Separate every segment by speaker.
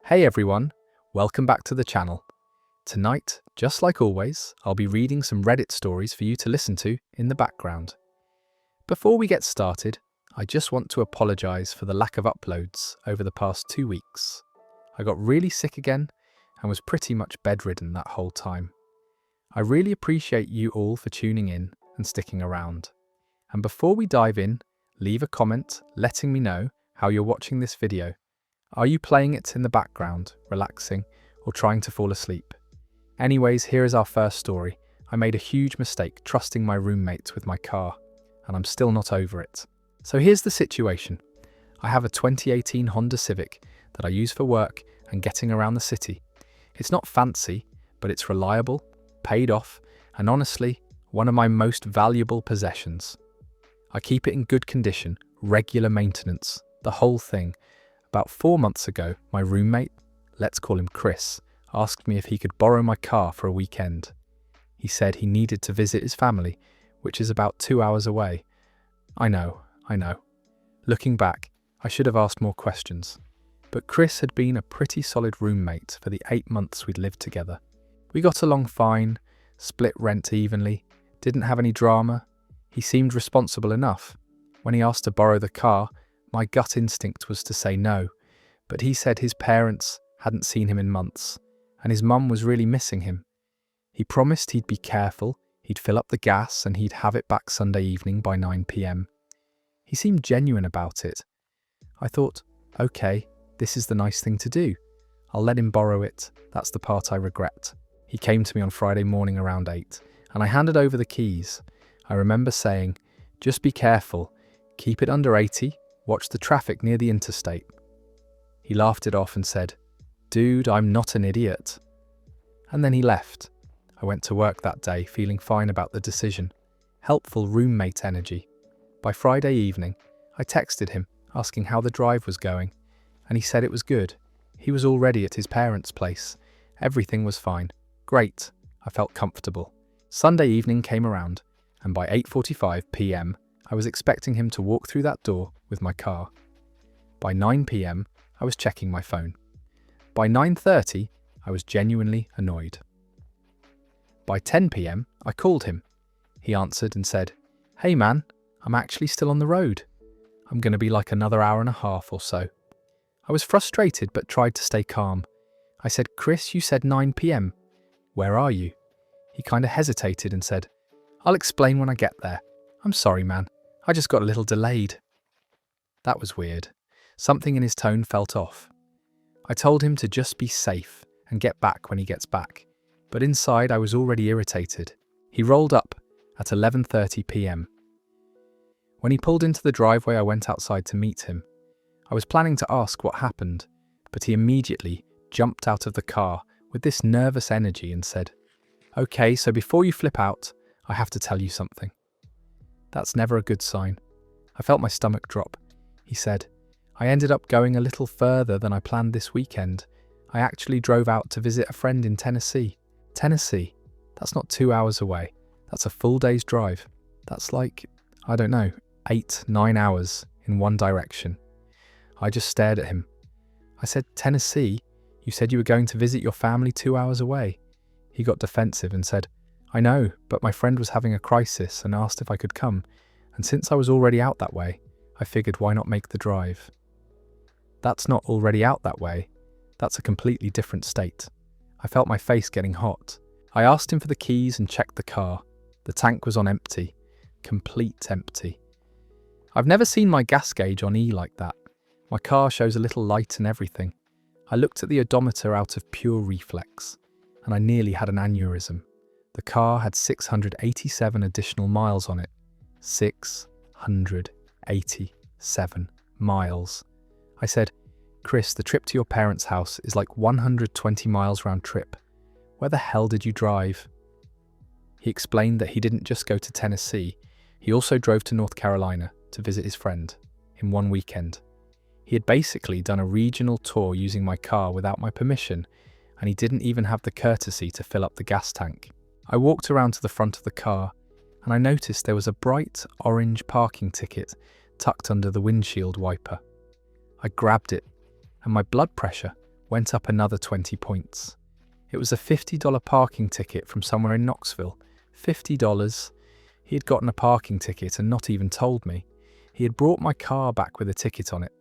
Speaker 1: Hey everyone, welcome back to the channel. Tonight, just like always, I'll be reading some Reddit stories for you to listen to in the background. Before we get started, I just want to apologize for the lack of uploads over the past 2 weeks. I got really sick again and was pretty much bedridden that whole time. I really appreciate you all for tuning in and sticking around. And before we dive in, leave a comment letting me know how you're watching this video. Are you playing it in the background, relaxing, or trying to fall asleep? Anyways, here is our first story. I made a huge mistake trusting my roommates with my car, and I'm still not over it. So here's the situation. I have a 2018 Honda Civic that I use for work and getting around the city. It's not fancy, but it's reliable, paid off, and honestly, one of my most valuable possessions. I keep it in good condition, regular maintenance, the whole thing. About 4 months ago, my roommate, let's call him Chris, asked me if he could borrow my car for a weekend. He said he needed to visit his family, which is about 2 hours away. I know. Looking back, I should have asked more questions. But Chris had been a pretty solid roommate for the 8 months we'd lived together. We got along fine, split rent evenly, didn't have any drama. He seemed responsible enough. When he asked to borrow the car, my gut instinct was to say no, but he said his parents hadn't seen him in months, and his mum was really missing him. He promised he'd be careful, he'd fill up the gas, and he'd have it back Sunday evening by 9 p.m. He seemed genuine about it. I thought, okay, this is the nice thing to do. I'll let him borrow it, that's the part I regret. He came to me on Friday morning around 8, and I handed over the keys. I remember saying, just be careful, keep it under 80, watch the traffic near the interstate. He laughed it off and said, dude, I'm not an idiot. And then he left. I went to work that day feeling fine about the decision. Helpful roommate energy. By Friday evening, I texted him asking how the drive was going, and he said it was good. He was already at his parents' place. Everything was fine. Great. I felt comfortable. Sunday evening came around, and by 8:45 p.m, I was expecting him to walk through that door with my car. By 9 p.m, I was checking my phone. By 9:30, I was genuinely annoyed. By 10 p.m, I called him. He answered and said, hey man, I'm actually still on the road. I'm going to be like another hour and a half or so. I was frustrated but tried to stay calm. I said, Chris, you said 9 p.m. Where are you? He kind of hesitated and said, I'll explain when I get there. I'm sorry, man. I just got a little delayed. That was weird. Something in his tone felt off. I told him to just be safe and get back when he gets back, but inside I was already irritated. He rolled up at 11:30 p.m. When he pulled into the driveway, I went outside to meet him. I was planning to ask what happened, but he immediately jumped out of the car with this nervous energy and said, okay, so before you flip out, I have to tell you something. That's never a good sign. I felt my stomach drop. He said, I ended up going a little further than I planned this weekend. I actually drove out to visit a friend in Tennessee. Tennessee? That's not 2 hours away. That's a full day's drive. That's like, 8-9 hours in one direction. I just stared at him. I said, Tennessee? You said you were going to visit your family 2 hours away. He got defensive and said, I know, but my friend was having a crisis and asked if I could come, and since I was already out that way, I figured why not make the drive. That's not already out that way. That's a completely different state. I felt my face getting hot. I asked him for the keys and checked the car. The tank was on empty. Complete empty. I've never seen my gas gauge on E like that. My car shows a little light and everything. I looked at the odometer out of pure reflex, and I nearly had an aneurysm. The car had 687 additional miles on it. 687 miles. I said, Chris, the trip to your parents' house is like 120 miles round trip. Where the hell did you drive? He explained that he didn't just go to Tennessee, he also drove to North Carolina to visit his friend in one weekend. He had basically done a regional tour using my car without my permission, and he didn't even have the courtesy to fill up the gas tank. I walked around to the front of the car, and I noticed there was a bright orange parking ticket tucked under the windshield wiper. I grabbed it, and my blood pressure went up another 20 points. It was a $50 parking ticket from somewhere in Knoxville. $50. He had gotten a parking ticket and not even told me. He had brought my car back with a ticket on it.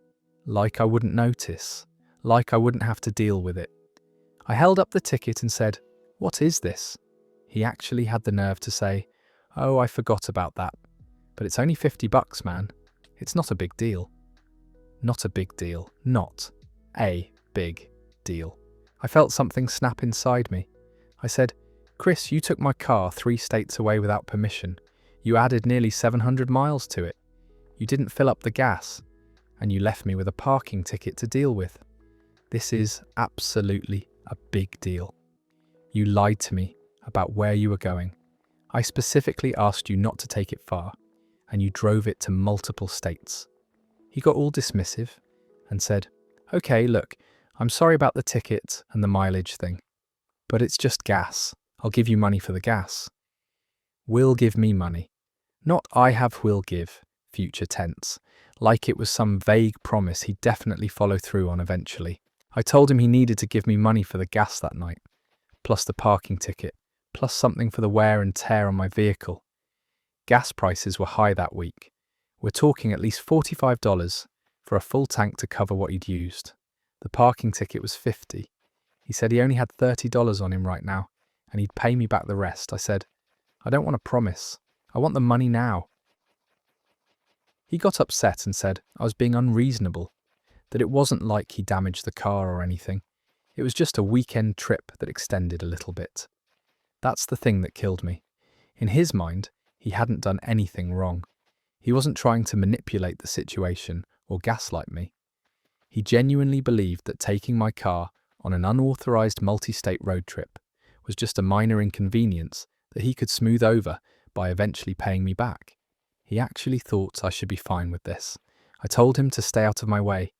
Speaker 1: Like I wouldn't notice. Like I wouldn't have to deal with it. I held up the ticket and said, "What is this?" He actually had the nerve to say, "Oh, I forgot about that. But it's only $50, man. It's not a big deal." Not a big deal. Not a big deal. I felt something snap inside me. I said, "Chris, you took my car 3 states away without permission. You added nearly 700 miles to it. You didn't fill up the gas. And you left me with a parking ticket to deal with. This is absolutely a big deal. You lied to me about where you were going. I specifically asked you not to take it far, and you drove it to multiple states." He got all dismissive and said, "Okay, look, I'm sorry about the ticket and the mileage thing, but it's just gas. I'll give you money for the gas." Will give me money. Not I have will give, future tense, like it was some vague promise he'd definitely follow through on eventually. I told him he needed to give me money for the gas that night, plus the parking ticket, plus something for the wear and tear on my vehicle. Gas prices were high that week. We're talking at least $45 for a full tank to cover what he'd used. The parking ticket was $50. He said he only had $30 on him right now, and he'd pay me back the rest. I said, "I don't want a promise. I want the money now." He got upset and said I was being unreasonable, that it wasn't like he damaged the car or anything. It was just a weekend trip that extended a little bit. That's the thing that killed me. In his mind, he hadn't done anything wrong. He wasn't trying to manipulate the situation or gaslight me. He genuinely believed that taking my car on an unauthorized multi-state road trip was just a minor inconvenience that he could smooth over by eventually paying me back. He actually thought I should be fine with this. I told him to stay out of my way,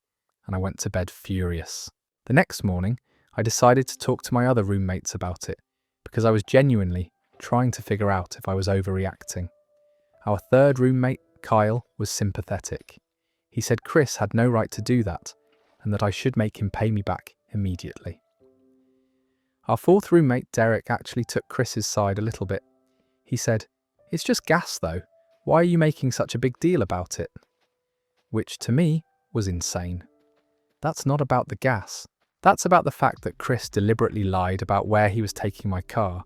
Speaker 1: and I went to bed furious. The next morning, I decided to talk to my other roommates about it, because I was genuinely trying to figure out if I was overreacting. Our third roommate, Kyle, was sympathetic. He said Chris had no right to do that, and that I should make him pay me back immediately. Our fourth roommate, Derek, actually took Chris's side a little bit. He said, "It's just gas though. Why are you making such a big deal about it?" Which to me was insane. That's not about the gas. That's about the fact that Chris deliberately lied about where he was taking my car.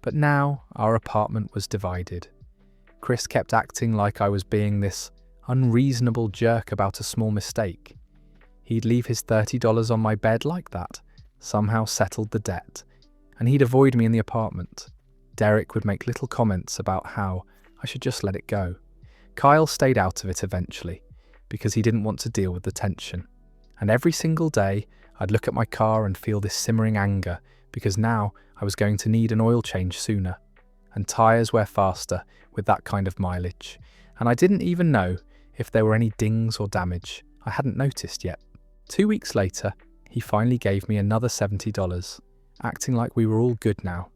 Speaker 1: But now our apartment was divided. Chris kept acting like I was being this unreasonable jerk about a small mistake. He'd leave his $30 on my bed like that, somehow settled the debt, and he'd avoid me in the apartment. Derek would make little comments about how I should just let it go. Kyle stayed out of it eventually, because he didn't want to deal with the tension. And every single day, I'd look at my car and feel this simmering anger, because now I was going to need an oil change sooner. And tyres wear faster with that kind of mileage. And I didn't even know if there were any dings or damage. I hadn't noticed yet. 2 weeks later, he finally gave me another $70, acting like we were all good now.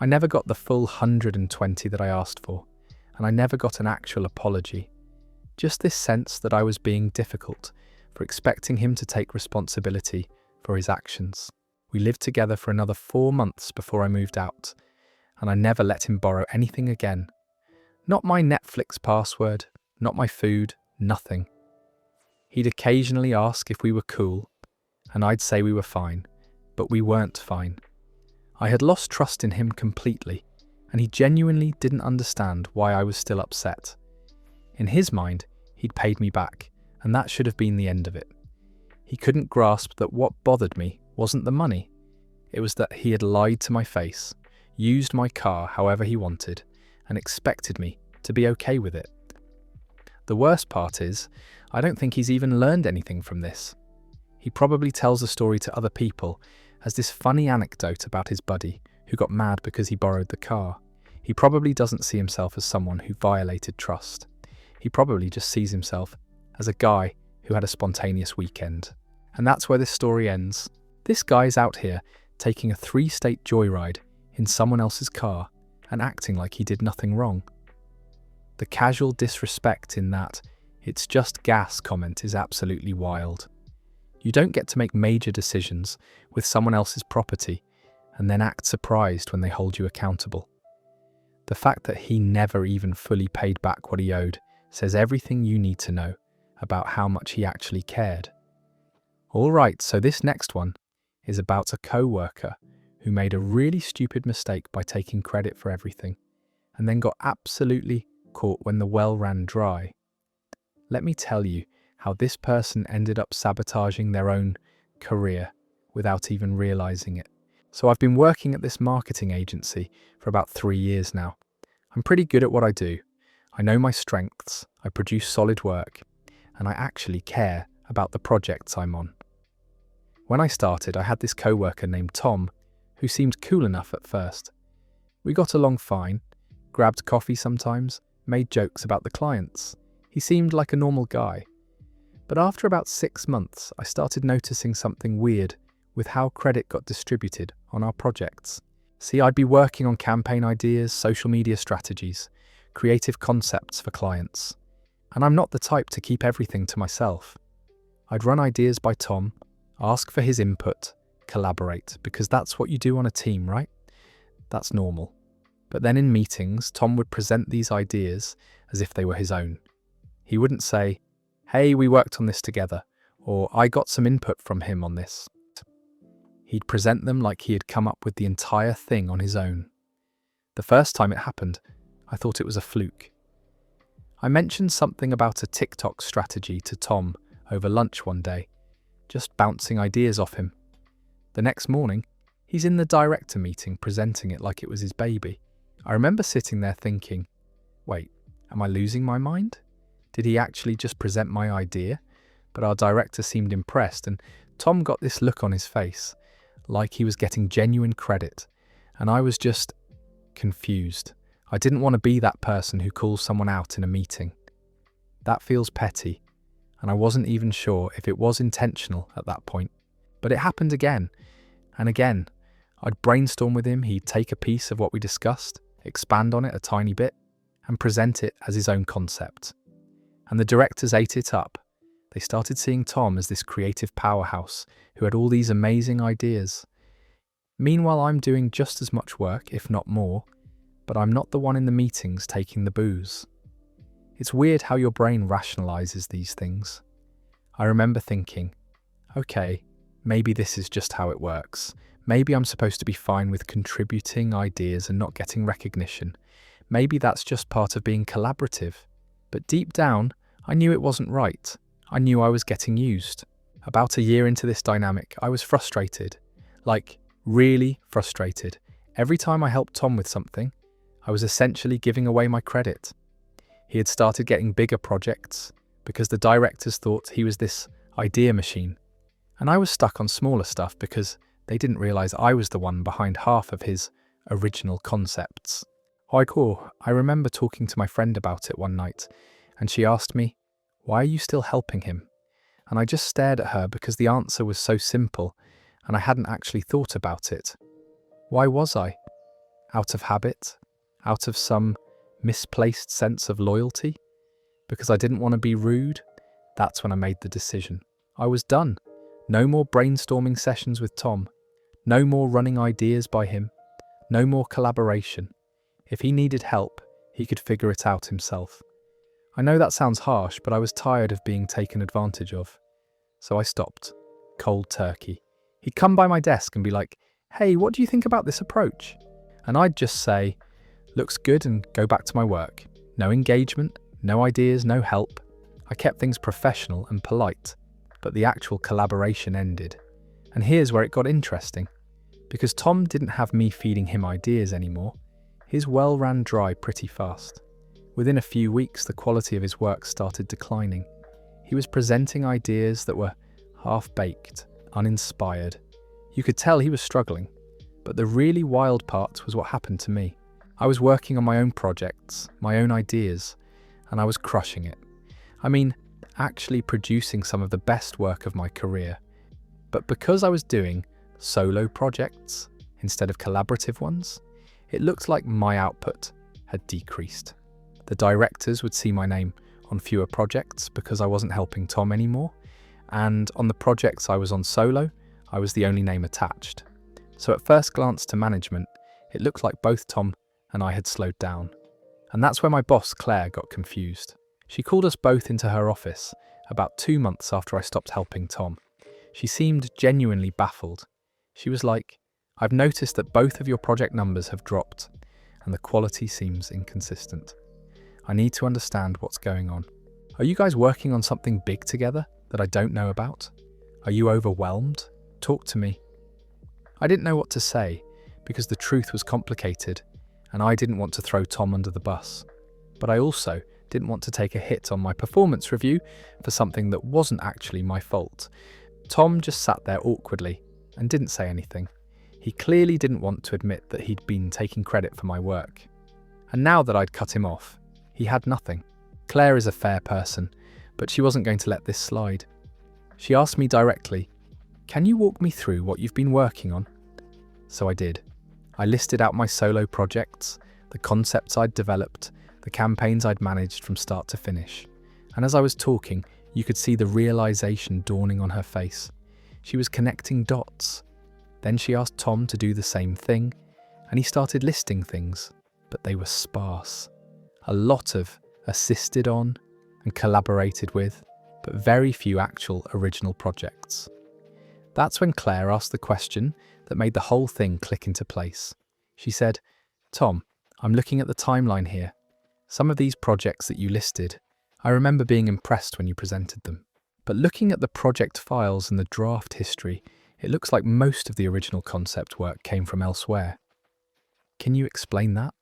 Speaker 1: I never got the full 120 that I asked for, and I never got an actual apology. Just this sense that I was being difficult for expecting him to take responsibility for his actions. We lived together for another 4 months before I moved out, and I never let him borrow anything again. Not my Netflix password, not my food, nothing. He'd occasionally ask if we were cool, and I'd say we were fine, but we weren't fine. I had lost trust in him completely, and he genuinely didn't understand why I was still upset. In his mind, he'd paid me back, and that should have been the end of it. He couldn't grasp that what bothered me wasn't the money. It was that he had lied to my face, used my car however he wanted, and expected me to be okay with it. The worst part is, I don't think he's even learned anything from this. He probably tells the story to other people as this funny anecdote about his buddy who got mad because he borrowed the car. He probably doesn't see himself as someone who violated trust. He probably just sees himself as a guy who had a spontaneous weekend. And that's where this story ends. This guy's out here taking a 3-state joyride in someone else's car and acting like he did nothing wrong. The casual disrespect in that "it's just gas" comment is absolutely wild. You don't get to make major decisions with someone else's property and then act surprised when they hold you accountable. The fact that he never even fully paid back what he owed says everything you need to know about how much he actually cared. Alright, so this next one is about a co-worker who made a really stupid mistake by taking credit for everything and then got absolutely caught when the well ran dry. Let me tell you how this person ended up sabotaging their own career without even realizing it. So I've been working at this marketing agency for about 3 years now. I'm pretty good at what I do. I know my strengths, I produce solid work, and I actually care about the projects I'm on. When I started, I had this co-worker named Tom, who seemed cool enough at first. We got along fine, grabbed coffee sometimes, made jokes about the clients. He seemed like a normal guy. But after about 6 months, I started noticing something weird with how credit got distributed on our projects. See, I'd be working on campaign ideas, social media strategies, creative concepts for clients. And I'm not the type to keep everything to myself. I'd run ideas by Tom, ask for his input, collaborate, because that's what you do on a team, right? That's normal. But then in meetings, Tom would present these ideas as if they were his own. He wouldn't say, "Hey, we worked on this together," or "I got some input from him on this." He'd present them like he had come up with the entire thing on his own. The first time it happened, I thought it was a fluke. I mentioned something about a TikTok strategy to Tom over lunch one day, just bouncing ideas off him. The next morning, he's in the director meeting presenting it like it was his baby. I remember sitting there thinking, wait, am I losing my mind? Did he actually just present my idea? But our director seemed impressed, and Tom got this look on his face, like he was getting genuine credit, and I was just confused. I didn't want to be that person who calls someone out in a meeting. That feels petty, and I wasn't even sure if it was intentional at that point. But it happened again and again. I'd brainstorm with him, he'd take a piece of what we discussed, expand on it a tiny bit, and present it as his own concept. And the directors ate it up. They started seeing Tom as this creative powerhouse who had all these amazing ideas. Meanwhile, I'm doing just as much work, if not more, but I'm not the one in the meetings taking the booze. It's weird how your brain rationalizes these things. I remember thinking, okay, maybe this is just how it works. Maybe I'm supposed to be fine with contributing ideas and not getting recognition. Maybe that's just part of being collaborative. But deep down, I knew it wasn't right. I knew I was getting used. About a year into this dynamic, I was frustrated. Like, really frustrated. Every time I helped Tom with something, I was essentially giving away my credit. He had started getting bigger projects because the directors thought he was this idea machine. And I was stuck on smaller stuff because they didn't realize I was the one behind half of his original concepts. I remember talking to my friend about it one night, and she asked me, "Why are you still helping him?" And I just stared at her because the answer was so simple, and I hadn't actually thought about it. Why was I? Out of habit? Out of some misplaced sense of loyalty? Because I didn't want to be rude? That's when I made the decision. I was done. No more brainstorming sessions with Tom. No more running ideas by him. No more collaboration. If he needed help, he could figure it out himself. I know that sounds harsh, but I was tired of being taken advantage of. So I stopped. Cold turkey. He'd come by my desk and be like, "Hey, what do you think about this approach?" And I'd just say, "Looks good," and go back to my work. No engagement, no ideas, no help. I kept things professional and polite, but the actual collaboration ended. And here's where it got interesting. Because Tom didn't have me feeding him ideas anymore, his well ran dry pretty fast. Within a few weeks, the quality of his work started declining. He was presenting ideas that were half-baked, uninspired. You could tell he was struggling. But the really wild part was what happened to me. I was working on my own projects, my own ideas, and I was crushing it. I mean, actually producing some of the best work of my career. But because I was doing solo projects instead of collaborative ones, it looked like my output had decreased. The directors would see my name on fewer projects because I wasn't helping Tom anymore, and on the projects I was on solo, I was the only name attached. So at first glance to management, it looked like both Tom and I had slowed down. And that's where my boss, Claire, got confused. She called us both into her office about 2 months after I stopped helping Tom. She seemed genuinely baffled. She was like, "I've noticed that both of your project numbers have dropped, and the quality seems inconsistent. I need to understand what's going on. Are you guys working on something big together that I don't know about? Are you overwhelmed? Talk to me." I didn't know what to say because the truth was complicated and I didn't want to throw Tom under the bus. But I also didn't want to take a hit on my performance review for something that wasn't actually my fault. Tom just sat there awkwardly and didn't say anything. He clearly didn't want to admit that he'd been taking credit for my work. And now that I'd cut him off, he had nothing. Claire is a fair person, but she wasn't going to let this slide. She asked me directly, "Can you walk me through what you've been working on?" So I did. I listed out my solo projects, the concepts I'd developed, the campaigns I'd managed from start to finish. And as I was talking, you could see the realization dawning on her face. She was connecting dots. Then she asked Tom to do the same thing, and he started listing things, but they were sparse. A lot of assisted on and collaborated with, but very few actual original projects. That's when Claire asked the question that made the whole thing click into place. She said, "Tom, I'm looking at the timeline here. Some of these projects that you listed, I remember being impressed when you presented them. But looking at the project files and the draft history, it looks like most of the original concept work came from elsewhere. Can you explain that?"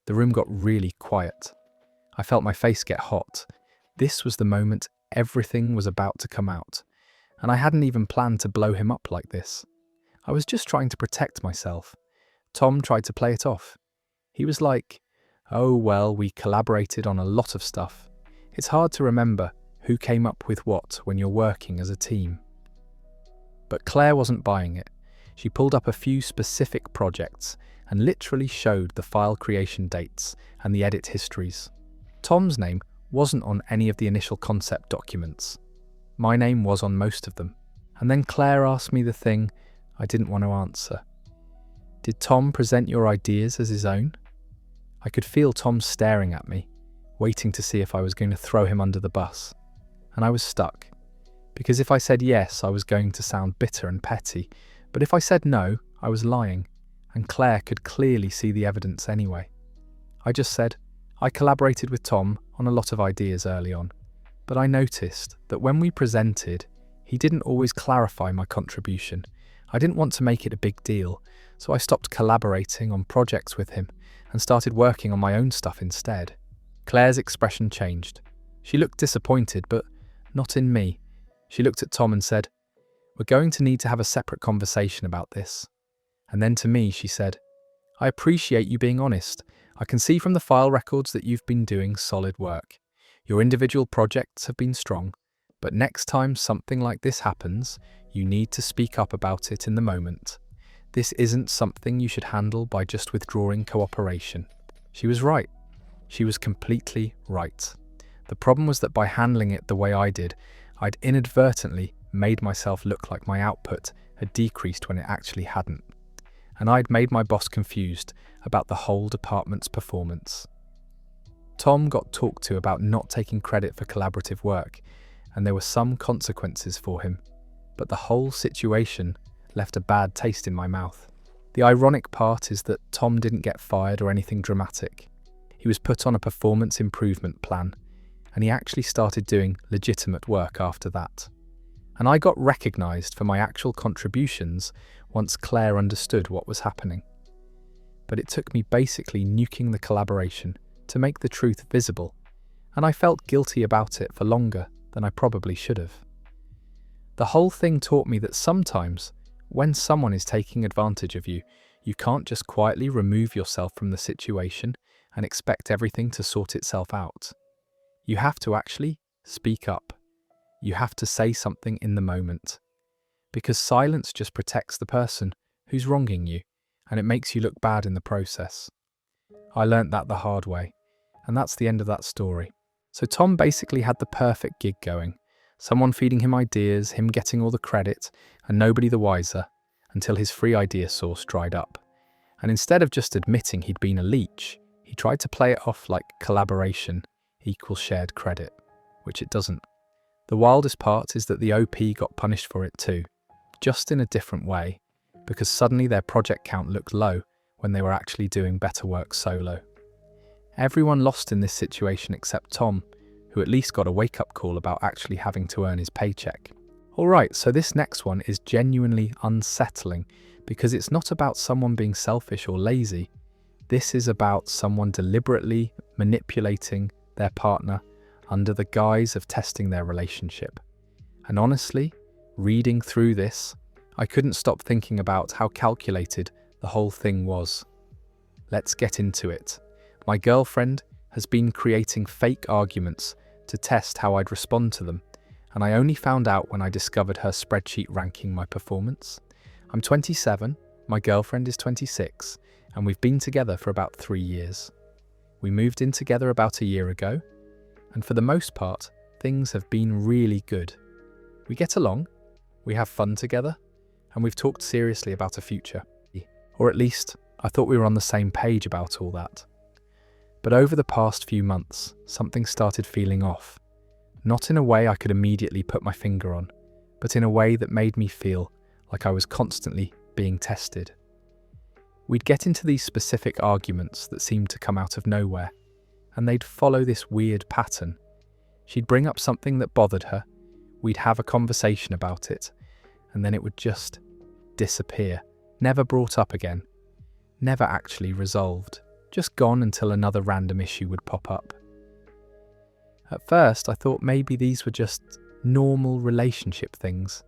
Speaker 1: The room got really quiet. I felt my face get hot. This was the moment everything was about to come out. And I hadn't even planned to blow him up like this. I was just trying to protect myself. Tom tried to play it off. He was like, "Oh well, we collaborated on a lot of stuff. It's hard to remember who came up with what when you're working as a team." But Claire wasn't buying it. She pulled up a few specific projects and literally showed the file creation dates and the edit histories. Tom's name wasn't on any of the initial concept documents. My name was on most of them. And then Claire asked me the thing I didn't want to answer. "Did Tom present your ideas as his own?" I could feel Tom staring at me, waiting to see if I was going to throw him under the bus. And I was stuck. Because if I said yes, I was going to sound bitter and petty. But if I said no, I was lying. And Claire could clearly see the evidence anyway. I just said, "I collaborated with Tom on a lot of ideas early on. But I noticed that when we presented, he didn't always clarify my contribution. I didn't want to make it a big deal, so I stopped collaborating on projects with him and started working on my own stuff instead." Claire's expression changed. She looked disappointed, but not in me. She looked at Tom and said, "We're going to need to have a separate conversation about this." And then to me, she said, "I appreciate you being honest. I can see from the file records that you've been doing solid work. Your individual projects have been strong, but next time something like this happens, you need to speak up about it in the moment. This isn't something you should handle by just withdrawing cooperation." She was right. She was completely right. The problem was that by handling it the way I did, I'd inadvertently made myself look like my output had decreased when it actually hadn't. And I'd made my boss confused about the whole department's performance. Tom got talked to about not taking credit for collaborative work, and there were some consequences for him. But the whole situation left a bad taste in my mouth. The ironic part is that Tom didn't get fired or anything dramatic. He was put on a performance improvement plan, and he actually started doing legitimate work after that. And I got recognised for my actual contributions once Claire understood what was happening. But it took me basically nuking the collaboration to make the truth visible, and I felt guilty about it for longer than I probably should have. The whole thing taught me that sometimes, when someone is taking advantage of you, you can't just quietly remove yourself from the situation and expect everything to sort itself out. You have to actually speak up. You have to say something in the moment. Because silence just protects the person who's wronging you, and it makes you look bad in the process. I learnt that the hard way, and that's the end of that story. So Tom basically had the perfect gig going. Someone feeding him ideas, him getting all the credit, and nobody the wiser, until his free idea source dried up. And instead of just admitting he'd been a leech, he tried to play it off like collaboration equals shared credit, which it doesn't. The wildest part is that the OP got punished for it too, just in a different way, because suddenly their project count looked low when they were actually doing better work solo. Everyone lost in this situation except Tom, who at least got a wake-up call about actually having to earn his paycheck. Alright, so this next one is genuinely unsettling because it's not about someone being selfish or lazy. This is about someone deliberately manipulating their partner under the guise of testing their relationship. And honestly, reading through this, I couldn't stop thinking about how calculated the whole thing was. Let's get into it. My girlfriend has been creating fake arguments to test how I'd respond to them, and I only found out when I discovered her spreadsheet ranking my performance. I'm 27, my girlfriend is 26, and we've been together for about 3 years. We moved in together about a year ago, and for the most part, things have been really good. We get along, we have fun together, and we've talked seriously about a future. Or at least, I thought we were on the same page about all that. But over the past few months, something started feeling off. Not in a way I could immediately put my finger on, but in a way that made me feel like I was constantly being tested. We'd get into these specific arguments that seemed to come out of nowhere, and they'd follow this weird pattern. She'd bring up something that bothered her, we'd have a conversation about it, and then it would just disappear, never brought up again, never actually resolved. Just gone until another random issue would pop up. At first, I thought maybe these were just normal relationship things.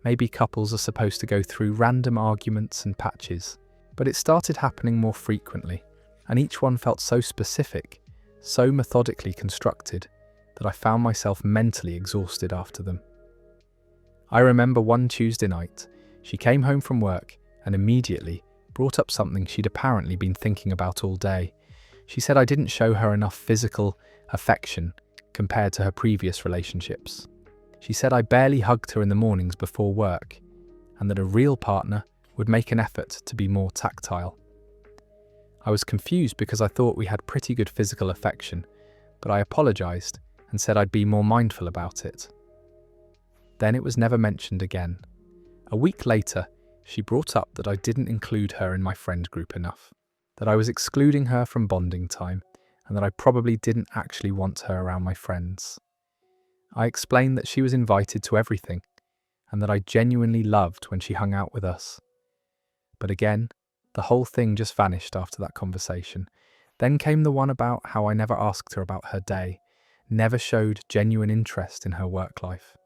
Speaker 1: Maybe couples are supposed to go through random arguments and patches. But it started happening more frequently, and each one felt so specific, so methodically constructed, that I found myself mentally exhausted after them. I remember one Tuesday night, she came home from work and immediately brought up something she'd apparently been thinking about all day. She said I didn't show her enough physical affection compared to her previous relationships. She said I barely hugged her in the mornings before work, and that a real partner would make an effort to be more tactile. I was confused because I thought we had pretty good physical affection, but I apologised and said I'd be more mindful about it. Then it was never mentioned again. A week later, she brought up that I didn't include her in my friend group enough, that I was excluding her from bonding time, and that I probably didn't actually want her around my friends. I explained that she was invited to everything, and that I genuinely loved when she hung out with us. But again, the whole thing just vanished after that conversation. Then came the one about how I never asked her about her day, never showed genuine interest in her work life.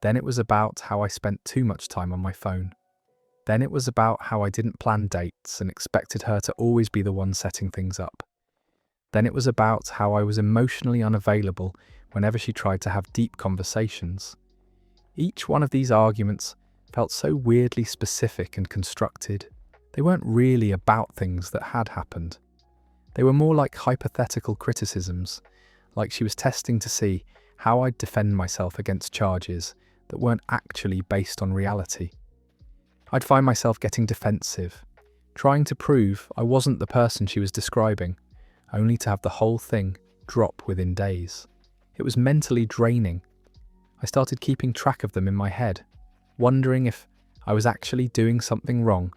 Speaker 1: Then it was about how I spent too much time on my phone. Then it was about how I didn't plan dates and expected her to always be the one setting things up. Then it was about how I was emotionally unavailable whenever she tried to have deep conversations. Each one of these arguments felt so weirdly specific and constructed. They weren't really about things that had happened. They were more like hypothetical criticisms, like she was testing to see how I'd defend myself against charges that weren't actually based on reality. I'd find myself getting defensive, trying to prove I wasn't the person she was describing, only to have the whole thing drop within days. It was mentally draining. I started keeping track of them in my head, wondering if I was actually doing something wrong,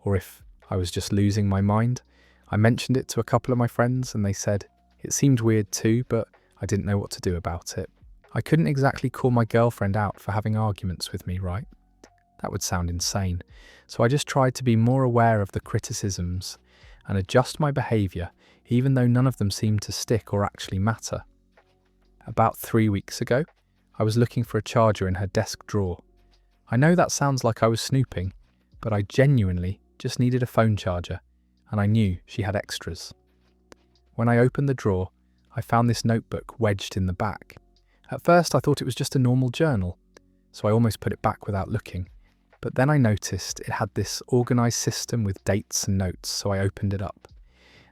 Speaker 1: or if I was just losing my mind. I mentioned it to a couple of my friends and they said it seemed weird too, but I didn't know what to do about it. I couldn't exactly call my girlfriend out for having arguments with me, right? That would sound insane. So I just tried to be more aware of the criticisms and adjust my behaviour, even though none of them seemed to stick or actually matter. About 3 weeks ago, I was looking for a charger in her desk drawer. I know that sounds like I was snooping, but I genuinely just needed a phone charger, and I knew she had extras. When I opened the drawer, I found this notebook wedged in the back. At first I thought it was just a normal journal, so I almost put it back without looking. But then I noticed it had this organised system with dates and notes, so I opened it up.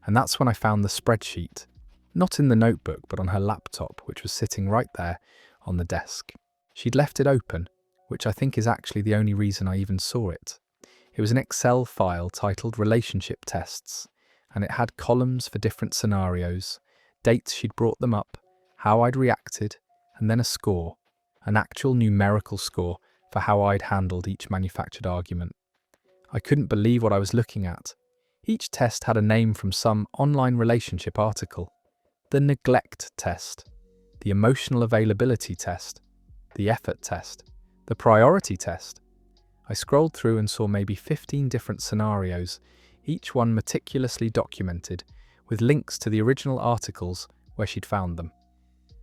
Speaker 1: And that's when I found the spreadsheet, not in the notebook but on her laptop, which was sitting right there on the desk. She'd left it open, which I think is actually the only reason I even saw it. It was an Excel file titled Relationship Tests, and it had columns for different scenarios, dates she'd brought them up, how I'd reacted, and then a score, an actual numerical score for how I'd handled each manufactured argument. I couldn't believe what I was looking at. Each test had a name from some online relationship article. The neglect test, the emotional availability test, the effort test, the priority test. I scrolled through and saw maybe 15 different scenarios, each one meticulously documented, with links to the original articles where she'd found them.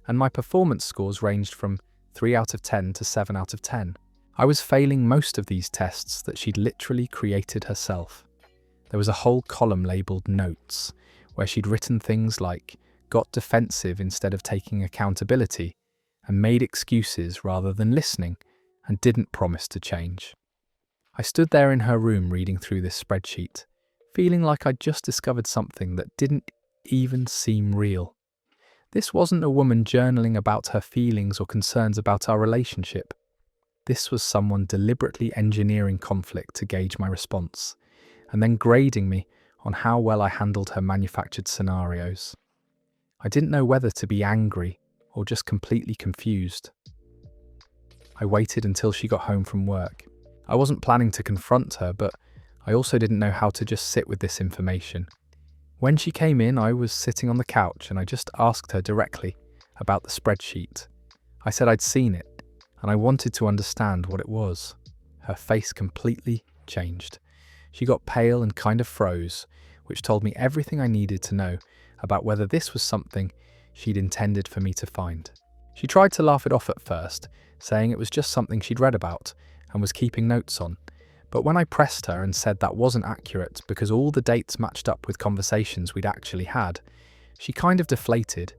Speaker 1: And my performance scores ranged from 3 out of 10 to 7 out of 10. I was failing most of these tests that she'd literally created herself. There was a whole column labelled Notes, where she'd written things like, got defensive instead of taking accountability, and made excuses rather than listening, and didn't promise to change. I stood there in her room reading through this spreadsheet, feeling like I'd just discovered something that didn't even seem real. This wasn't a woman journaling about her feelings or concerns about our relationship. This was someone deliberately engineering conflict to gauge my response, and then grading me on how well I handled her manufactured scenarios. I didn't know whether to be angry or just completely confused. I waited until she got home from work. I wasn't planning to confront her, but I also didn't know how to just sit with this information. When she came in, I was sitting on the couch and I just asked her directly about the spreadsheet. I said I'd seen it and I wanted to understand what it was. Her face completely changed. She got pale and kind of froze, which told me everything I needed to know about whether this was something she'd intended for me to find. She tried to laugh it off at first, saying it was just something she'd read about and was keeping notes on. But when I pressed her and said that wasn't accurate because all the dates matched up with conversations we'd actually had, she kind of deflated.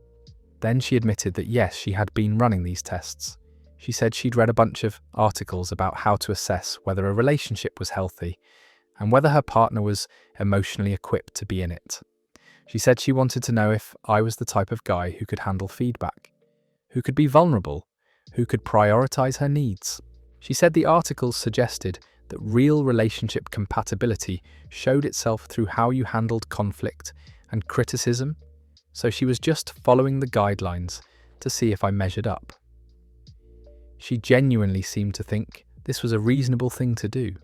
Speaker 1: Then she admitted that yes, she had been running these tests. She said she'd read a bunch of articles about how to assess whether a relationship was healthy and whether her partner was emotionally equipped to be in it. She said she wanted to know if I was the type of guy who could handle feedback, who could be vulnerable, who could prioritize her needs. She said the articles suggested that real relationship compatibility showed itself through how you handled conflict and criticism, so she was just following the guidelines to see if I measured up. She genuinely seemed to think this was a reasonable thing to do.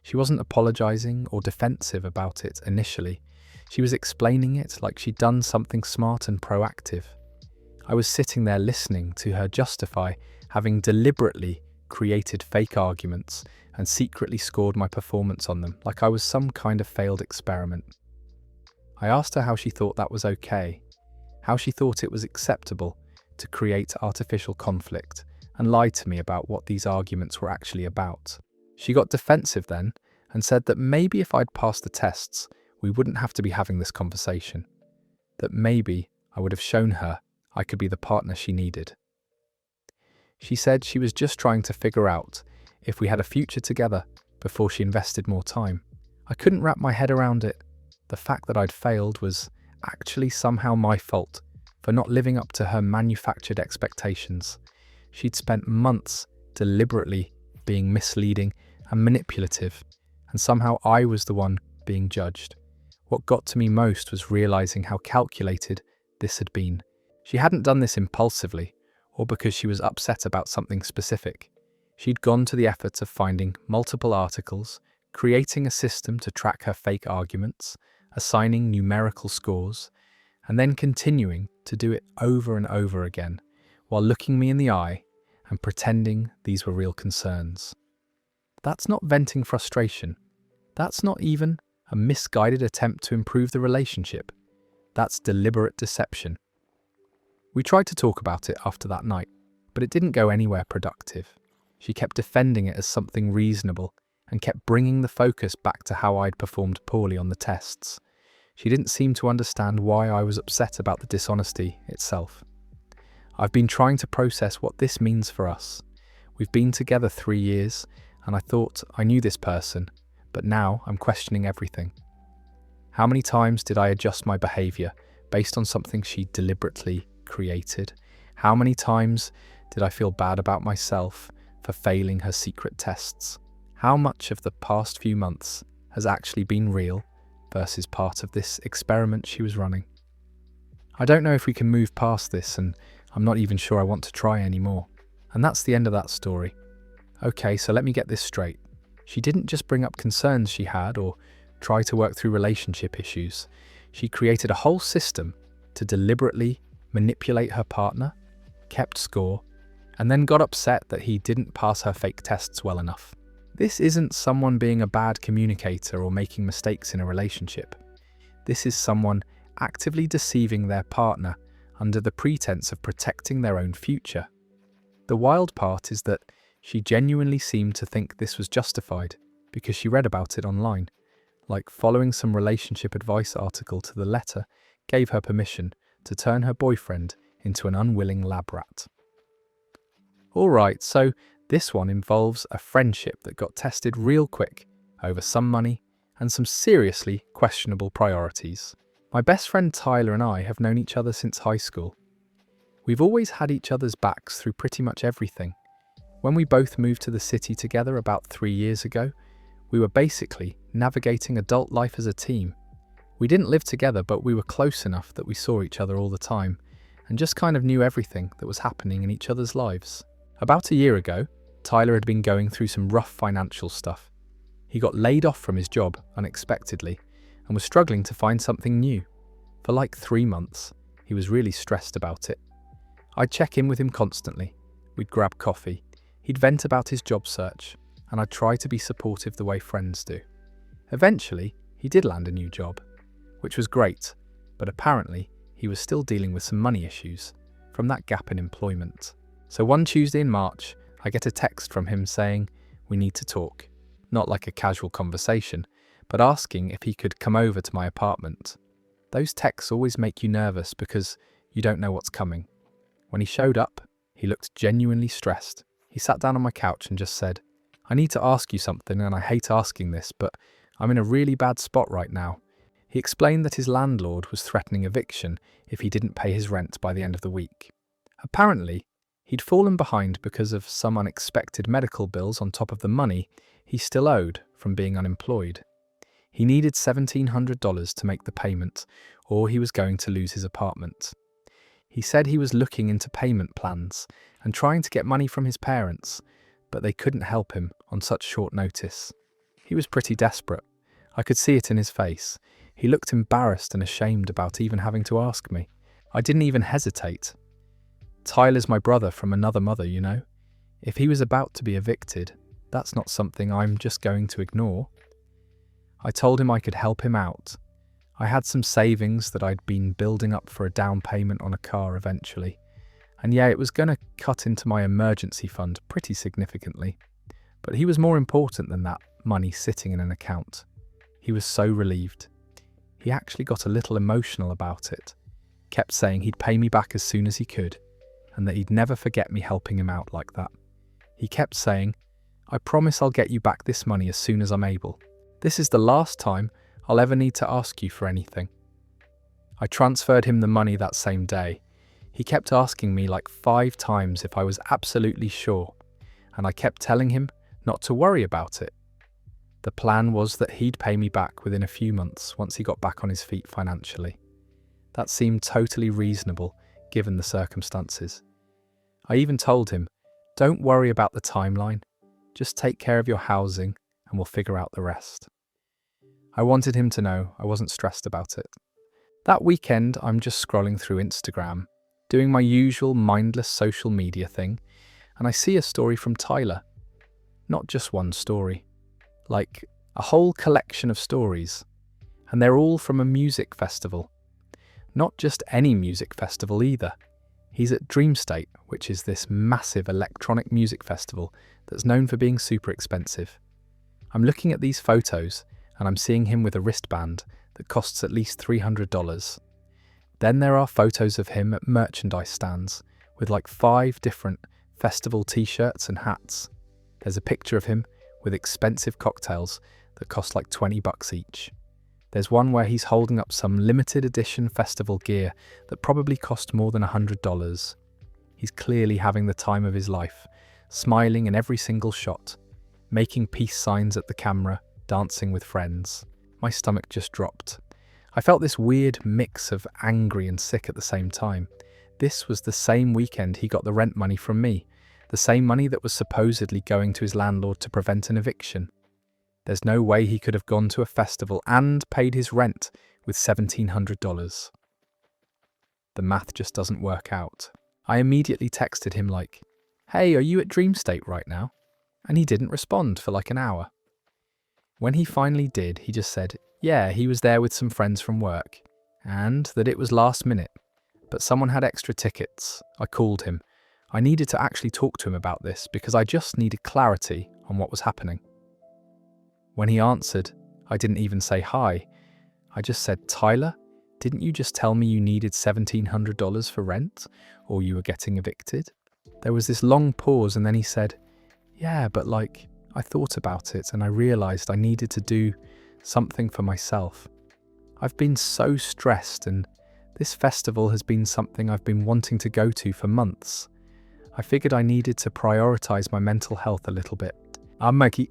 Speaker 1: She wasn't apologizing or defensive about it initially. She was explaining it like she'd done something smart and proactive. I was sitting there listening to her justify having deliberately created fake arguments and secretly scored my performance on them like I was some kind of failed experiment. I asked her how she thought that was okay, how she thought it was acceptable to create artificial conflict and lie to me about what these arguments were actually about. She got defensive then and said that maybe if I'd passed the tests, we wouldn't have to be having this conversation. That maybe I would have shown her I could be the partner she needed. She said she was just trying to figure out if we had a future together before she invested more time. I couldn't wrap my head around it. The fact that I'd failed was actually somehow my fault for not living up to her manufactured expectations. She'd spent months deliberately being misleading and manipulative, and somehow I was the one being judged. What got to me most was realizing how calculated this had been. She hadn't done this impulsively or because she was upset about something specific. She'd gone to the effort of finding multiple articles, creating a system to track her fake arguments, assigning numerical scores, and then continuing to do it over and over again while looking me in the eye and pretending these were real concerns. That's not venting frustration. That's not even a misguided attempt to improve the relationship. That's deliberate deception. We tried to talk about it after that night, but it didn't go anywhere productive. She kept defending it as something reasonable and kept bringing the focus back to how I'd performed poorly on the tests. She didn't seem to understand why I was upset about the dishonesty itself. I've been trying to process what this means for us. We've been together 3 years, and I thought I knew this person, but now I'm questioning everything. How many times did I adjust my behavior based on something she deliberately created? How many times Did I feel bad about myself for failing her secret tests? How much of the past few months has actually been real versus part of this experiment she was running? I don't know if we can move past this, and I'm not even sure I want to try anymore. And that's the end of that story. Okay, so let me get this straight. She didn't just bring up concerns she had or try to work through relationship issues. She created a whole system to deliberately manipulate her partner, kept score, and then got upset that he didn't pass her fake tests well enough. This isn't someone being a bad communicator or making mistakes in a relationship. This is someone actively deceiving their partner under the pretense of protecting their own future. The wild part is that she genuinely seemed to think this was justified because she read about it online, like following some relationship advice article to the letter gave her permission to turn her boyfriend into an unwilling lab rat. Alright, so this one involves a friendship that got tested real quick over some money and some seriously questionable priorities. My best friend Tyler and I have known each other since high school. We've always had each other's backs through pretty much everything. When we both moved to the city together about 3 years ago, we were basically navigating adult life as a team. We didn't live together, but we were close enough that we saw each other all the time and just kind of knew everything that was happening in each other's lives. About a year ago, Tyler had been going through some rough financial stuff. He got laid off from his job unexpectedly and was struggling to find something new. For like 3 months, he was really stressed about it. I'd check in with him constantly. We'd grab coffee. He'd vent about his job search, and I'd try to be supportive the way friends do. Eventually, he did land a new job, which was great, but apparently he was still dealing with some money issues from that gap in employment. So one Tuesday in March, I get a text from him saying, "We need to talk." Not like a casual conversation, but asking if he could come over to my apartment. Those texts always make you nervous because you don't know what's coming. When he showed up, he looked genuinely stressed. He sat down on my couch and just said, "I need to ask you something, and I hate asking this, but I'm in a really bad spot right now." He explained that his landlord was threatening eviction if he didn't pay his rent by the end of the week. Apparently, he'd fallen behind because of some unexpected medical bills on top of the money he still owed from being unemployed. He needed $1,700 to make the payment, or he was going to lose his apartment. He said he was looking into payment plans and trying to get money from his parents, but they couldn't help him on such short notice. He was pretty desperate. I could see it in his face. He looked embarrassed and ashamed about even having to ask me. I didn't even hesitate. Tyler's my brother from another mother, you know. If he was about to be evicted, that's not something I'm just going to ignore. I told him I could help him out. I had some savings that I'd been building up for a down payment on a car eventually. And yeah, it was going to cut into my emergency fund pretty significantly. But he was more important than that money sitting in an account. He was so relieved. He actually got a little emotional about it. Kept saying he'd pay me back as soon as he could, and that he'd never forget me helping him out like that. He kept saying, "I promise I'll get you back this money as soon as I'm able. This is the last time I'll ever need to ask you for anything." I transferred him the money that same day. He kept asking me like 5 times if I was absolutely sure, and I kept telling him not to worry about it. The plan was that he'd pay me back within a few months once he got back on his feet financially. That seemed totally reasonable given the circumstances. I even told him, "Don't worry about the timeline, just take care of your housing and we'll figure out the rest." I wanted him to know I wasn't stressed about it. That weekend, I'm just scrolling through Instagram, doing my usual mindless social media thing, and I see a story from Tyler. Not just one story, like a whole collection of stories, and they're all from a music festival. Not just any music festival either. He's at Dreamstate, which is this massive electronic music festival that's known for being super expensive. I'm looking at these photos and I'm seeing him with a wristband that costs at least $300. Then there are photos of him at merchandise stands with like 5 different festival t-shirts and hats. There's a picture of him with expensive cocktails that cost like $20 each. There's one where he's holding up some limited edition festival gear that probably cost more than $100. He's clearly having the time of his life, smiling in every single shot, making peace signs at the camera, dancing with friends. My stomach just dropped. I felt this weird mix of angry and sick at the same time. This was the same weekend he got the rent money from me, the same money that was supposedly going to his landlord to prevent an eviction. There's no way he could have gone to a festival and paid his rent with $1,700. The math just doesn't work out. I immediately texted him like, "Hey, are you at Dream State right now?" And he didn't respond for like an hour. When he finally did, he just said, yeah, he was there with some friends from work, and that it was last minute, but someone had extra tickets. I called him. I needed to actually talk to him about this because I just needed clarity on what was happening. When he answered, I didn't even say hi. I just said, "Tyler, didn't you just tell me you needed $1,700 for rent, or you were getting evicted?" There was this long pause, and then he said, "Yeah, but like, I thought about it and I realized I needed to do something for myself. I've been so stressed, and this festival has been something I've been wanting to go to for months. I figured I needed to prioritize my mental health a little bit." Maggie,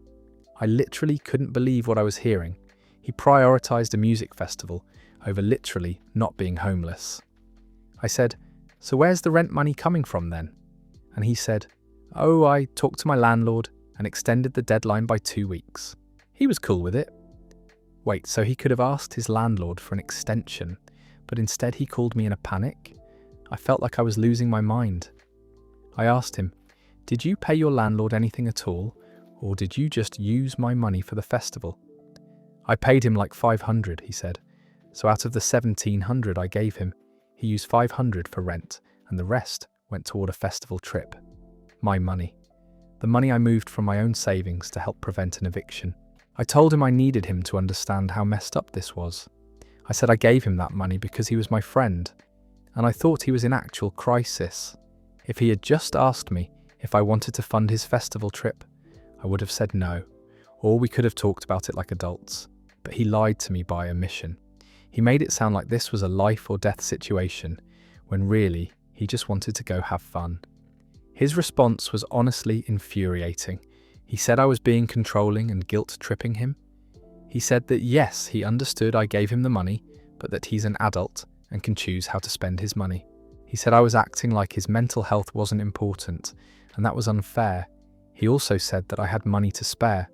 Speaker 1: I literally couldn't believe what I was hearing. He prioritized a music festival over literally not being homeless. I said, "So where's the rent money coming from then?" And he said, "Oh, I talked to my landlord and extended the deadline by 2 weeks. He was cool with it." Wait, so he could have asked his landlord for an extension, but instead he called me in a panic? I felt like I was losing my mind. I asked him, "Did you pay your landlord anything at all, or did you just use my money for the festival?" "I paid him like $500, he said. "So out of the $1,700 I gave him, he used $500 for rent, and the rest went toward a festival trip. My money. The money I moved from my own savings to help prevent an eviction." I told him I needed him to understand how messed up this was. I said I gave him that money because he was my friend, and I thought he was in actual crisis. If he had just asked me if I wanted to fund his festival trip, I would have said no, or we could have talked about it like adults. But he lied to me by omission. He made it sound like this was a life or death situation, when really, he just wanted to go have fun. His response was honestly infuriating. He said I was being controlling and guilt-tripping him. He said that yes, he understood I gave him the money, but that he's an adult and can choose how to spend his money. He said I was acting like his mental health wasn't important, and that was unfair. He also said that I had money to spare,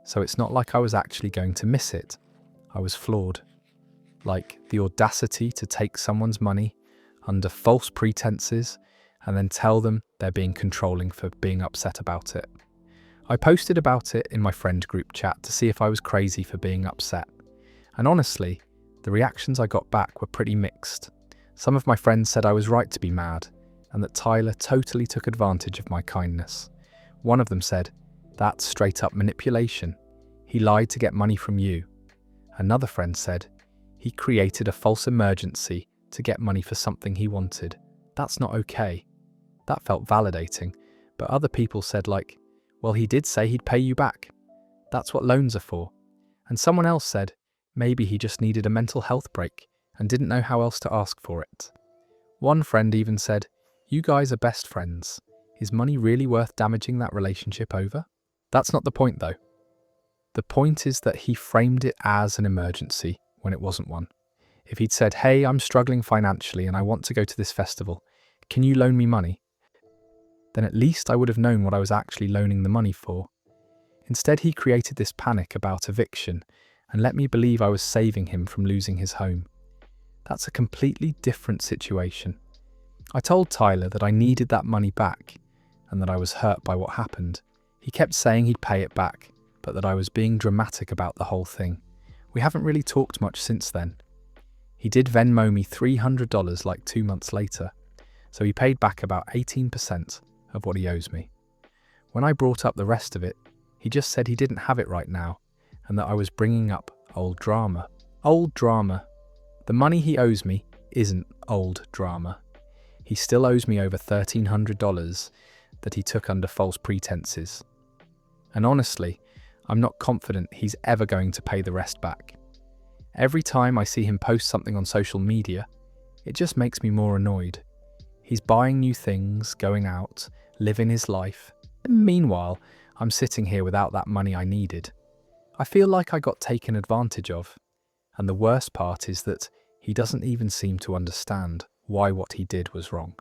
Speaker 1: so it's not like I was actually going to miss it. I was floored. Like, the audacity to take someone's money under false pretenses and then tell them they're being controlling for being upset about it. I posted about it in my friend group chat to see if I was crazy for being upset. And honestly, the reactions I got back were pretty mixed. Some of my friends said I was right to be mad, and that Tyler totally took advantage of my kindness. One of them said, "That's straight up manipulation. He lied to get money from you." Another friend said, "He created a false emergency to get money for something he wanted. That's not okay." That felt validating, but other people said like, "Well, he did say he'd pay you back. That's what loans are for." And someone else said, maybe he just needed a mental health break and didn't know how else to ask for it. One friend even said, "You guys are best friends. Is money really worth damaging that relationship over?" That's not the point though. The point is that he framed it as an emergency when it wasn't one. If he'd said, "Hey, I'm struggling financially and I want to go to this festival. Can you loan me money?" then at least I would have known what I was actually loaning the money for. Instead, he created this panic about eviction and let me believe I was saving him from losing his home. That's a completely different situation. I told Tyler that I needed that money back and that I was hurt by what happened. He kept saying he'd pay it back, but that I was being dramatic about the whole thing. We haven't really talked much since then. He did Venmo me $300 like 2 months later, so he paid back about 18% of what he owes me. When I brought up the rest of it, he just said he didn't have it right now and that I was bringing up old drama. Old drama. The money he owes me isn't old drama. He still owes me over $1,300 that he took under false pretenses. And honestly, I'm not confident he's ever going to pay the rest back. Every time I see him post something on social media, it just makes me more annoyed. He's buying new things, going out, living his life. And meanwhile, I'm sitting here without that money I needed. I feel like I got taken advantage of. And the worst part is that he doesn't even seem to understand why what he did was wrong.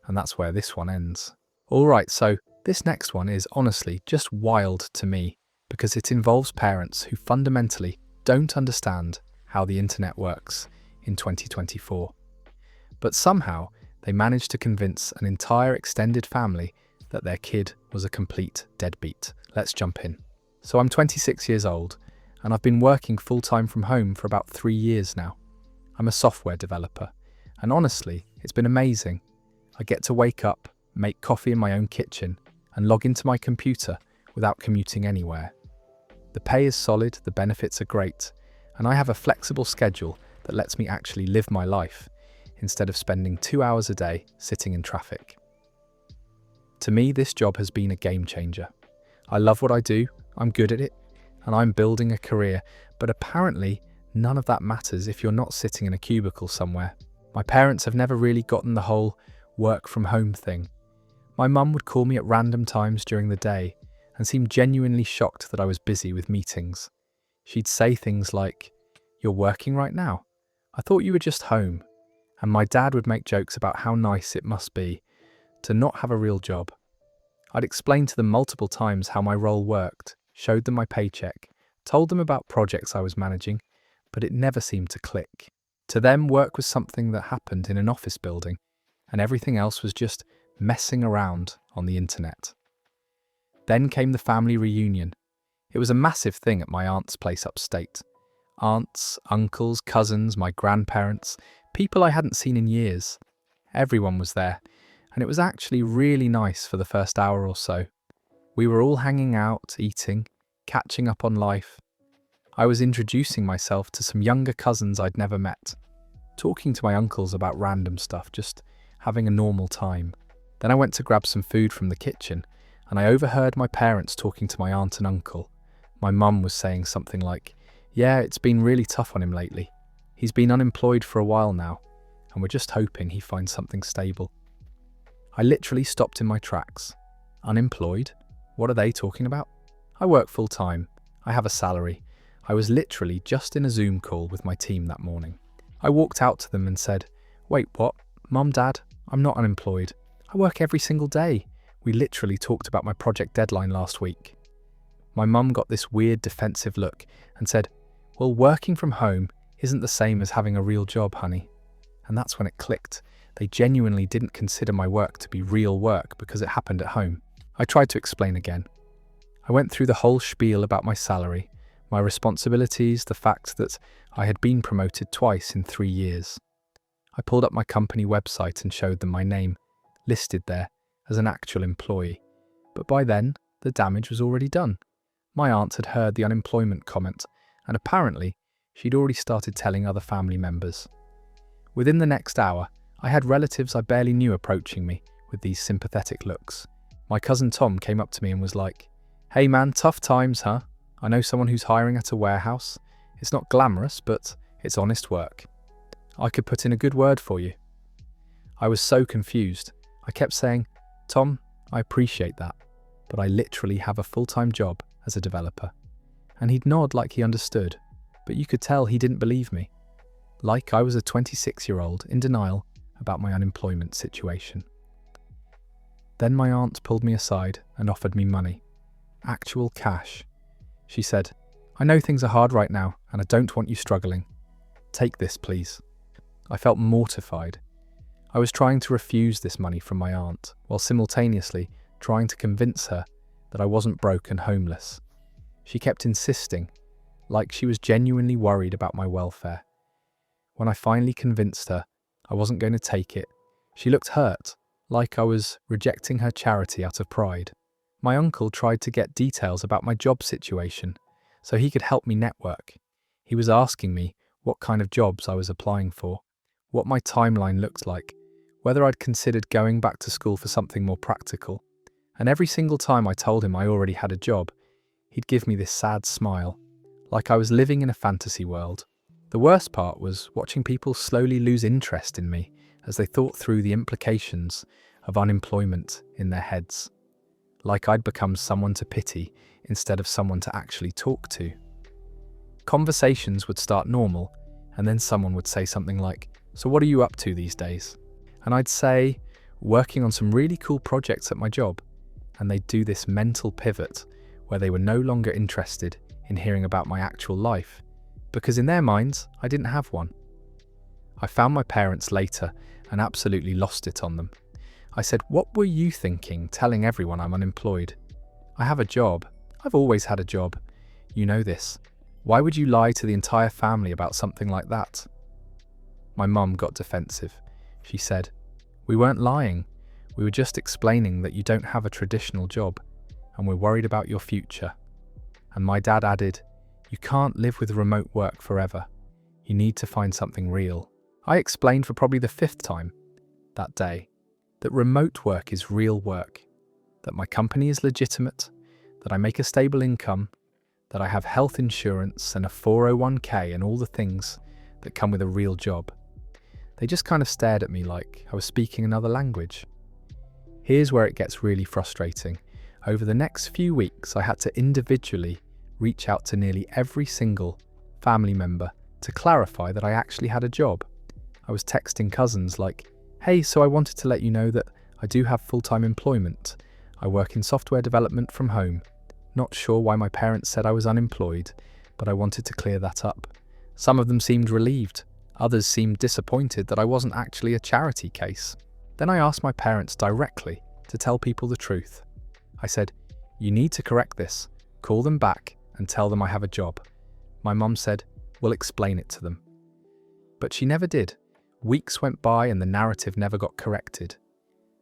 Speaker 1: And that's where this one ends. Alright, so this next one is honestly just wild to me because it involves parents who fundamentally don't understand how the internet works in 2024. But somehow they managed to convince an entire extended family that their kid was a complete deadbeat. Let's jump in. So I'm 26 years old and I've been working full-time from home for about 3 years now. I'm a software developer and honestly, it's been amazing. I get to wake up, make coffee in my own kitchen and log into my computer without commuting anywhere. The pay is solid, the benefits are great, and I have a flexible schedule that lets me actually live my life instead of spending 2 hours a day sitting in traffic. To me, this job has been a game changer. I love what I do, I'm good at it, and I'm building a career, but apparently none of that matters if you're not sitting in a cubicle somewhere. My parents have never really gotten the whole work from home thing. My mum would call me at random times during the day and seemed genuinely shocked that I was busy with meetings. She'd say things like, "You're working right now? I thought you were just home." And my dad would make jokes about how nice it must be to not have a real job. I'd explain to them multiple times how my role worked, showed them my paycheck, told them about projects I was managing, but it never seemed to click. To them, work was something that happened in an office building, and everything else was just messing around on the internet. Then came the family reunion. It was a massive thing at my aunt's place upstate. Aunts, uncles, cousins, my grandparents, people I hadn't seen in years. Everyone was there, and it was actually really nice for the first hour or so. We were all hanging out, eating, catching up on life. I was introducing myself to some younger cousins I'd never met, talking to my uncles about random stuff, just having a normal time. Then I went to grab some food from the kitchen, and I overheard my parents talking to my aunt and uncle. My mum was saying something like, "Yeah, it's been really tough on him lately. He's been unemployed for a while now, and we're just hoping he finds something stable." I literally stopped in my tracks. Unemployed? What are they talking about? I work full-time. I have a salary. I was literally just in a Zoom call with my team that morning. I walked out to them and said, "Wait, what? Mum, Dad, I'm not unemployed. I work every single day. We literally talked about my project deadline last week." My mum got this weird defensive look and said, "Well, working from home isn't the same as having a real job, honey." And that's when it clicked. They genuinely didn't consider my work to be real work because it happened at home. I tried to explain again. I went through the whole spiel about my salary, my responsibilities, the fact that I had been promoted twice in 3 years. I pulled up my company website and showed them my name, listed there as an actual employee. But by then, the damage was already done. My aunt had heard the unemployment comment, and apparently, she'd already started telling other family members. Within the next hour, I had relatives I barely knew approaching me with these sympathetic looks. My cousin Tom came up to me and was like, "Hey man, tough times, huh? I know someone who's hiring at a warehouse. It's not glamorous, but it's honest work. I could put in a good word for you." I was so confused. I kept saying, "Tom, I appreciate that, but I literally have a full-time job as a developer." And he'd nod like he understood, but you could tell he didn't believe me. Like I was a 26-year-old in denial about my unemployment situation. Then my aunt pulled me aside and offered me money. Actual cash. She said, "I know things are hard right now and I don't want you struggling. Take this, please." I felt mortified. I was trying to refuse this money from my aunt, while simultaneously trying to convince her that I wasn't broke and homeless. She kept insisting, like she was genuinely worried about my welfare. When I finally convinced her I wasn't going to take it, she looked hurt, like I was rejecting her charity out of pride. My uncle tried to get details about my job situation, so he could help me network. He was asking me what kind of jobs I was applying for, what my timeline looked like, whether I'd considered going back to school for something more practical. And every single time I told him I already had a job, he'd give me this sad smile, like I was living in a fantasy world. The worst part was watching people slowly lose interest in me as they thought through the implications of unemployment in their heads, like I'd become someone to pity instead of someone to actually talk to. Conversations would start normal, and then someone would say something like, "So what are you up to these days?" And I'd say, "Working on some really cool projects at my job." And they'd do this mental pivot where they were no longer interested in hearing about my actual life, because in their minds, I didn't have one. I found my parents later and absolutely lost it on them. I said, "What were you thinking telling everyone I'm unemployed? I have a job. I've always had a job. You know this. Why would you lie to the entire family about something like that?" My mum got defensive. She said, "We weren't lying. We were just explaining that you don't have a traditional job and we're worried about your future." And my dad added, "You can't live with remote work forever. You need to find something real." I explained for probably the 5th time that day that remote work is real work, that my company is legitimate, that I make a stable income, that I have health insurance and a 401k and all the things that come with a real job. They just kind of stared at me like I was speaking another language. Here's where it gets really frustrating. Over the next few weeks, I had to individually reach out to nearly every single family member to clarify that I actually had a job. I was texting cousins like, "Hey, so I wanted to let you know that I do have full-time employment. I work in software development from home. Not sure why my parents said I was unemployed, but I wanted to clear that up." Some of them seemed relieved. Others seemed disappointed that I wasn't actually a charity case. Then I asked my parents directly to tell people the truth. I said, "You need to correct this. Call them back and tell them I have a job." My mum said, "We'll explain it to them." But she never did. Weeks went by and the narrative never got corrected.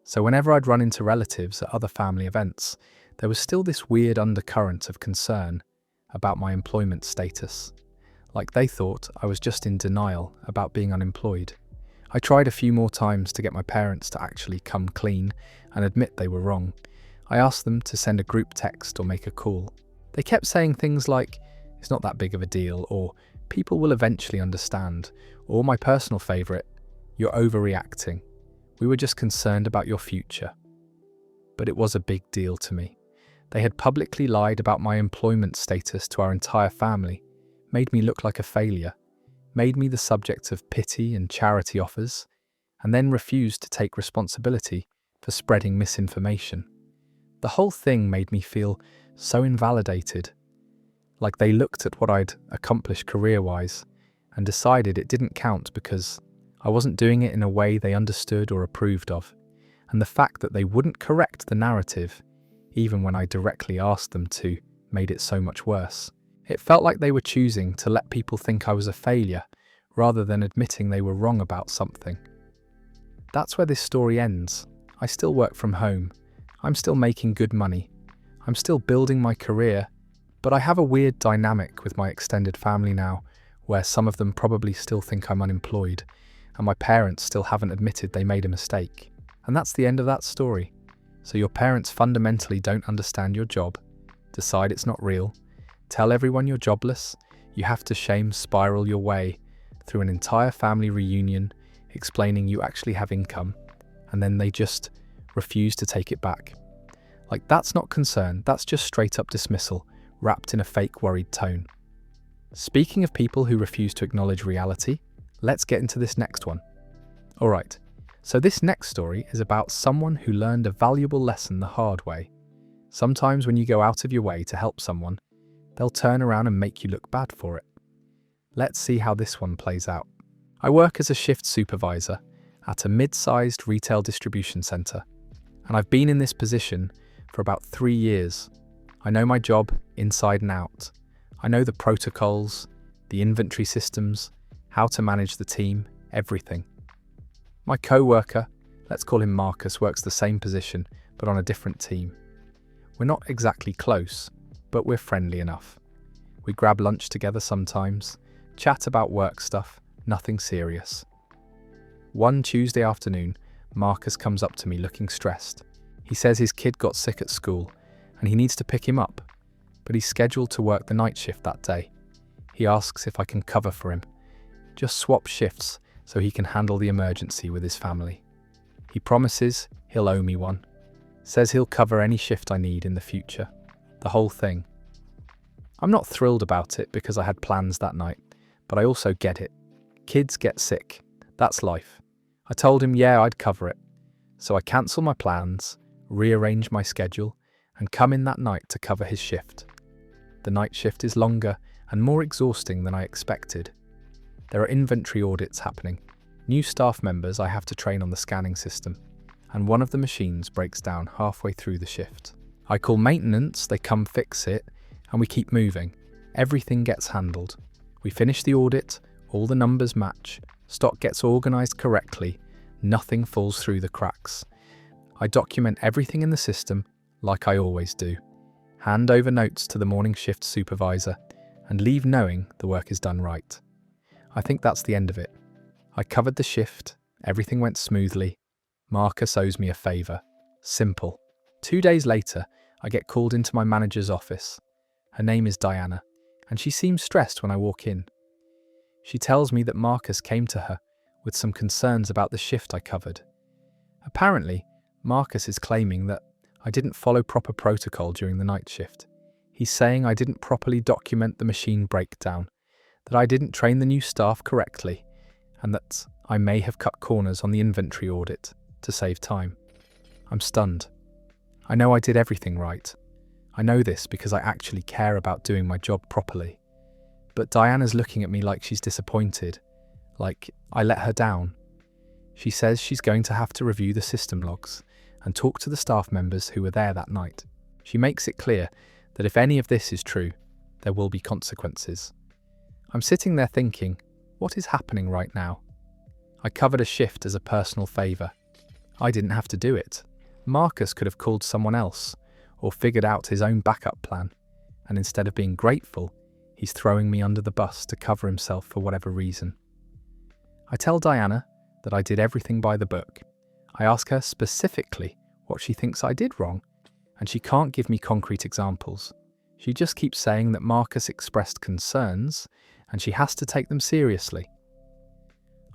Speaker 1: So whenever I'd run into relatives at other family events, there was still this weird undercurrent of concern about my employment status. Like they thought I was just in denial about being unemployed. I tried a few more times to get my parents to actually come clean and admit they were wrong. I asked them to send a group text or make a call. They kept saying things like, "It's not that big of a deal," or "People will eventually understand," or my personal favourite, "You're overreacting. We were just concerned about your future." But it was a big deal to me. They had publicly lied about my employment status to our entire family, made me look like a failure, made me the subject of pity and charity offers, and then refused to take responsibility for spreading misinformation. The whole thing made me feel so invalidated, like they looked at what I'd accomplished career-wise and decided it didn't count because I wasn't doing it in a way they understood or approved of. And the fact that they wouldn't correct the narrative, even when I directly asked them to, made it so much worse. It felt like they were choosing to let people think I was a failure, rather than admitting they were wrong about something. That's where this story ends. I still work from home. I'm still making good money. I'm still building my career, but I have a weird dynamic with my extended family now, where some of them probably still think I'm unemployed, and my parents still haven't admitted they made a mistake. And that's the end of that story. So your parents fundamentally don't understand your job, decide it's not real, tell everyone you're jobless, you have to shame spiral your way through an entire family reunion explaining you actually have income, and then they just refuse to take it back. Like, that's not concern, that's just straight up dismissal, wrapped in a fake worried tone. Speaking of people who refuse to acknowledge reality, let's get into this next one. Alright, so this next story is about someone who learned a valuable lesson the hard way. Sometimes when you go out of your way to help someone, they'll turn around and make you look bad for it. Let's see how this one plays out. I work as a shift supervisor at a mid-sized retail distribution centre, and I've been in this position for about 3 years. I know my job inside and out. I know the protocols, the inventory systems, how to manage the team, everything. My co-worker, let's call him Marcus, works the same position, but on a different team. We're not exactly close, but we're friendly enough. We grab lunch together sometimes, chat about work stuff, nothing serious. One Tuesday afternoon, Marcus comes up to me looking stressed. He says his kid got sick at school and he needs to pick him up, but he's scheduled to work the night shift that day. He asks if I can cover for him. Just swap shifts, so he can handle the emergency with his family. He promises he'll owe me one, says he'll cover any shift I need in the future, the whole thing. I'm not thrilled about it because I had plans that night, but I also get it. Kids get sick. That's life. I told him, yeah, I'd cover it. So I cancel my plans, rearrange my schedule, and come in that night to cover his shift. The night shift is longer and more exhausting than I expected. There are inventory audits happening, new staff members I have to train on the scanning system, and one of the machines breaks down halfway through the shift. I call maintenance, they come fix it, and we keep moving. Everything gets handled. We finish the audit, all the numbers match, stock gets organised correctly, nothing falls through the cracks. I document everything in the system, like I always do. Hand over notes to the morning shift supervisor, and leave knowing the work is done right. I think that's the end of it. I covered the shift, everything went smoothly. Marcus owes me a favour. Simple. 2 days later, I get called into my manager's office. Her name is Diana, and she seems stressed when I walk in. She tells me that Marcus came to her with some concerns about the shift I covered. Apparently, Marcus is claiming that I didn't follow proper protocol during the night shift. He's saying I didn't properly document the machine breakdown, that I didn't train the new staff correctly, and that I may have cut corners on the inventory audit to save time. I'm stunned. I know I did everything right. I know this because I actually care about doing my job properly. But Diana's looking at me like she's disappointed, like I let her down. She says she's going to have to review the system logs and talk to the staff members who were there that night. She makes it clear that if any of this is true, there will be consequences. I'm sitting there thinking, what is happening right now? I covered a shift as a personal favour. I didn't have to do it. Marcus could have called someone else or figured out his own backup plan, and instead of being grateful, he's throwing me under the bus to cover himself for whatever reason. I tell Diana that I did everything by the book. I ask her specifically what she thinks I did wrong, and she can't give me concrete examples. She just keeps saying that Marcus expressed concerns, and she has to take them seriously.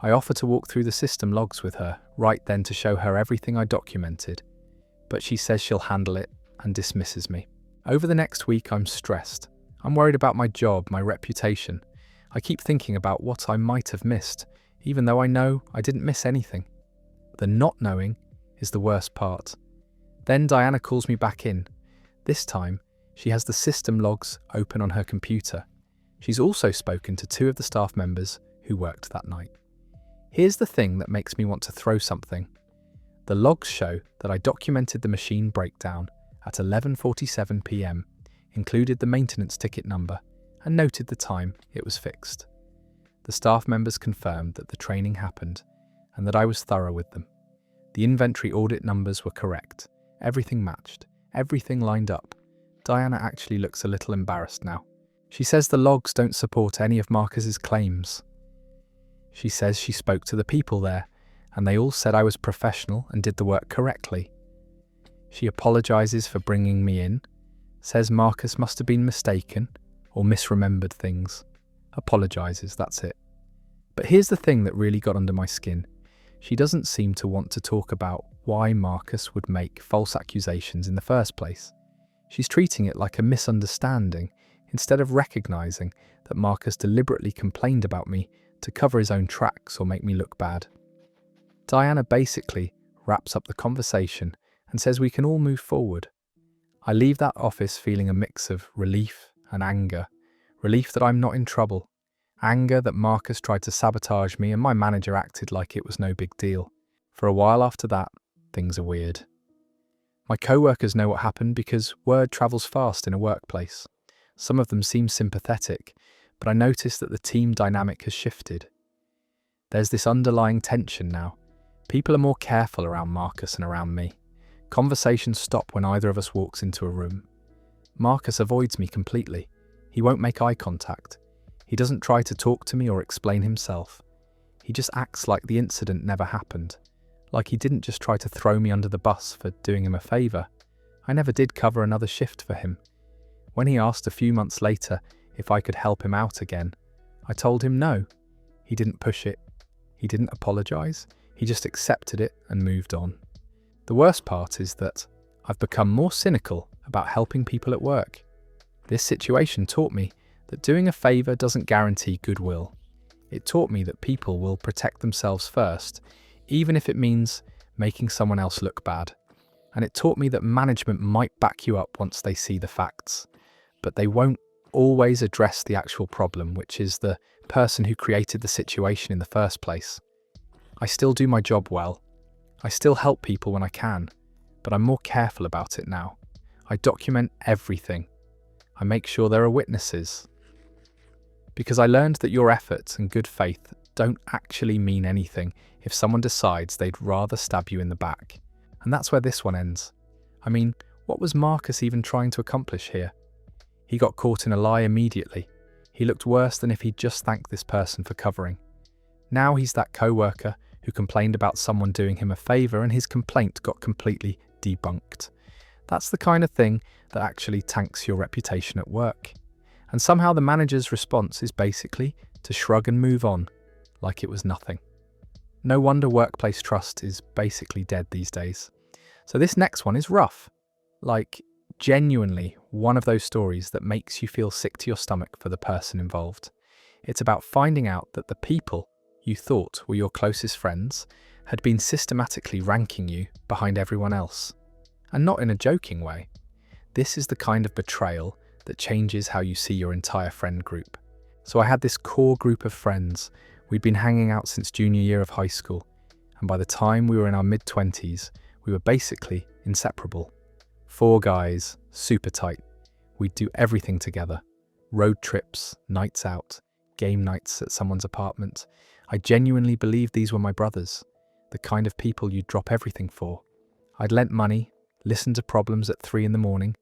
Speaker 1: I offer to walk through the system logs with her right then to show her everything I documented, but she says she'll handle it and dismisses me. Over the next week, I'm stressed. I'm worried about my job, my reputation. I keep thinking about what I might have missed, even though I know I didn't miss anything. The not knowing is the worst part. Then Diana calls me back in. This time, she has the system logs open on her computer. She's also spoken to 2 of the staff members who worked that night. Here's the thing that makes me want to throw something. The logs show that I documented the machine breakdown at 11:47 p.m, included the maintenance ticket number, and noted the time it was fixed. The staff members confirmed that the training happened and that I was thorough with them. The inventory audit numbers were correct. Everything matched. Everything lined up. Diana actually looks a little embarrassed now. She says the logs don't support any of Marcus's claims. She says she spoke to the people there, and they all said I was professional and did the work correctly. She apologises for bringing me in, says Marcus must have been mistaken or misremembered things. Apologises, that's it. But here's the thing that really got under my skin. She doesn't seem to want to talk about why Marcus would make false accusations in the first place. She's treating it like a misunderstanding instead of recognising that Marcus deliberately complained about me to cover his own tracks or make me look bad. Diana basically wraps up the conversation and says we can all move forward. I leave that office feeling a mix of relief and anger. Relief that I'm not in trouble. Anger that Marcus tried to sabotage me and my manager acted like it was no big deal. For a while after that, things are weird. My co-workers know what happened because word travels fast in a workplace. Some of them seem sympathetic, but I notice that the team dynamic has shifted. There's this underlying tension now. People are more careful around Marcus and around me. Conversations stop when either of us walks into a room. Marcus avoids me completely. He won't make eye contact. He doesn't try to talk to me or explain himself. He just acts like the incident never happened. Like he didn't just try to throw me under the bus for doing him a favour. I never did cover another shift for him. When he asked a few months later if I could help him out again, I told him no. He didn't push it. He didn't apologize, he just accepted it and moved on. The worst part is that I've become more cynical about helping people at work. This situation taught me that doing a favor doesn't guarantee goodwill. It taught me that people will protect themselves first, even if it means making someone else look bad. And it taught me that management might back you up once they see the facts, but they won't always address the actual problem, which is the person who created the situation in the first place. I still do my job well. I still help people when I can, but I'm more careful about it now. I document everything. I make sure there are witnesses. Because I learned that your efforts and good faith don't actually mean anything if someone decides they'd rather stab you in the back. And that's where this one ends. I mean, what was Marcus even trying to accomplish here? He got caught in a lie immediately. He looked worse than if he'd just thanked this person for covering. Now he's that co-worker who complained about someone doing him a favour and his complaint got completely debunked. That's the kind of thing that actually tanks your reputation at work. And somehow the manager's response is basically to shrug and move on, like it was nothing. No wonder workplace trust is basically dead these days. So this next one is rough. Like, genuinely one of those stories that makes you feel sick to your stomach for the person involved. It's about finding out that the people you thought were your closest friends had been systematically ranking you behind everyone else. And not in a joking way. This is the kind of betrayal that changes how you see your entire friend group. So I had this core group of friends. We'd been hanging out since junior year of high school, and by the time we were in our mid-20s, we were basically inseparable. 4 guys, super tight. We'd do everything together. Road trips, nights out, game nights at someone's apartment. I genuinely believed these were my brothers, the kind of people you'd drop everything for. I'd lent money, listened to problems at 3 in the morning,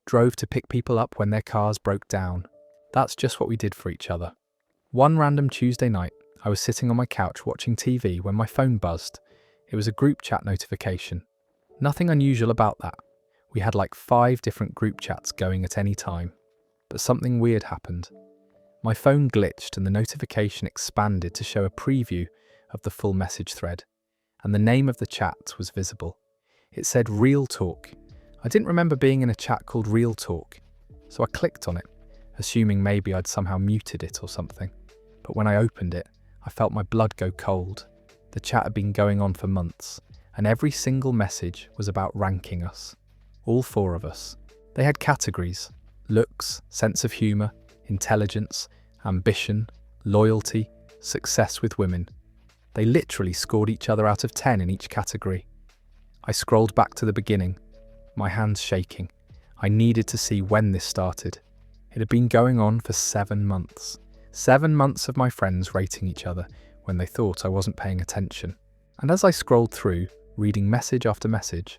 Speaker 1: drove to pick people up when their cars broke down. That's just what we did for each other. One random Tuesday night, I was sitting on my couch watching TV when my phone buzzed. It was a group chat notification. Nothing unusual about that. We had like 5 different group chats going at any time. But something weird happened. My phone glitched and the notification expanded to show a preview of the full message thread. And the name of the chat was visible. It said Real Talk. I didn't remember being in a chat called Real Talk, so I clicked on it, assuming maybe I'd somehow muted it or something. But when I opened it, I felt my blood go cold. The chat had been going on for months, and every single message was about ranking us. All 4 of us. They had categories: looks, sense of humour, intelligence, ambition, loyalty, success with women. They literally scored each other out of 10 in each category. I scrolled back to the beginning, my hands shaking. I needed to see when this started. It had been going on for 7 months. 7 months of my friends rating each other when they thought I wasn't paying attention. And as I scrolled through, reading message after message,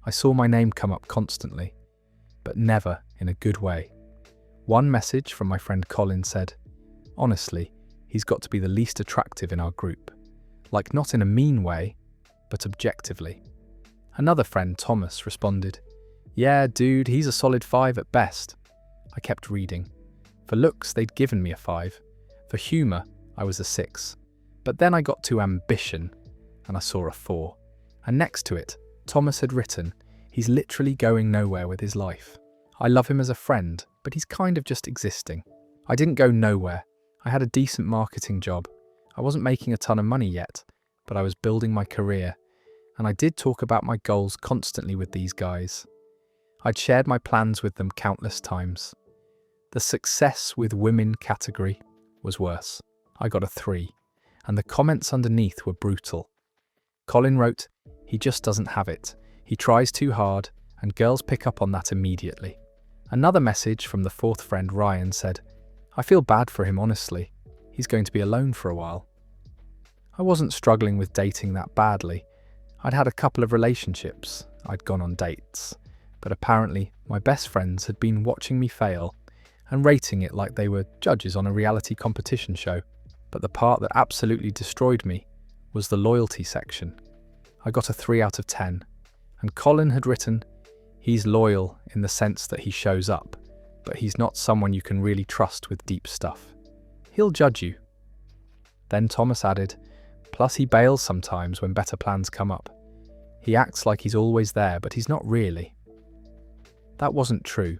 Speaker 1: I saw my name come up constantly, but never in a good way. One message from my friend Colin said, "Honestly, he's got to be the least attractive in our group. Like not in a mean way, but objectively." Another friend, Thomas, responded, "Yeah, dude, he's a solid 5 at best." I kept reading. For looks, they'd given me a 5. For humour, I was a 6. But then I got to ambition, and I saw a 4. And next to it, Thomas had written, "He's literally going nowhere with his life. I love him as a friend, but he's kind of just existing." I didn't go nowhere. I had a decent marketing job. I wasn't making a ton of money yet, but I was building my career. And I did talk about my goals constantly with these guys. I'd shared my plans with them countless times. The success with women category was worse. I got a 3, and the comments underneath were brutal. Colin wrote, "He just doesn't have it. He tries too hard, and girls pick up on that immediately." Another message from the 4th friend, Ryan, said, "I feel bad for him, honestly. He's going to be alone for a while." I wasn't struggling with dating that badly. I'd had a couple of relationships, I'd gone on dates, but apparently my best friends had been watching me fail and rating it like they were judges on a reality competition show. But the part that absolutely destroyed me was the loyalty section. I got a 3 out of 10, and Colin had written, "He's loyal in the sense that he shows up, but he's not someone you can really trust with deep stuff. He'll judge you." Then Thomas added, Plus, he bails sometimes when better plans come up. He acts like he's always there, but he's not really. That wasn't true.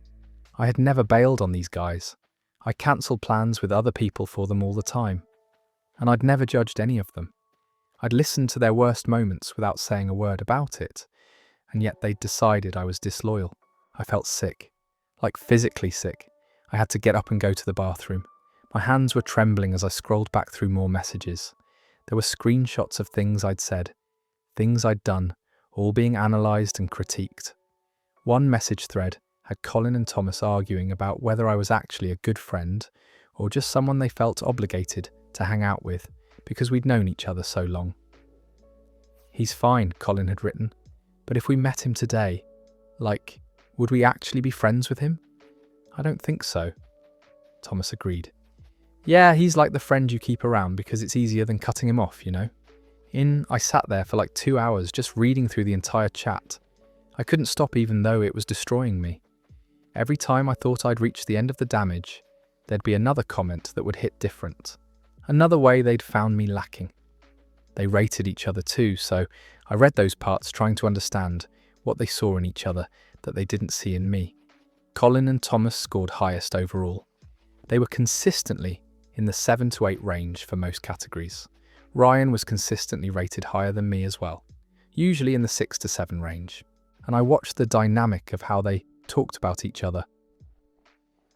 Speaker 1: I had never bailed on these guys. I cancelled plans with other people for them all the time. And I'd never judged any of them. I'd listened to their worst moments without saying a word about it, and yet they'd decided I was disloyal. I felt sick, like physically sick. I had to get up and go to the bathroom. My hands were trembling as I scrolled back through more messages. There were screenshots of things I'd said, things I'd done, all being analysed and critiqued. One message thread had Colin and Thomas arguing about whether I was actually a good friend or just someone they felt obligated to hang out with because we'd known each other so long. "He's fine," Colin had written, "but if we met him today, would we actually be friends with him?" "I don't think so," Thomas agreed. "Yeah, he's like the friend you keep around because it's easier than cutting him off, you know?" I sat there for 2 hours just reading through the entire chat. I couldn't stop even though it was destroying me. Every time I thought I'd reached the end of the damage, there'd be another comment that would hit different. Another way they'd found me lacking. They rated each other too, so I read those parts trying to understand what they saw in each other that they didn't see in me. Colin and Thomas scored highest overall. They were consistently in the 7 to 8 range for most categories. Ryan was consistently rated higher than me as well, usually in the 6 to 7 range. And I watched the dynamic of how they talked about each other.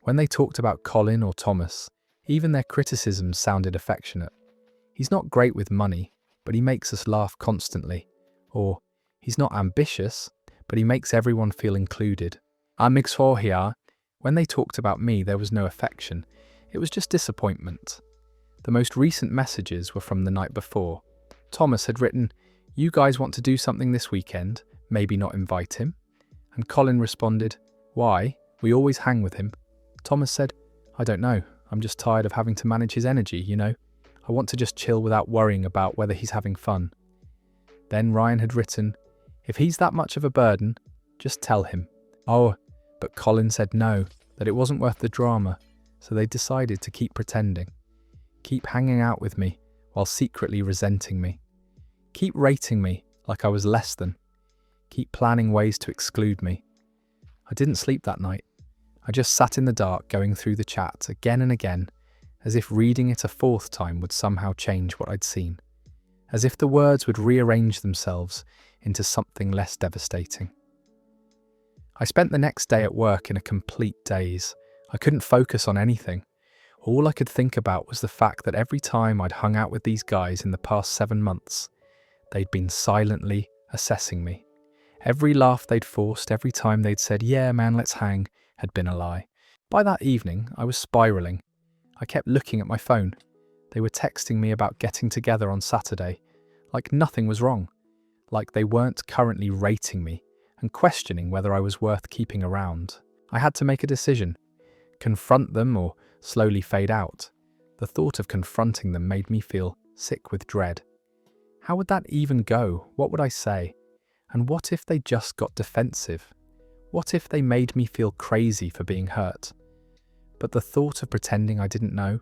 Speaker 1: When they talked about Colin or Thomas, even their criticisms sounded affectionate. "He's not great with money, but he makes us laugh constantly." Or, "He's not ambitious, but he makes everyone feel included." When they talked about me, there was no affection. It was just disappointment. The most recent messages were from the night before. Thomas had written, "You guys want to do something this weekend? Maybe not invite him?" And Colin responded, "Why? We always hang with him." Thomas said, "I don't know. I'm just tired of having to manage his energy, you know? I want to just chill without worrying about whether he's having fun." Then Ryan had written, "If he's that much of a burden, just tell him." But Colin said no, that it wasn't worth the drama, so they decided to keep pretending. Keep hanging out with me while secretly resenting me. Keep rating me like I was less than. Keep planning ways to exclude me. I didn't sleep that night. I just sat in the dark going through the chat again and again, as if reading it a 4th time would somehow change what I'd seen. As if the words would rearrange themselves into something less devastating. I spent the next day at work in a complete daze. I couldn't focus on anything. All I could think about was the fact that every time I'd hung out with these guys in the past 7 months, they'd been silently assessing me. Every laugh they'd forced, every time they'd said, "Yeah, man, let's hang," had been a lie. By that evening, I was spiraling. I kept looking at my phone. They were texting me about getting together on Saturday, like nothing was wrong, like they weren't currently rating me and questioning whether I was worth keeping around. I had to make a decision. Confront them or slowly fade out. The thought of confronting them made me feel sick with dread. How would that even go? What would I say? And what if they just got defensive? What if they made me feel crazy for being hurt? But the thought of pretending I didn't know,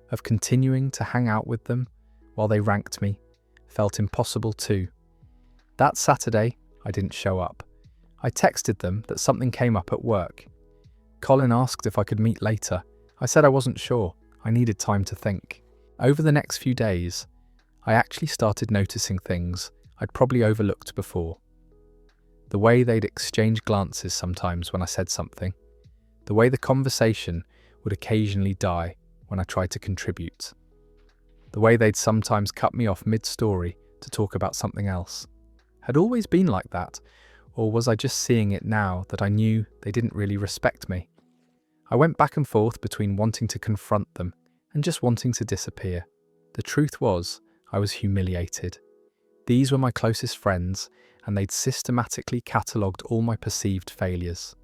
Speaker 1: of continuing to hang out with them while they ranked me, felt impossible too. That Saturday, I didn't show up. I texted them that something came up at work. Colin asked if I could meet later. I said I wasn't sure. I needed time to think. Over the next few days, I actually started noticing things I'd probably overlooked before. The way they'd exchange glances sometimes when I said something. The way the conversation would occasionally die when I tried to contribute. The way they'd sometimes cut me off mid-story to talk about something else. Had always been like that, or was I just seeing it now that I knew they didn't really respect me? I went back and forth between wanting to confront them and just wanting to disappear. The truth was, I was humiliated. These were my closest friends, and they'd systematically catalogued all my perceived failures.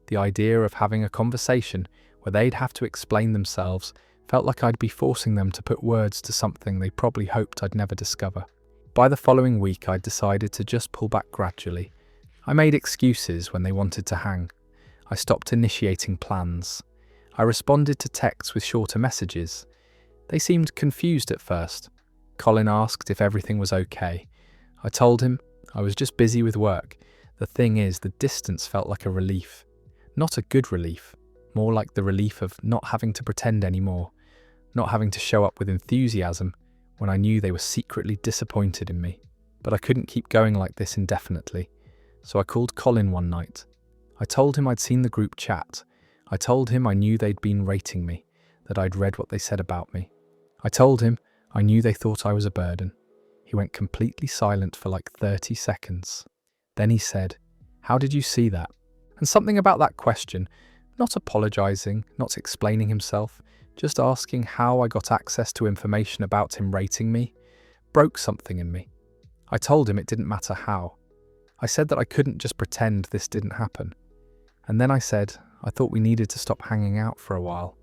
Speaker 1: The idea of having a conversation where they'd have to explain themselves felt like I'd be forcing them to put words to something they probably hoped I'd never discover. By the following week, I'd decided to just pull back gradually. I made excuses when they wanted to hang. I stopped initiating plans. I responded to texts with shorter messages. They seemed confused at first. Colin asked if everything was okay. I told him I was just busy with work. The thing is, the distance felt like a relief. Not a good relief, more like the relief of not having to pretend anymore, not having to show up with enthusiasm when I knew they were secretly disappointed in me. But I couldn't keep going like this indefinitely, so I called Colin one night. I told him I'd seen the group chat. I told him I knew they'd been rating me, that I'd read what they said about me. I told him I knew they thought I was a burden. He went completely silent for like 30 seconds. Then he said, "How did you see that?" And something about that question, not apologising, not explaining himself, just asking how I got access to information about him rating me, broke something in me. I told him it didn't matter how. I said that I couldn't just pretend this didn't happen. And then I said I thought we needed to stop hanging out for a while.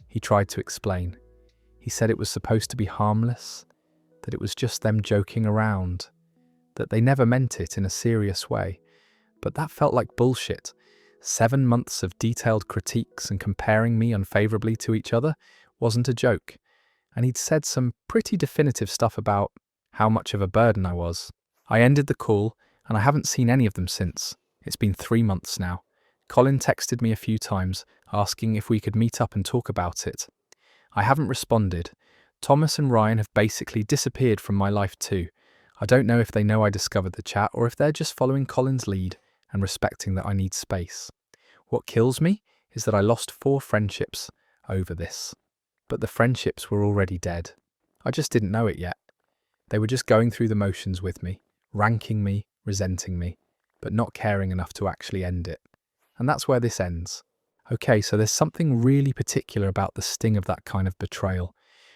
Speaker 1: He tried to explain. He said it was supposed to be harmless, that it was just them joking around, that they never meant it in a serious way. But that felt like bullshit. 7 months of detailed critiques and comparing me unfavourably to each other wasn't a joke. And he'd said some pretty definitive stuff about how much of a burden I was. I ended the call, and I haven't seen any of them since. It's been 3 months now. Colin texted me a few times, asking if we could meet up and talk about it. I haven't responded. Thomas and Ryan have basically disappeared from my life too. I don't know if they know I discovered the chat or if they're just following Colin's lead and respecting that I need space. What kills me is that I lost 4 friendships over this. But the friendships were already dead. I just didn't know it yet. They were just going through the motions with me, ranking me, resenting me, but not caring enough to actually end it. And that's where this ends. Okay, so there's something really particular about the sting of that kind of betrayal.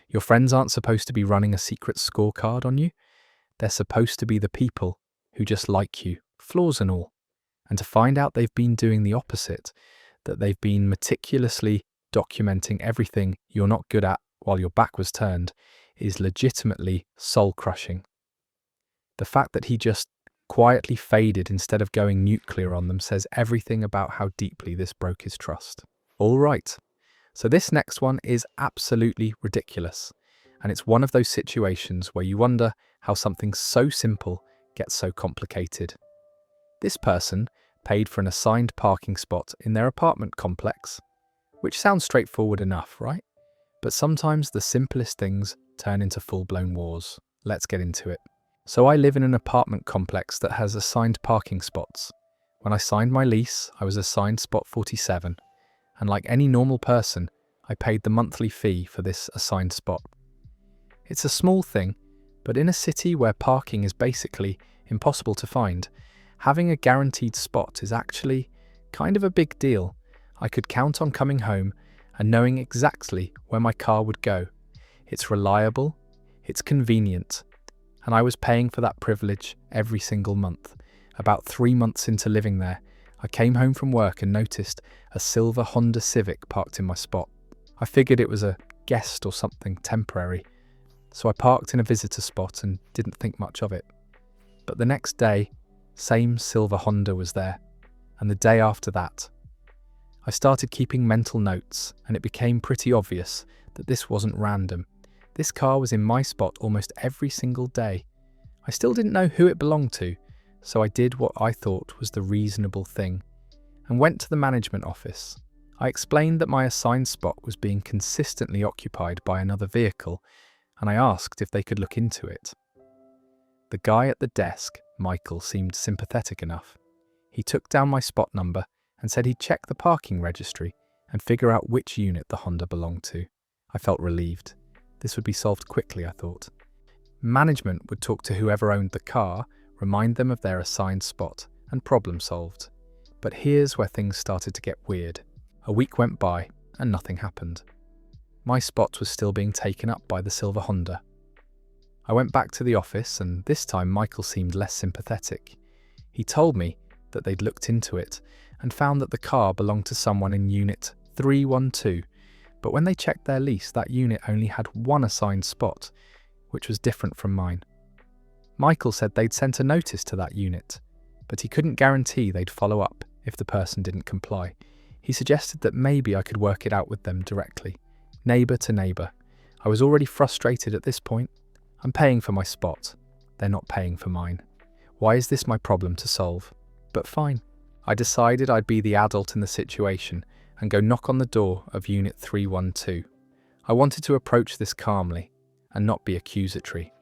Speaker 1: Your friends aren't supposed to be running a secret scorecard on you. They're supposed to be the people who just like you, flaws and all. And to find out they've been doing the opposite, that they've been meticulously documenting everything you're not good at while your back was turned, is legitimately soul-crushing. The fact that he just quietly faded instead of going nuclear on them says everything about how deeply this broke his trust. All right, so this next one is absolutely ridiculous, and it's one of those situations where you wonder how something so simple gets so complicated. This person paid for an assigned parking spot in their apartment complex, which sounds straightforward enough, right? But sometimes the simplest things turn into full-blown wars. Let's get into it. So I live in an apartment complex that has assigned parking spots. When I signed my lease, I was assigned spot 47, and like any normal person, I paid the monthly fee for this assigned spot. It's a small thing, but in a city where parking is basically impossible to find, having a guaranteed spot is actually kind of a big deal. I could count on coming home and knowing exactly where my car would go. It's reliable, it's convenient, and I was paying for that privilege every single month. About 3 months into living there, I came home from work and noticed a silver Honda Civic parked in my spot. I figured it was a guest or something temporary, so I parked in a visitor spot and didn't think much of it. But the next day, same silver Honda was there, and the day after that. I started keeping mental notes, and it became pretty obvious that this wasn't random. This car was in my spot almost every single day. I still didn't know who it belonged to, so I did what I thought was the reasonable thing, and went to the management office. I explained that my assigned spot was being consistently occupied by another vehicle, and I asked if they could look into it. The guy at the desk, Michael, seemed sympathetic enough. He took down my spot number and said he'd check the parking registry and figure out which unit the Honda belonged to. I felt relieved. This would be solved quickly, I thought. Management would talk to whoever owned the car, remind them of their assigned spot, and problem solved. But here's where things started to get weird. A week went by, and nothing happened. My spot was still being taken up by the silver Honda. I went back to the office, and this time Michael seemed less sympathetic. He told me that they'd looked into it and found that the car belonged to someone in Unit 312, but when they checked their lease, that unit only had one assigned spot, which was different from mine. Michael said they'd sent a notice to that unit, but he couldn't guarantee they'd follow up if the person didn't comply. He suggested that maybe I could work it out with them directly, neighbour to neighbour. I was already frustrated at this point. I'm paying for my spot. They're not paying for mine. Why is this my problem to solve? But fine. I decided I'd be the adult in the situation and go knock on the door of Unit 312. I wanted to approach this calmly and not be accusatory.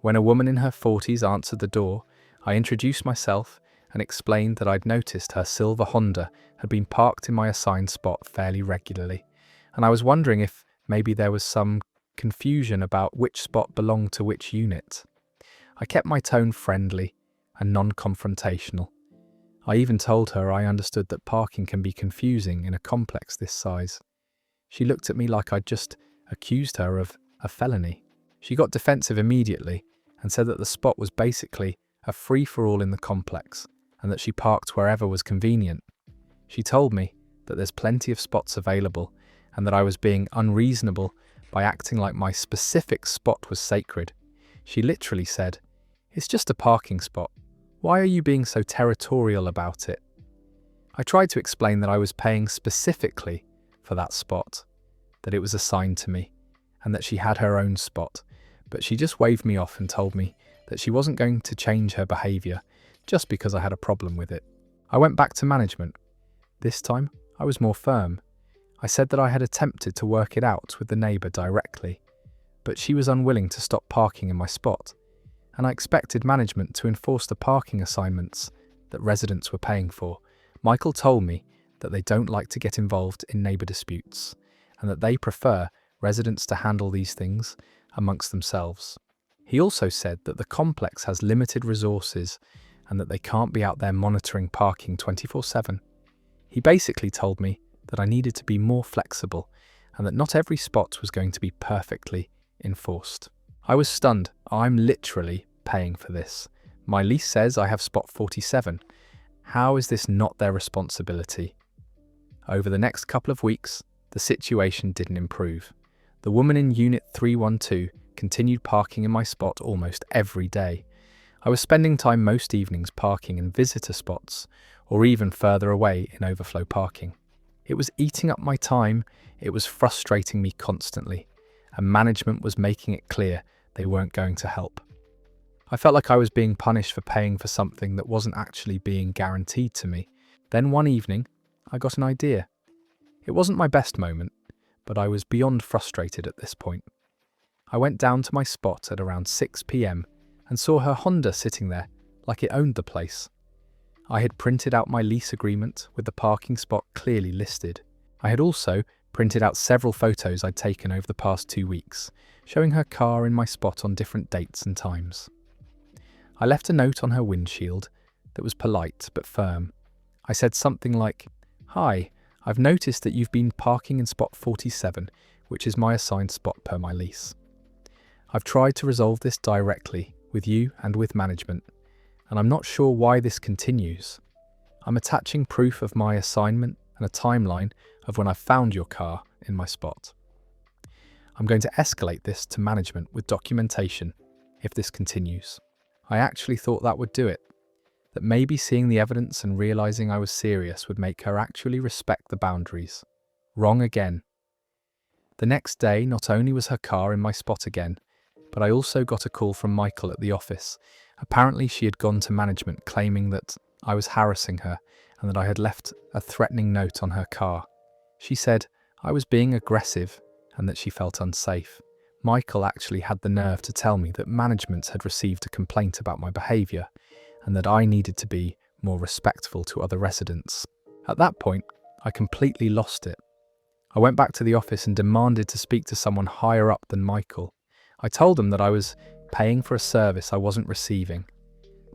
Speaker 1: When a woman in her 40s answered the door, I introduced myself and explained that I'd noticed her silver Honda had been parked in my assigned spot fairly regularly, and I was wondering if maybe there was some confusion about which spot belonged to which unit. I kept my tone friendly and non-confrontational. I even told her I understood that parking can be confusing in a complex this size. She looked at me like I'd just accused her of a felony. She got defensive immediately and said that the spot was basically a free-for-all in the complex and that she parked wherever was convenient. She told me that there's plenty of spots available and that I was being unreasonable by acting like my specific spot was sacred. She literally said, "It's just a parking spot. Why are you being so territorial about it?" I tried to explain that I was paying specifically for that spot, that it was assigned to me, and that she had her own spot, but she just waved me off and told me that she wasn't going to change her behaviour just because I had a problem with it. I went back to management. This time, I was more firm. I said that I had attempted to work it out with the neighbour directly, but she was unwilling to stop parking in my spot, and I expected management to enforce the parking assignments that residents were paying for. Michael told me that they don't like to get involved in neighbour disputes, and that they prefer residents to handle these things amongst themselves. He also said that the complex has limited resources and that they can't be out there monitoring parking 24/7. He basically told me that I needed to be more flexible and that not every spot was going to be perfectly enforced. I was stunned. I'm literally paying for this. My lease says I have spot 47. How is this not their responsibility? Over the next couple of weeks, the situation didn't improve. The woman in Unit 312 continued parking in my spot almost every day. I was spending time most evenings parking in visitor spots, or even further away in overflow parking. It was eating up my time, it was frustrating me constantly, and management was making it clear they weren't going to help. I felt like I was being punished for paying for something that wasn't actually being guaranteed to me. Then one evening, I got an idea. It wasn't my best moment, but I was beyond frustrated at this point. I went down to my spot at around 6 p.m. and saw her Honda sitting there like it owned the place. I had printed out my lease agreement with the parking spot clearly listed. I had also printed out several photos I'd taken over the past 2 weeks, showing her car in my spot on different dates and times. I left a note on her windshield that was polite but firm. I said something like, "Hi, I've noticed that you've been parking in spot 47, which is my assigned spot per my lease. I've tried to resolve this directly with you and with management, and I'm not sure why this continues. I'm attaching proof of my assignment and a timeline of when I found your car in my spot. I'm going to escalate this to management with documentation if this continues." I actually thought that would do it, that maybe seeing the evidence and realising I was serious would make her actually respect the boundaries. Wrong again. The next day, not only was her car in my spot again, but I also got a call from Michael at the office. Apparently she had gone to management claiming that I was harassing her and that I had left a threatening note on her car. She said I was being aggressive and that she felt unsafe. Michael actually had the nerve to tell me that management had received a complaint about my behaviour and that I needed to be more respectful to other residents. At that point, I completely lost it. I went back to the office and demanded to speak to someone higher up than Michael. I told them that I was paying for a service I wasn't receiving,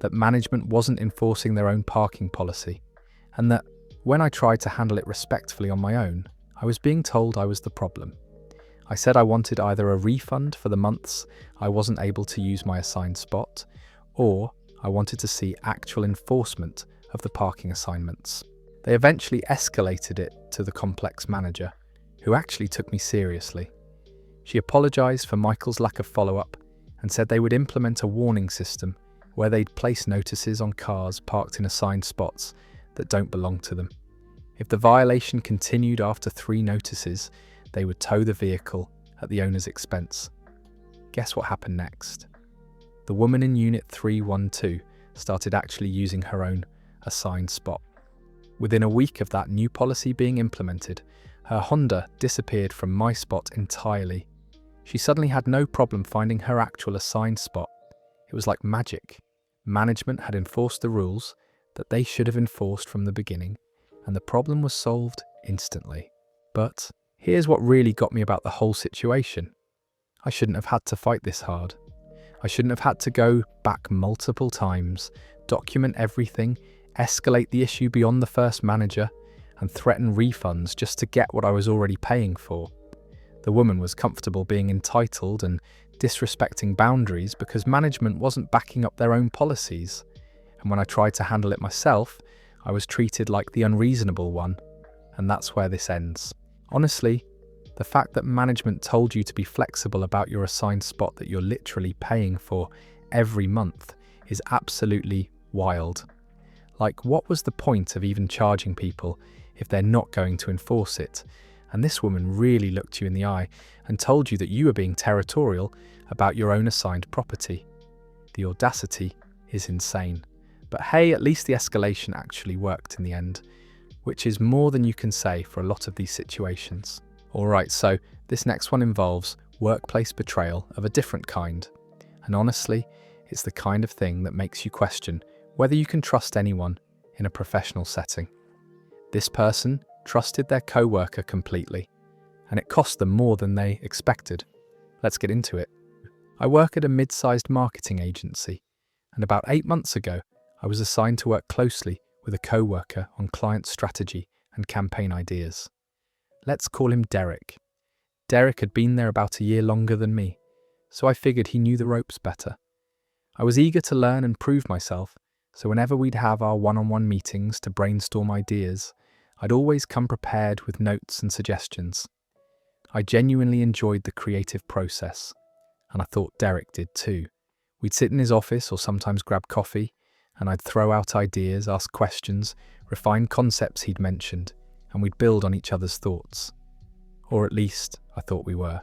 Speaker 1: that management wasn't enforcing their own parking policy, and that when I tried to handle it respectfully on my own, I was being told I was the problem. I said I wanted either a refund for the months I wasn't able to use my assigned spot, or I wanted to see actual enforcement of the parking assignments. They eventually escalated it to the complex manager, who actually took me seriously. She apologised for Michael's lack of follow-up and said they would implement a warning system where they'd place notices on cars parked in assigned spots that don't belong to them. If the violation continued after 3 notices, they would tow the vehicle at the owner's expense. Guess what happened next? The woman in Unit 312 started actually using her own assigned spot. Within a week of that new policy being implemented, her Honda disappeared from my spot entirely. She suddenly had no problem finding her actual assigned spot. It was like magic. Management had enforced the rules that they should have enforced from the beginning, and the problem was solved instantly. But here's what really got me about the whole situation. I shouldn't have had to fight this hard. I shouldn't have had to go back multiple times, document everything, escalate the issue beyond the first manager, and threaten refunds just to get what I was already paying for. The woman was comfortable being entitled and disrespecting boundaries because management wasn't backing up their own policies. And when I tried to handle it myself, I was treated like the unreasonable one. And that's where this ends. Honestly, the fact that management told you to be flexible about your assigned spot that you're literally paying for every month is absolutely wild. Like, what was the point of even charging people if they're not going to enforce it? And this woman really looked you in the eye and told you that you were being territorial about your own assigned property. The audacity is insane. But hey, at least the escalation actually worked in the end, which is more than you can say for a lot of these situations. Alright, so this next one involves workplace betrayal of a different kind. And honestly, it's the kind of thing that makes you question whether you can trust anyone in a professional setting. This person trusted their co-worker completely, and it cost them more than they expected. Let's get into it. I work at a mid-sized marketing agency, and about 8 months ago, I was assigned to work closely with a co-worker on client strategy and campaign ideas. Let's call him Derek. Derek had been there about a year longer than me, so I figured he knew the ropes better. I was eager to learn and prove myself, so whenever we'd have our one-on-one meetings to brainstorm ideas, I'd always come prepared with notes and suggestions. I genuinely enjoyed the creative process, and I thought Derek did too. We'd sit in his office or sometimes grab coffee, and I'd throw out ideas, ask questions, refine concepts he'd mentioned, and we'd build on each other's thoughts. Or at least, I thought we were.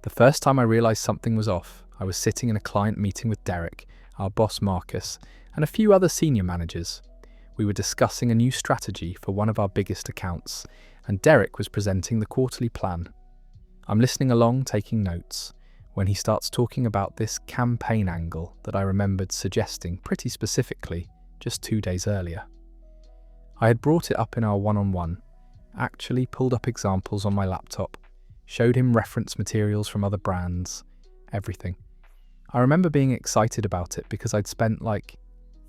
Speaker 1: The first time I realised something was off, I was sitting in a client meeting with Derek, our boss Marcus, and a few other senior managers. We were discussing a new strategy for one of our biggest accounts, and Derek was presenting the quarterly plan. I'm listening along, taking notes, when he starts talking about this campaign angle that I remembered suggesting pretty specifically just 2 days earlier. I had brought it up in our one-on-one, actually pulled up examples on my laptop, showed him reference materials from other brands, everything. I remember being excited about it because I'd spent like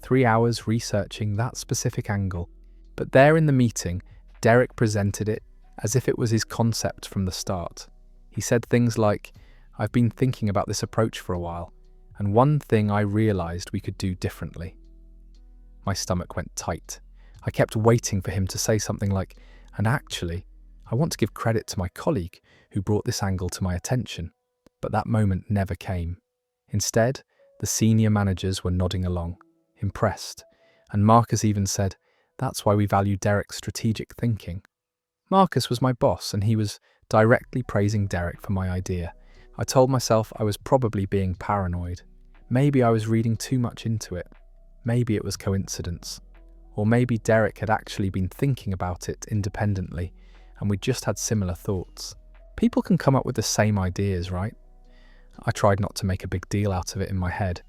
Speaker 1: 3 hours researching that specific angle. But there in the meeting, Derek presented it as if it was his concept from the start. He said things like, "I've been thinking about this approach for a while, and one thing I realised we could do differently." My stomach went tight. I kept waiting for him to say something like, "And actually, I want to give credit to my colleague who brought this angle to my attention." But that moment never came. Instead, the senior managers were nodding along, impressed, and Marcus even said, "That's why we value Derek's strategic thinking." Marcus was my boss, and he was directly praising Derek for my idea. I told myself I was probably being paranoid. Maybe I was reading too much into it. Maybe it was coincidence. Or maybe Derek had actually been thinking about it independently, and we just had similar thoughts. People can come up with the same ideas, right? I tried not to make a big deal out of it in my head,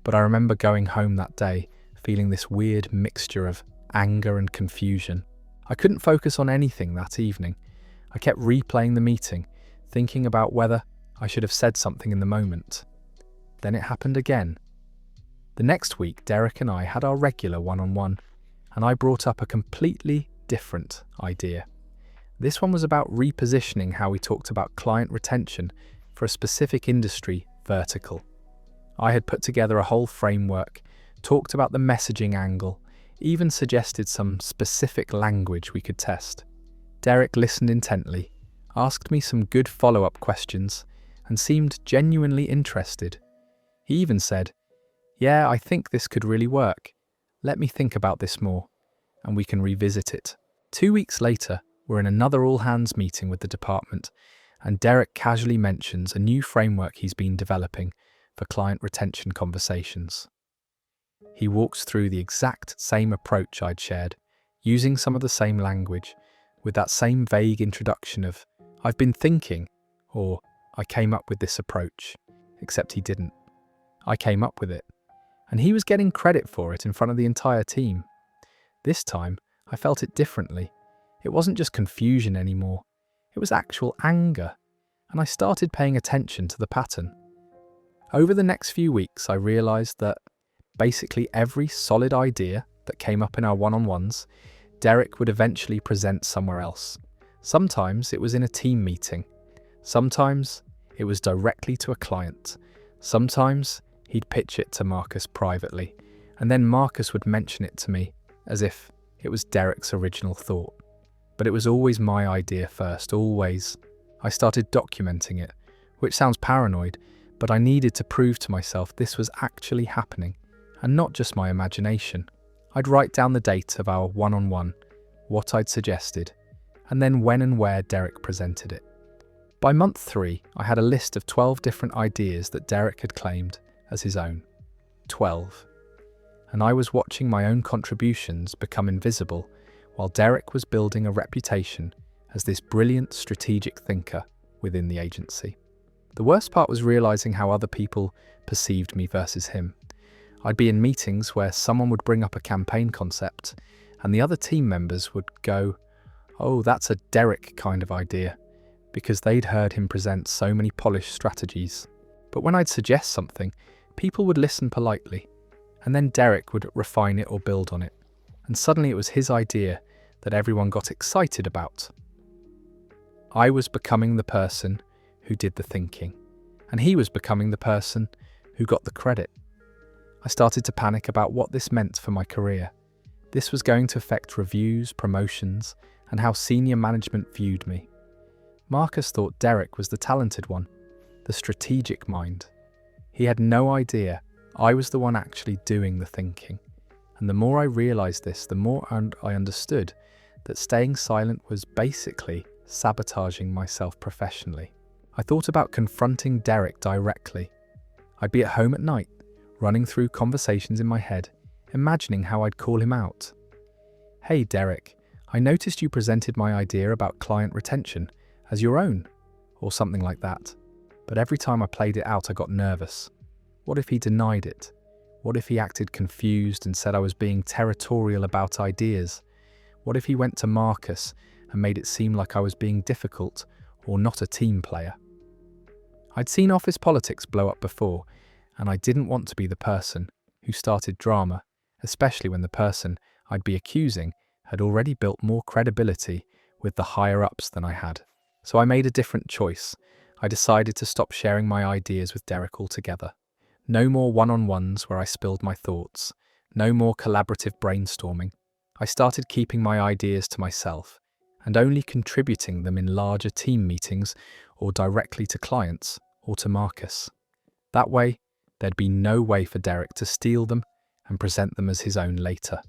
Speaker 1: but I remember going home that day feeling this weird mixture of anger and confusion. I couldn't focus on anything that evening. I kept replaying the meeting, thinking about whether I should have said something in the moment. Then it happened again. The next week, Derek and I had our regular one-on-one, and I brought up a completely different idea. This one was about repositioning how we talked about client retention for a specific industry vertical. I had put together a whole framework, talked about the messaging angle, even suggested some specific language we could test. Derek listened intently, asked me some good follow-up questions, and seemed genuinely interested. He even said, "Yeah, I think this could really work. Let me think about this more, and we can revisit it." 2 weeks later, we're in another all-hands meeting with the department, and Derek casually mentions a new framework he's been developing for client retention conversations. He walks through the exact same approach I'd shared, using some of the same language, with that same vague introduction of, "I've been thinking," or "I came up with this approach," except he didn't. I came up with it, and he was getting credit for it in front of the entire team. This time, I felt it differently. It wasn't just confusion anymore, it was actual anger, and I started paying attention to the pattern. Over the next few weeks, I realised that basically every solid idea that came up in our one-on-ones, Derek would eventually present somewhere else. Sometimes it was in a team meeting. Sometimes it was directly to a client. Sometimes he'd pitch it to Marcus privately, and then Marcus would mention it to me as if it was Derek's original thought. But it was always my idea first, always. I started documenting it, which sounds paranoid, but I needed to prove to myself this was actually happening, and not just my imagination. I'd write down the date of our one-on-one, what I'd suggested, and then when and where Derek presented it. By month 3, I had a list of 12 different ideas that Derek had claimed as his own. 12. And I was watching my own contributions become invisible, while Derek was building a reputation as this brilliant strategic thinker within the agency. The worst part was realizing how other people perceived me versus him. I'd be in meetings where someone would bring up a campaign concept, and the other team members would go, "Oh, that's a Derek kind of idea," because they'd heard him present so many polished strategies. But when I'd suggest something, people would listen politely, and then Derek would refine it or build on it, and suddenly it was his idea that everyone got excited about. I was becoming the person who did the thinking, and he was becoming the person who got the credit. I started to panic about what this meant for my career. This was going to affect reviews, promotions, and how senior management viewed me. Marcus thought Derek was the talented one, the strategic mind. He had no idea I was the one actually doing the thinking. And the more I realised this, the more I understood that staying silent was basically sabotaging myself professionally. I thought about confronting Derek directly. I'd be at home at night, running through conversations in my head, imagining how I'd call him out. "Hey Derek, I noticed you presented my idea about client retention as your own," or something like that. But every time I played it out, I got nervous. What if he denied it? What if he acted confused and said I was being territorial about ideas? What if he went to Marcus and made it seem like I was being difficult or not a team player? I'd seen office politics blow up before, and I didn't want to be the person who started drama, especially when the person I'd be accusing had already built more credibility with the higher-ups than I had. So I made a different choice. I decided to stop sharing my ideas with Derek altogether. No more one-on-ones where I spilled my thoughts. No more collaborative brainstorming. I started keeping my ideas to myself and only contributing them in larger team meetings or directly to clients or to Marcus. That way, there'd be no way for Derek to steal them and present them as his own later.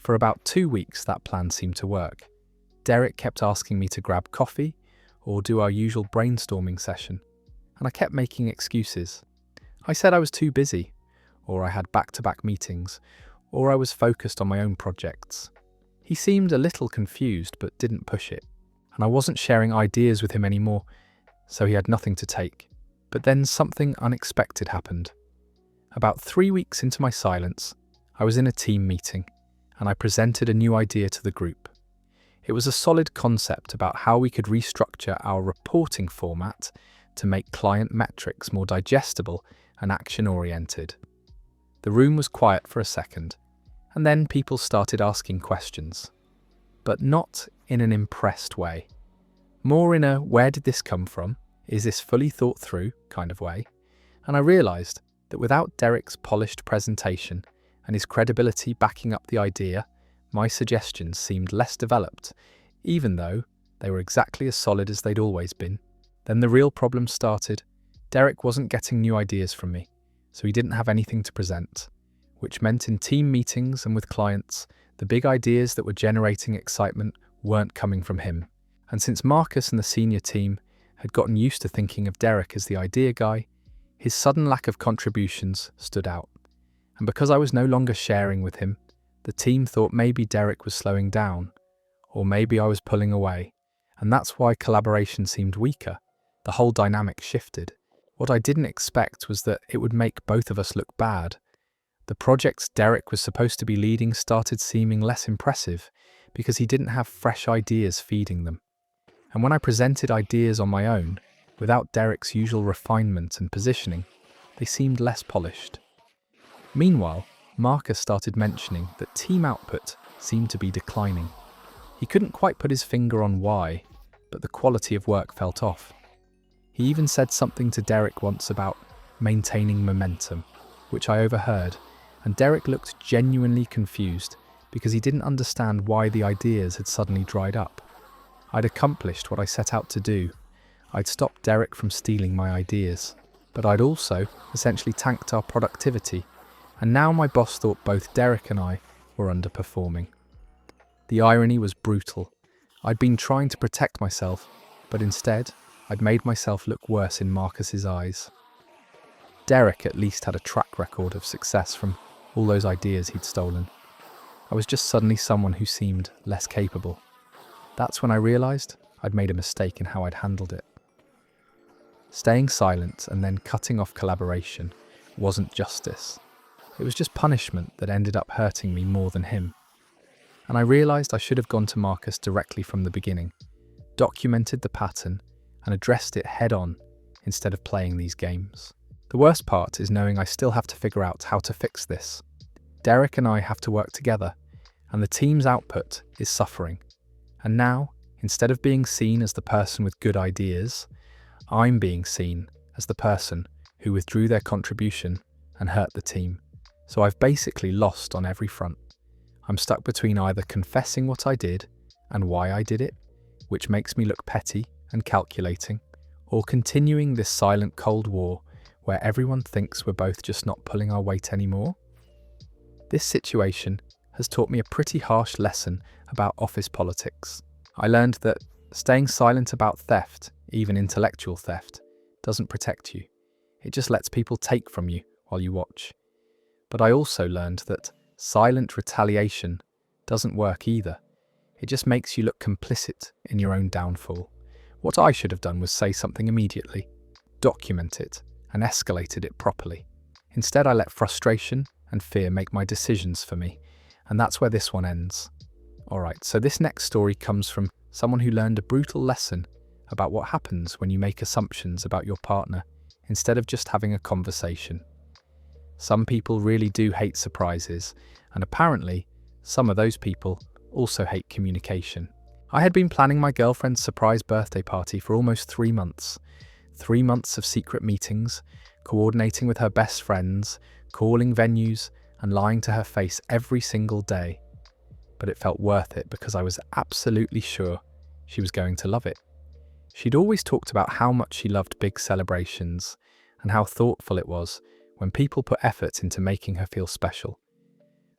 Speaker 1: For about 2 weeks, that plan seemed to work. Derek kept asking me to grab coffee or do our usual brainstorming session, and I kept making excuses. I said I was too busy, or I had back-to-back meetings, or I was focused on my own projects. He seemed a little confused but didn't push it, and I wasn't sharing ideas with him anymore, so he had nothing to take. But then something unexpected happened. About 3 weeks into my silence, I was in a team meeting, and I presented a new idea to the group. It was a solid concept about how we could restructure our reporting format to make client metrics more digestible and action-oriented. The room was quiet for a second, and then people started asking questions. But not in an impressed way. More in a "where did this come from? Is this fully thought through?" kind of way. And I realised that without Derek's polished presentation and his credibility backing up the idea, my suggestions seemed less developed, even though they were exactly as solid as they'd always been. Then the real problem started. Derek wasn't getting new ideas from me, so he didn't have anything to present, which meant in team meetings and with clients, the big ideas that were generating excitement weren't coming from him. And since Marcus and the senior team had gotten used to thinking of Derek as the idea guy, his sudden lack of contributions stood out. And because I was no longer sharing with him, the team thought maybe Derek was slowing down, or maybe I was pulling away, and that's why collaboration seemed weaker. The whole dynamic shifted. What I didn't expect was that it would make both of us look bad. The projects Derek was supposed to be leading started seeming less impressive because he didn't have fresh ideas feeding them. And when I presented ideas on my own, without Derek's usual refinement and positioning, they seemed less polished. Meanwhile, Marcus started mentioning that team output seemed to be declining. He couldn't quite put his finger on why, but the quality of work felt off. He even said something to Derek once about maintaining momentum, which I overheard, and Derek looked genuinely confused because he didn't understand why the ideas had suddenly dried up. I'd accomplished what I set out to do. I'd stopped Derek from stealing my ideas, but I'd also essentially tanked our productivity, and now my boss thought both Derek and I were underperforming. The irony was brutal. I'd been trying to protect myself, but instead, I'd made myself look worse in Marcus's eyes. Derek at least had a track record of success from all those ideas he'd stolen. I was just suddenly someone who seemed less capable. That's when I realised I'd made a mistake in how I'd handled it. Staying silent and then cutting off collaboration wasn't justice. It was just punishment that ended up hurting me more than him. And I realised I should have gone to Marcus directly from the beginning, documented the pattern, and addressed it head-on instead of playing these games. The worst part is knowing I still have to figure out how to fix this. Derek and I have to work together, and the team's output is suffering. And now, instead of being seen as the person with good ideas, I'm being seen as the person who withdrew their contribution and hurt the team. So I've basically lost on every front. I'm stuck between either confessing what I did and why I did it, which makes me look petty and calculating, or continuing this silent Cold War where everyone thinks we're both just not pulling our weight anymore. This situation has taught me a pretty harsh lesson about office politics. I learned that staying silent about theft, even intellectual theft, doesn't protect you. It just lets people take from you while you watch. But I also learned that silent retaliation doesn't work either. It just makes you look complicit in your own downfall. What I should have done was say something immediately, document it, and escalated it properly. Instead, I let frustration and fear make my decisions for me, and that's where this one ends. Alright, so this next story comes from someone who learned a brutal lesson about what happens when you make assumptions about your partner instead of just having a conversation. Some people really do hate surprises, and apparently, some of those people also hate communication. I had been planning my girlfriend's surprise birthday party for almost 3 months. 3 months of secret meetings, coordinating with her best friends, calling venues, and lying to her face every single day. But it felt worth it because I was absolutely sure she was going to love it. She'd always talked about how much she loved big celebrations and how thoughtful it was when people put effort into making her feel special.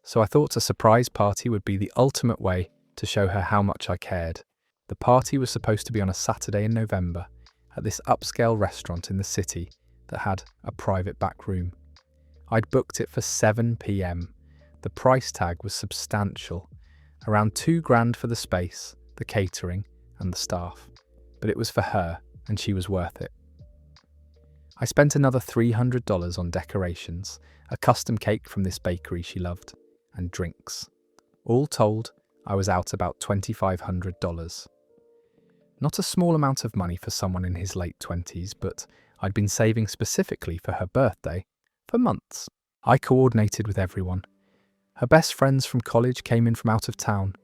Speaker 1: So I thought a surprise party would be the ultimate way to show her how much I cared. The party was supposed to be on a Saturday in November at this upscale restaurant in the city that had a private back room. I'd booked it for 7 p.m. The price tag was substantial, around $2,000 for the space, the catering, and the staff. But it was for her, and she was worth it. I spent another $300 on decorations, a custom cake from this bakery she loved, and drinks. All told, I was out about $2,500. Not a small amount of money for someone in his late 20s, but I'd been saving specifically for her birthday for months. I coordinated with everyone. Her best friends from college came in from out of town.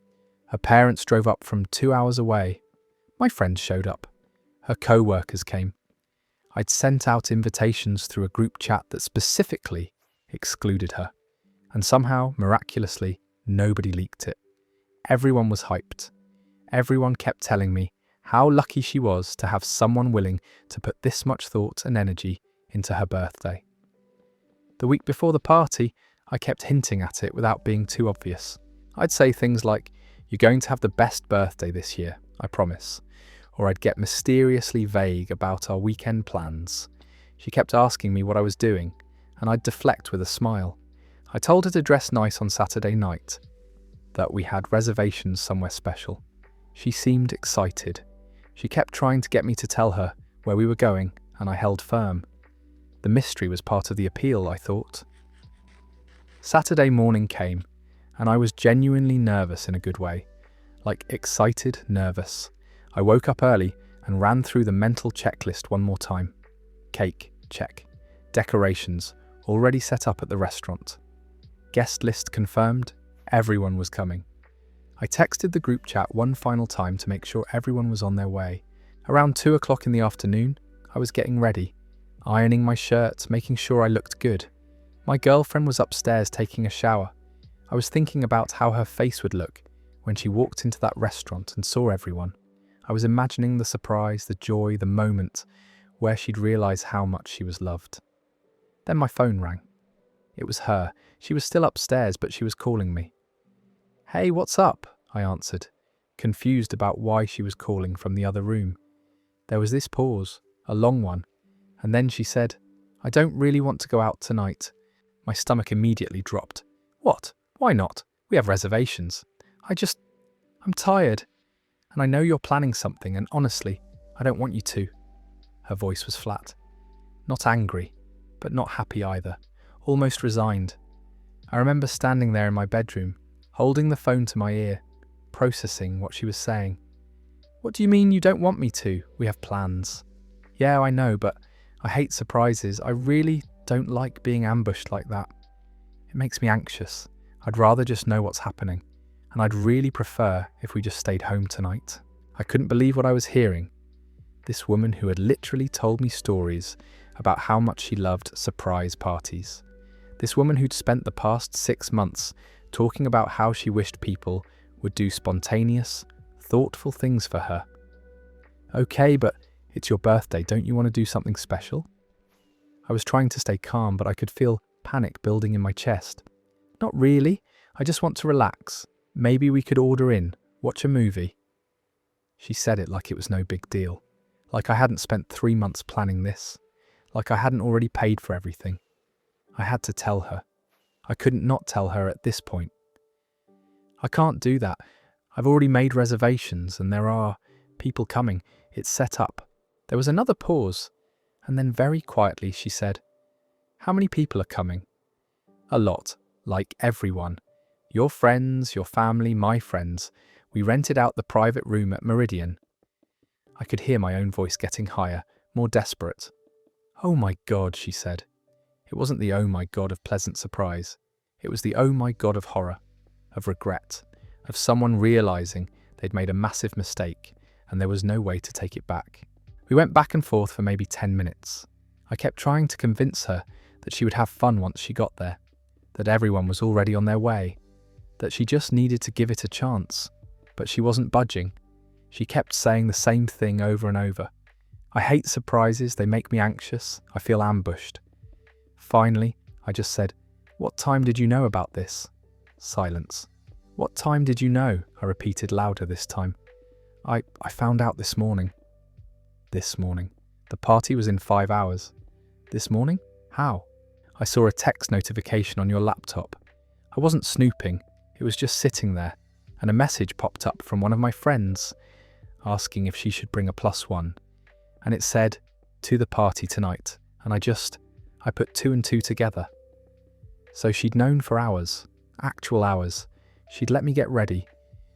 Speaker 1: Her parents drove up from 2 hours away. My friends showed up. Her co-workers came. I'd sent out invitations through a group chat that specifically excluded her. And somehow, miraculously, nobody leaked it. Everyone was hyped. Everyone kept telling me how lucky she was to have someone willing to put this much thought and energy into her birthday. The week before the party, I kept hinting at it without being too obvious. I'd say things like, "You're going to have the best birthday this year, I promise." or I'd get mysteriously vague about our weekend plans. She kept asking me what I was doing, and I'd deflect with a smile. I told her to dress nice on Saturday night, that we had reservations somewhere special. She seemed excited. She kept trying to get me to tell her where we were going, and I held firm. The mystery was part of the appeal, I thought. Saturday morning came, and I was genuinely nervous in a good way. Like excited, nervous. I woke up early and ran through the mental checklist one more time. Cake, check. Decorations, already set up at the restaurant. Guest list confirmed, everyone was coming. I texted the group chat one final time to make sure everyone was on their way. Around 2 o'clock in the afternoon, I was getting ready, ironing my shirt, making sure I looked good. My girlfriend was upstairs taking a shower. I was thinking about how her face would look when she walked into that restaurant and saw everyone. I was imagining the surprise, the joy, the moment where she'd realise how much she was loved. Then my phone rang. It was her. She was still upstairs, but she was calling me. "Hey, what's up?" I answered, confused about why she was calling from the other room. There was this pause, a long one, and then she said, "I don't really want to go out tonight." My stomach immediately dropped. "What? Why not? We have reservations. I'm tired. And I know you're planning something, and honestly, I don't want you to." Her voice was flat. Not angry, but not happy either. Almost resigned. I remember standing there in my bedroom, holding the phone to my ear, processing what she was saying. "What do you mean you don't want me to? We have plans." "Yeah, I know, but I hate surprises. I really don't like being ambushed like that. It makes me anxious. I'd rather just know what's happening. And I'd really prefer if we just stayed home tonight." I couldn't believe what I was hearing. This woman who had literally told me stories about how much she loved surprise parties. This woman who'd spent the past 6 months talking about how she wished people would do spontaneous, thoughtful things for her. "Okay, but it's your birthday. Don't you want to do something special?" I was trying to stay calm, but I could feel panic building in my chest. "Not really. I just want to relax. Maybe we could order in, watch a movie." She said it like it was no big deal. Like I hadn't spent 3 months planning this. Like I hadn't already paid for everything. I had to tell her. I couldn't not tell her at this point. "I can't do that. I've already made reservations and there are people coming. It's set up." There was another pause, and then very quietly she said, "How many people are coming?" "A lot. Like everyone. Your friends, your family, my friends. We rented out the private room at Meridian." I could hear my own voice getting higher, more desperate. "Oh my God," she said. It wasn't the oh my God of pleasant surprise. It was the oh my God of horror, of regret, of someone realising they'd made a massive mistake and there was no way to take it back. We went back and forth for maybe 10 minutes. I kept trying to convince her that she would have fun once she got there, that everyone was already on their way, that she just needed to give it a chance. But she wasn't budging. She kept saying the same thing over and over. "I hate surprises, they make me anxious, I feel ambushed." Finally, I just said, "What time did you know about this?" Silence. "What time did you know?" I repeated louder this time. I found out this morning." This morning. The party was in 5 hours. This morning? How? "I saw a text notification on your laptop. I wasn't snooping, it was just sitting there, and a message popped up from one of my friends, asking if she should bring a +1. And it said, 'To the party tonight,' and I put 2 and 2 together." So she'd known for hours, actual hours. She'd let me get ready.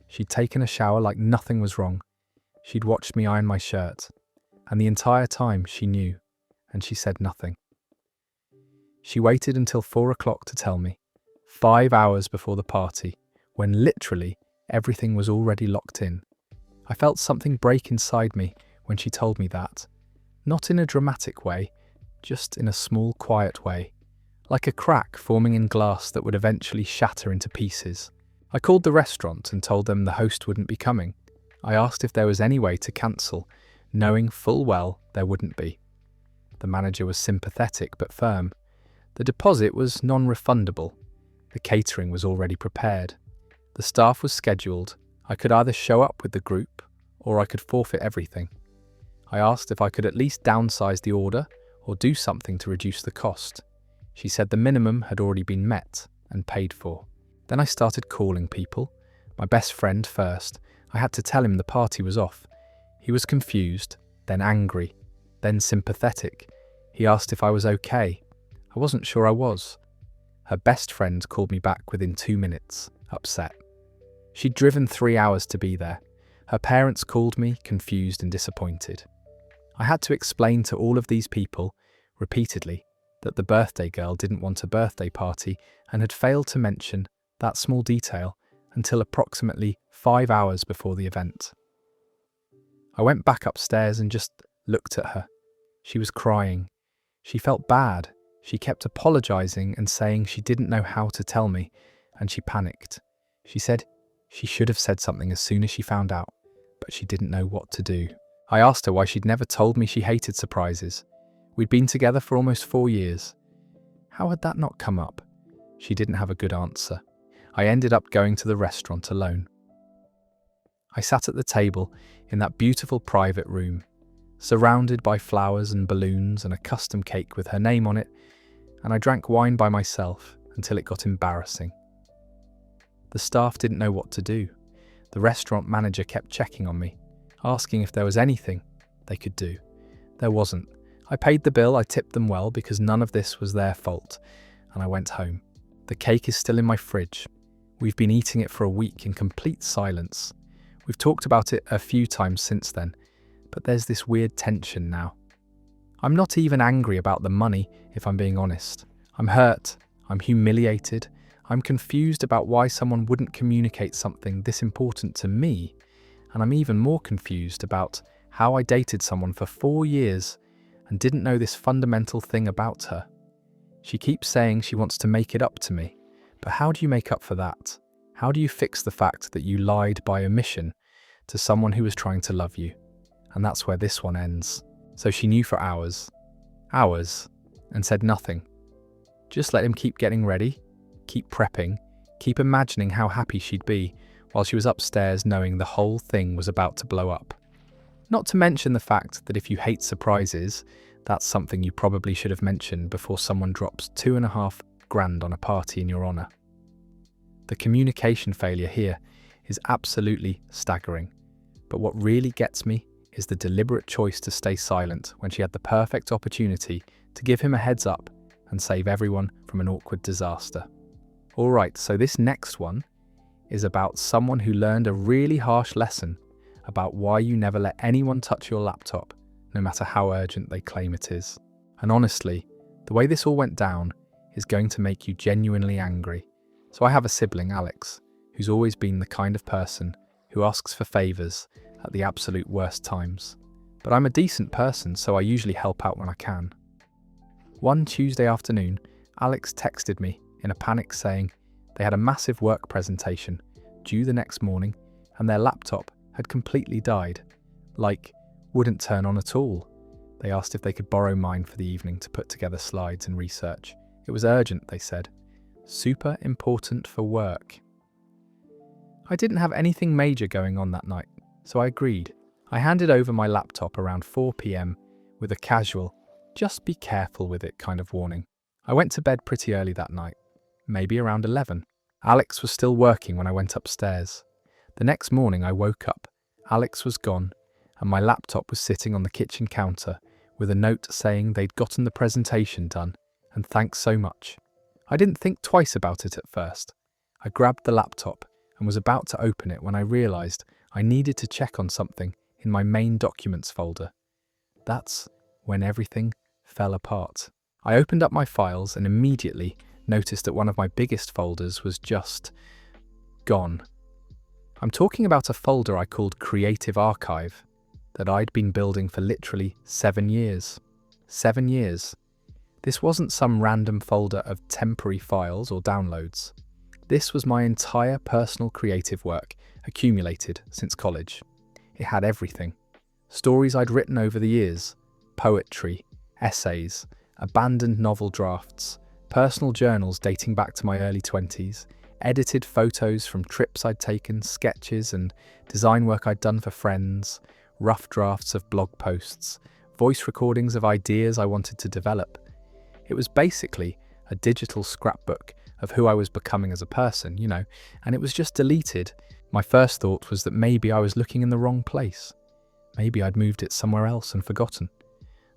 Speaker 1: She'd taken a shower like nothing was wrong. She'd watched me iron my shirt. And the entire time she knew, and she said nothing. She waited until 4 o'clock to tell me, 5 hours before the party, when literally everything was already locked in. I felt something break inside me when she told me that. Not in a dramatic way, just in a small, quiet way, like a crack forming in glass that would eventually shatter into pieces. I called the restaurant and told them the host wouldn't be coming. I asked if there was any way to cancel, knowing full well there wouldn't be. The manager was sympathetic but firm. The deposit was non-refundable. The catering was already prepared. The staff was scheduled. I could either show up with the group or I could forfeit everything. I asked if I could at least downsize the order or do something to reduce the cost. She said the minimum had already been met and paid for. Then I started calling people. My best friend first. I had to tell him the party was off. He was confused, then angry, then sympathetic. He asked if I was okay. I wasn't sure I was. Her best friend called me back within 2 minutes, upset. She'd driven 3 hours to be there. Her parents called me, confused and disappointed. I had to explain to all of these people, repeatedly, that the birthday girl didn't want a birthday party and had failed to mention that small detail until approximately 5 hours before the event. I went back upstairs and just looked at her. She was crying. She felt bad. She kept apologizing and saying she didn't know how to tell me, and she panicked. She said she should have said something as soon as she found out, but she didn't know what to do. I asked her why she'd never told me she hated surprises. We'd been together for almost 4 years. How had that not come up? She didn't have a good answer. I ended up going to the restaurant alone. I sat at the table in that beautiful private room, surrounded by flowers and balloons and a custom cake with her name on it, and I drank wine by myself until it got embarrassing. The staff didn't know what to do. The restaurant manager kept checking on me, asking if there was anything they could do. There wasn't. I paid the bill, I tipped them well because none of this was their fault, and I went home. The cake is still in my fridge. We've been eating it for a week in complete silence. We've talked about it a few times since then, but there's this weird tension now. I'm not even angry about the money, if I'm being honest. I'm hurt, I'm humiliated, I'm confused about why someone wouldn't communicate something this important to me, and I'm even more confused about how I dated someone for 4 years and didn't know this fundamental thing about her. She keeps saying she wants to make it up to me, but how do you make up for that? How do you fix the fact that you lied by omission to someone who was trying to love you? And that's where this one ends. So she knew for hours, and said nothing. Just let him keep getting ready, keep prepping, keep imagining how happy she'd be while she was upstairs knowing the whole thing was about to blow up. Not to mention the fact that if you hate surprises, that's something you probably should have mentioned before someone drops $2.5 grand on a party in your honour. The communication failure here is absolutely staggering, but what really gets me is the deliberate choice to stay silent when she had the perfect opportunity to give him a heads up and save everyone from an awkward disaster. Alright, so this next one is about someone who learned a really harsh lesson about why you never let anyone touch your laptop, no matter how urgent they claim it is. And honestly, the way this all went down is going to make you genuinely angry. So I have a sibling, Alex, who's always been the kind of person who asks for favours at the absolute worst times. But I'm a decent person, so I usually help out when I can. One Tuesday afternoon, Alex texted me in a panic saying they had a massive work presentation due the next morning and their laptop had completely died. Like, wouldn't turn on at all. They asked if they could borrow mine for the evening to put together slides and research. It was urgent, they said. Super important for work. I didn't have anything major going on that night, so I agreed. I handed over my laptop around 4 p.m. with a casual, just be careful with it kind of warning. I went to bed pretty early that night, maybe around 11. Alex was still working when I went upstairs. The next morning I woke up, Alex was gone, and my laptop was sitting on the kitchen counter with a note saying they'd gotten the presentation done, and thanks so much. I didn't think twice about it at first. I grabbed the laptop and was about to open it when I realised I needed to check on something in my main documents folder. That's when everything fell apart. I opened up my files and immediately noticed that one of my biggest folders was just gone. I'm talking about a folder I called Creative Archive that I'd been building for literally 7 years. 7 years. This wasn't some random folder of temporary files or downloads. This was my entire personal creative work accumulated since college. It had everything. Stories I'd written over the years, poetry, essays, abandoned novel drafts, personal journals dating back to my early 20s, Edited photos from trips I'd taken, sketches and design work I'd done for friends, rough drafts of blog posts, voice recordings of ideas I wanted to develop. It was basically a digital scrapbook of who I was becoming as a person, and it was just deleted. My first thought was that maybe I was looking in the wrong place. Maybe I'd moved it somewhere else and forgotten.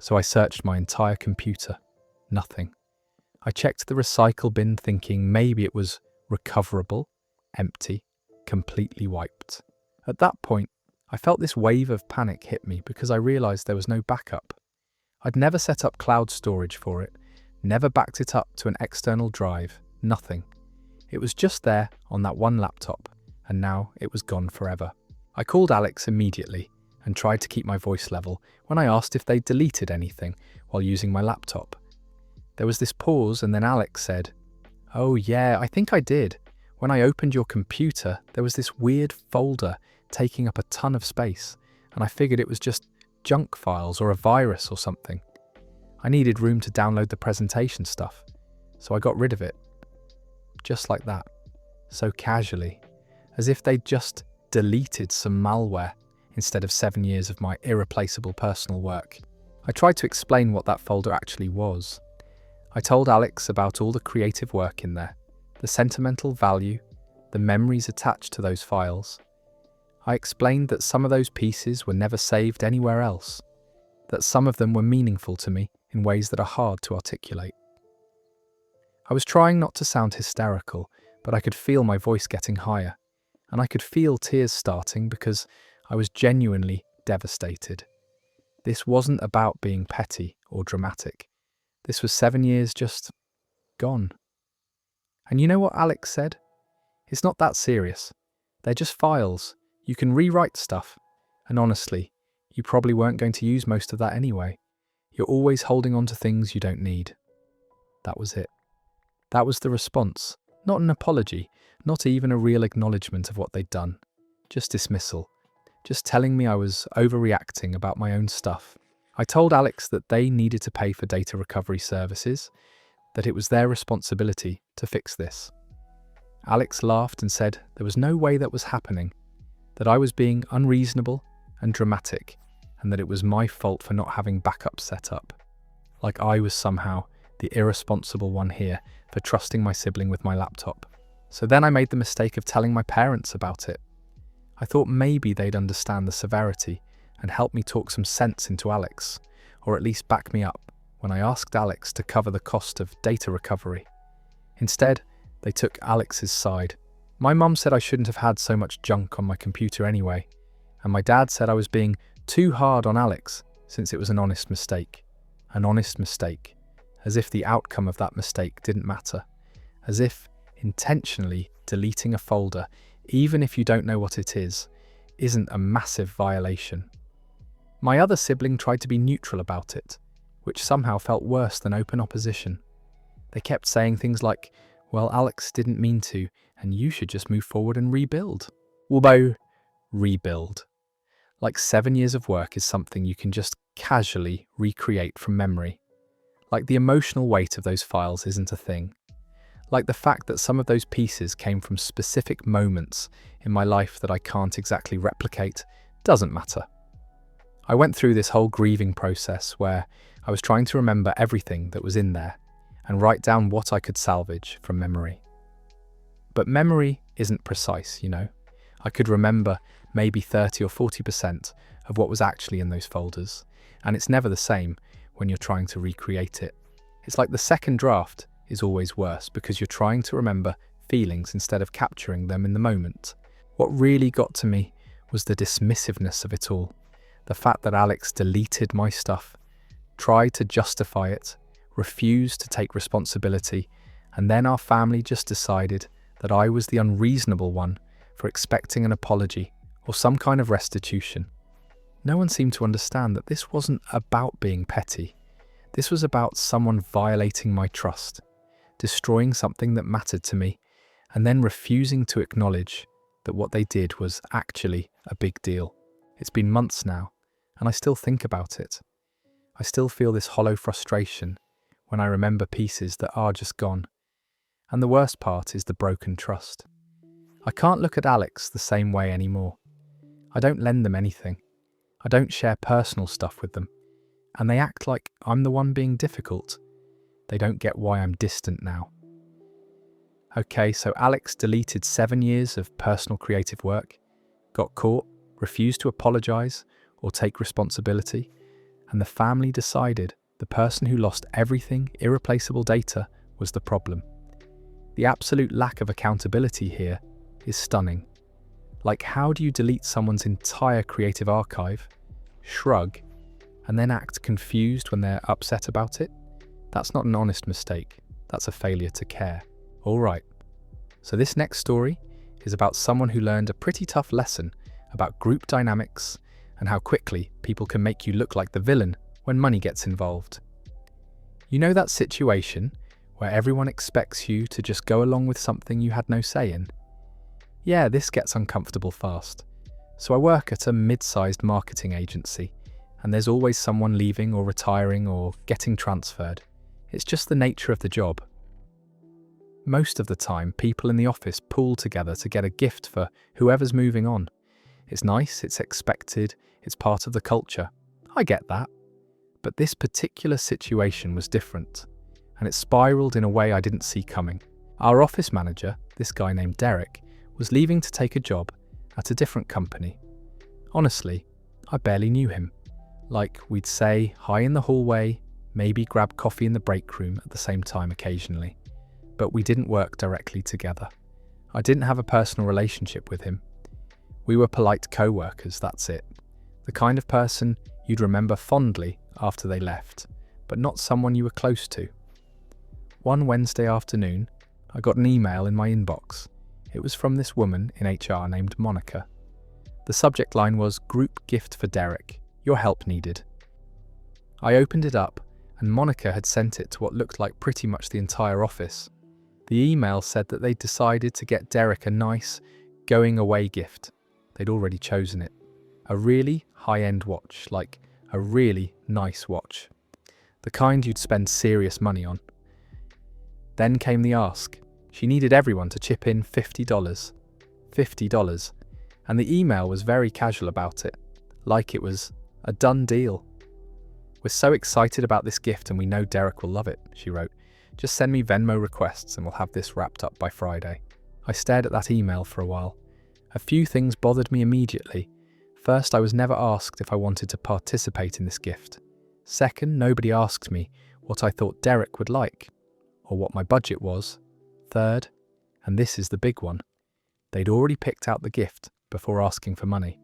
Speaker 1: So I searched my entire computer. Nothing. I checked the recycle bin thinking maybe it was recoverable, empty, completely wiped. At that point, I felt this wave of panic hit me because I realised there was no backup. I'd never set up cloud storage for it, never backed it up to an external drive, nothing. It was just there on that one laptop, and now it was gone forever. I called Alex immediately and tried to keep my voice level when I asked if they'd deleted anything while using my laptop. There was this pause and then Alex said, "Oh yeah, I think I did. When I opened your computer, there was this weird folder taking up a ton of space, and I figured it was just junk files or a virus or something. I needed room to download the presentation stuff, so I got rid of it." Just like that, so casually, as if they'd just deleted some malware instead of 7 years of my irreplaceable personal work. I tried to explain what that folder actually was. I told Alex about all the creative work in there, the sentimental value, the memories attached to those files. I explained that some of those pieces were never saved anywhere else, that some of them were meaningful to me in ways that are hard to articulate. I was trying not to sound hysterical, but I could feel my voice getting higher, and I could feel tears starting because I was genuinely devastated. This wasn't about being petty or dramatic. This was 7 years just gone. And you know what Alex said? "It's not that serious. They're just files. You can rewrite stuff. And honestly, you probably weren't going to use most of that anyway. You're always holding on to things you don't need." That was it. That was the response. Not an apology, not even a real acknowledgement of what they'd done. Just dismissal. Just telling me I was overreacting about my own stuff. I told Alex that they needed to pay for data recovery services, that it was their responsibility to fix this. Alex laughed and said there was no way that was happening, that I was being unreasonable and dramatic, and that it was my fault for not having backup set up. Like I was somehow the irresponsible one here for trusting my sibling with my laptop. So then I made the mistake of telling my parents about it. I thought maybe they'd understand the severity and help me talk some sense into Alex, or at least back me up when I asked Alex to cover the cost of data recovery. Instead, they took Alex's side. My mum said I shouldn't have had so much junk on my computer anyway, and my dad said I was being too hard on Alex since it was an honest mistake. An honest mistake, as if the outcome of that mistake didn't matter, as if intentionally deleting a folder, even if you don't know what it is, isn't a massive violation. My other sibling tried to be neutral about it, which somehow felt worse than open opposition. They kept saying things like, "Well, Alex didn't mean to, and you should just move forward and rebuild." Whoa, rebuild. Like 7 years of work is something you can just casually recreate from memory. Like the emotional weight of those files isn't a thing. Like the fact that some of those pieces came from specific moments in my life that I can't exactly replicate doesn't matter. I went through this whole grieving process where I was trying to remember everything that was in there and write down what I could salvage from memory. But memory isn't precise, I could remember maybe 30 or 40% of what was actually in those folders, and it's never the same when you're trying to recreate it. It's like the second draft is always worse because you're trying to remember feelings instead of capturing them in the moment. What really got to me was the dismissiveness of it all. The fact that Alex deleted my stuff, tried to justify it, refused to take responsibility, and then our family just decided that I was the unreasonable one for expecting an apology or some kind of restitution. No one seemed to understand that this wasn't about being petty. This was about someone violating my trust, destroying something that mattered to me, and then refusing to acknowledge that what they did was actually a big deal. It's been months now, and I still think about it. I still feel this hollow frustration when I remember pieces that are just gone. And the worst part is the broken trust. I can't look at Alex the same way anymore. I don't lend them anything. I don't share personal stuff with them. And they act like I'm the one being difficult. They don't get why I'm distant now. Okay, so Alex deleted 7 years of personal creative work, got caught, refused to apologise or take responsibility, and the family decided the person who lost everything, irreplaceable data, was the problem. The absolute lack of accountability here is stunning. Like, how do you delete someone's entire creative archive, shrug, and then act confused when they're upset about it? That's not an honest mistake. That's a failure to care. All right. So this next story is about someone who learned a pretty tough lesson about group dynamics and how quickly people can make you look like the villain when money gets involved. You know that situation where everyone expects you to just go along with something you had no say in? Yeah, this gets uncomfortable fast. So I work at a mid-sized marketing agency, and there's always someone leaving or retiring or getting transferred. It's just the nature of the job. Most of the time, people in the office pool together to get a gift for whoever's moving on. It's nice, it's expected, it's part of the culture. I get that. But this particular situation was different, and it spiraled in a way I didn't see coming. Our office manager, this guy named Derek, was leaving to take a job at a different company. Honestly, I barely knew him. Like, we'd say hi in the hallway, maybe grab coffee in the break room at the same time occasionally. But we didn't work directly together. I didn't have a personal relationship with him. We were polite co-workers, that's it. The kind of person you'd remember fondly after they left, but not someone you were close to. One Wednesday afternoon, I got an email in my inbox. It was from this woman in HR named Monica. The subject line was "Group gift for Derek. Your help needed." I opened it up, and Monica had sent it to what looked like pretty much the entire office. The email said that they'd decided to get Derek a nice, going-away gift. They'd already chosen it. A really high-end watch, like a really nice watch. The kind you'd spend serious money on. Then came the ask. She needed everyone to chip in $50. $50. And the email was very casual about it, like it was a done deal. "We're so excited about this gift and we know Derek will love it," she wrote. "Just send me Venmo requests and we'll have this wrapped up by Friday." I stared at that email for a while. A few things bothered me immediately. First, I was never asked if I wanted to participate in this gift. Second, nobody asked me what I thought Derek would like, or what my budget was. Third, and this is the big one, they'd already picked out the gift before asking for money.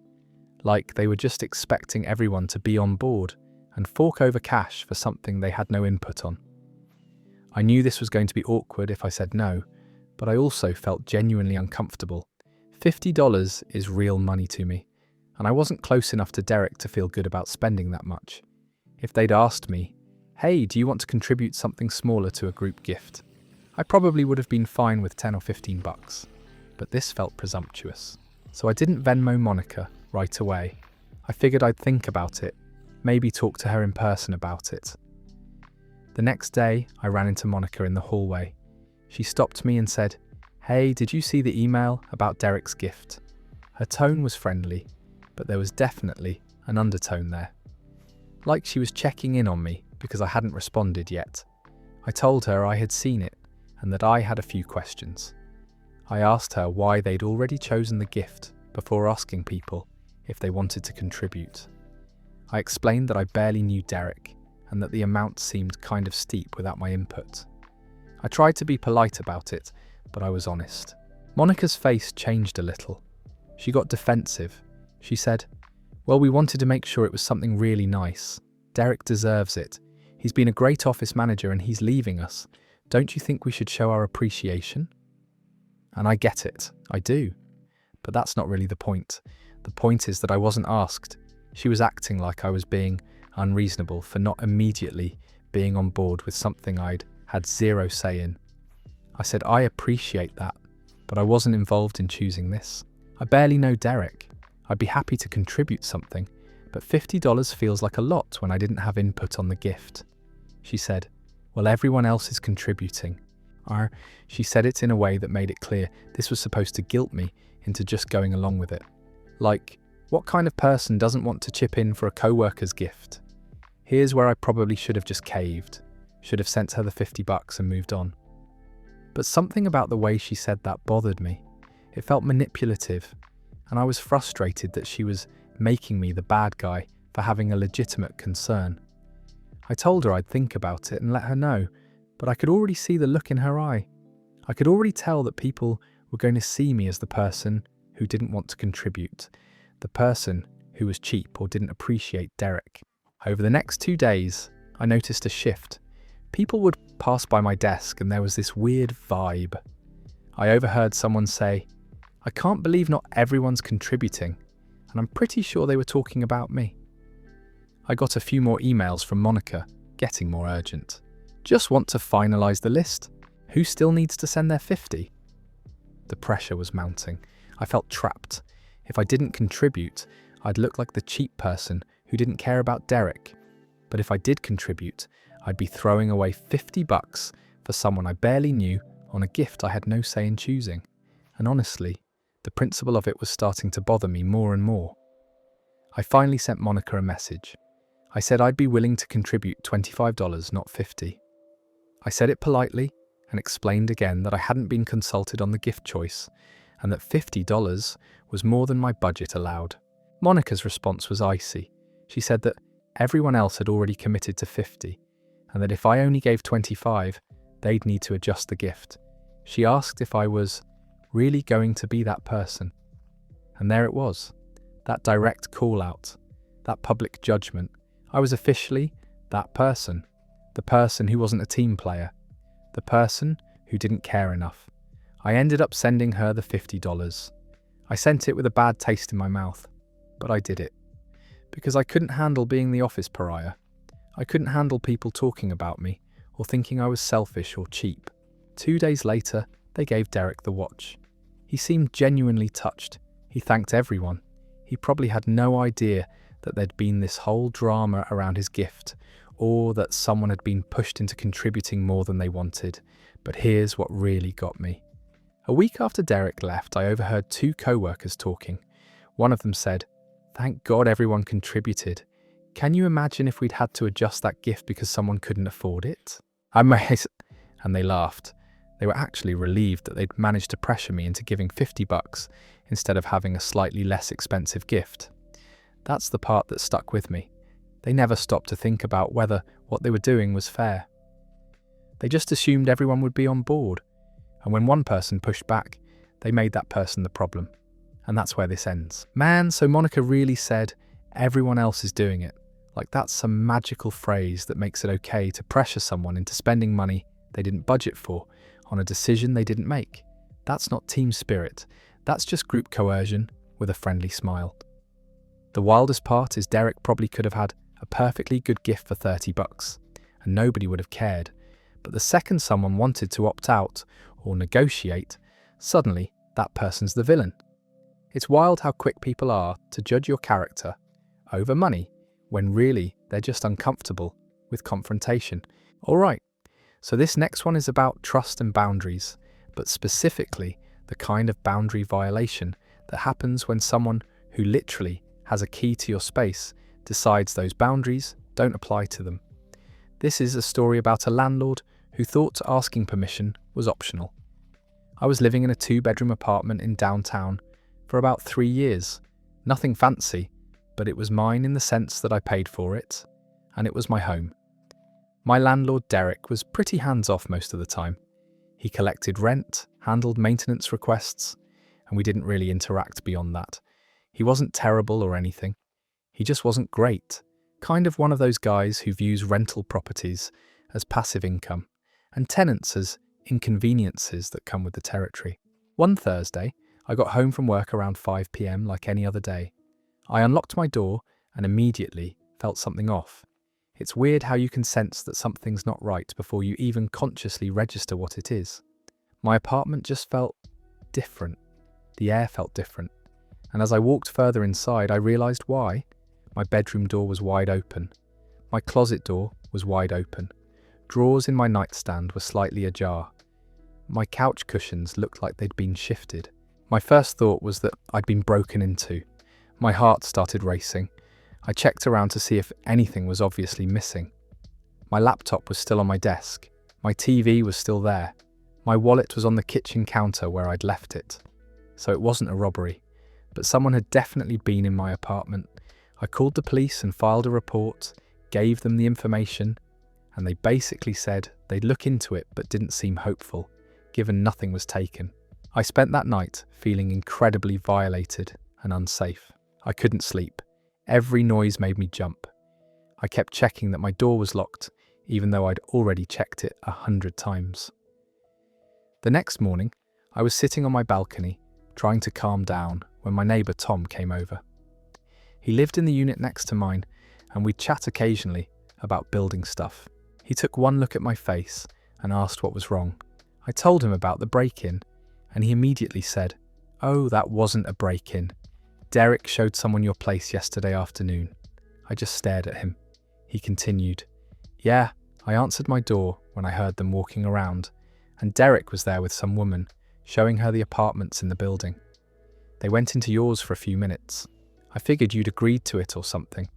Speaker 1: Like they were just expecting everyone to be on board and fork over cash for something they had no input on. I knew this was going to be awkward if I said no, but I also felt genuinely uncomfortable. $50 is real money to me, and I wasn't close enough to Derek to feel good about spending that much. If they'd asked me, "Hey, do you want to contribute something smaller to a group gift?" I probably would have been fine with $10 or $15, but this felt presumptuous. So I didn't Venmo Monica right away. I figured I'd think about it, maybe talk to her in person about it. The next day, I ran into Monica in the hallway. She stopped me and said, "Hey, did you see the email about Derek's gift?" Her tone was friendly, but there was definitely an undertone there. Like she was checking in on me because I hadn't responded yet. I told her I had seen it and that I had a few questions. I asked her why they'd already chosen the gift before asking people if they wanted to contribute. I explained that I barely knew Derek and that the amount seemed kind of steep without my input. I tried to be polite about it, but I was honest. Monica's face changed a little. She got defensive. She said, "Well, we wanted to make sure it was something really nice. Derek deserves it. He's been a great office manager and he's leaving us. Don't you think we should show our appreciation?" And I get it, I do. But that's not really the point. The point is that I wasn't asked. She was acting like I was being unreasonable for not immediately being on board with something I'd had zero say in. I said, "I appreciate that, but I wasn't involved in choosing this. I barely know Derek. I'd be happy to contribute something, but $50 feels like a lot when I didn't have input on the gift." She said, "Well, everyone else is contributing. She said it in a way that made it clear this was supposed to guilt me into just going along with it. Like, what kind of person doesn't want to chip in for a co-worker's gift? Here's where I probably should have just caved, should have sent her the $50 and moved on. But something about the way she said that bothered me. It felt manipulative, and I was frustrated that she was making me the bad guy for having a legitimate concern. I told her I'd think about it and let her know, but I could already see the look in her eye. I could already tell that people were going to see me as the person who didn't want to contribute, the person who was cheap or didn't appreciate Derek. Over the next 2 days, I noticed a shift. People would pass by my desk and there was this weird vibe. I overheard someone say, "I can't believe not everyone's contributing," and I'm pretty sure they were talking about me. I got a few more emails from Monica, getting more urgent. Just want to finalise the list? Who still needs to send their 50? The pressure was mounting. I felt trapped. If I didn't contribute, I'd look like the cheap person who didn't care about Derek. But if I did contribute, I'd be throwing away $50 for someone I barely knew on a gift I had no say in choosing. And honestly, the principle of it was starting to bother me more and more. I finally sent Monica a message. I said I'd be willing to contribute $25, not $50. I said it politely and explained again that I hadn't been consulted on the gift choice and that $50 was more than my budget allowed. Monica's response was icy. She said that everyone else had already committed to $50 and that if I only gave $25, they'd need to adjust the gift. She asked if I was really going to be that person. And there it was, that direct call-out, that public judgment. I was officially that person, the person who wasn't a team player, the person who didn't care enough. I ended up sending her the $50. I sent it with a bad taste in my mouth, but I did it. Because I couldn't handle being the office pariah. I couldn't handle people talking about me or thinking I was selfish or cheap. 2 days later, they gave Derek the watch. He seemed genuinely touched. He thanked everyone. He probably had no idea that there'd been this whole drama around his gift, or that someone had been pushed into contributing more than they wanted. But here's what really got me. A week after Derek left, I overheard 2 co-workers talking. One of them said, "Thank God everyone contributed. Can you imagine if we'd had to adjust that gift because someone couldn't afford it?" And they laughed. They were actually relieved that they'd managed to pressure me into giving $50 instead of having a slightly less expensive gift. That's the part that stuck with me. They never stopped to think about whether what they were doing was fair. They just assumed everyone would be on board, and when one person pushed back, they made that person the problem. And that's where this ends. Man, so Monica really said, everyone else is doing it. Like that's some magical phrase that makes it okay to pressure someone into spending money they didn't budget for on a decision they didn't make. That's not team spirit. That's just group coercion with a friendly smile. The wildest part is Derek probably could have had a perfectly good gift for $30 and nobody would have cared. But the second someone wanted to opt out or negotiate, suddenly that person's the villain. It's wild how quick people are to judge your character over money when really they're just uncomfortable with confrontation. Alright, so this next one is about trust and boundaries, but specifically the kind of boundary violation that happens when someone who literally has a key to your space decides those boundaries don't apply to them. This is a story about a landlord who thought asking permission was optional. I was living in a 2-bedroom apartment in downtown for about 3 years. Nothing fancy, but it was mine in the sense that I paid for it, and it was my home. My landlord Derek was pretty hands-off most of the time. He collected rent, handled maintenance requests, and we didn't really interact beyond that. He wasn't terrible or anything. He just wasn't great. Kind of one of those guys who views rental properties as passive income and tenants as inconveniences that come with the territory. One Thursday, I got home from work around 5 p.m. like any other day. I unlocked my door and immediately felt something off. It's weird how you can sense that something's not right before you even consciously register what it is. My apartment just felt different. The air felt different. And as I walked further inside, I realised why. My bedroom door was wide open. My closet door was wide open. Drawers in my nightstand were slightly ajar. My couch cushions looked like they'd been shifted. My first thought was that I'd been broken into. My heart started racing. I checked around to see if anything was obviously missing. My laptop was still on my desk. My TV was still there. My wallet was on the kitchen counter where I'd left it. So it wasn't a robbery, but someone had definitely been in my apartment. I called the police and filed a report, gave them the information, and they basically said they'd look into it but didn't seem hopeful, given nothing was taken. I spent that night feeling incredibly violated and unsafe. I couldn't sleep. Every noise made me jump. I kept checking that my door was locked, even though I'd already checked it 100 times. The next morning, I was sitting on my balcony, trying to calm down, when my neighbour Tom came over. He lived in the unit next to mine, and we'd chat occasionally about building stuff. He took one look at my face and asked what was wrong. I told him about the break-in, and he immediately said, "Oh, that wasn't a break-in. Derek showed someone your place yesterday afternoon." I just stared at him. He continued, "Yeah, I answered my door when I heard them walking around, and Derek was there with some woman, showing her the apartments in the building. They went into yours for a few minutes. I figured you'd agreed to it or something."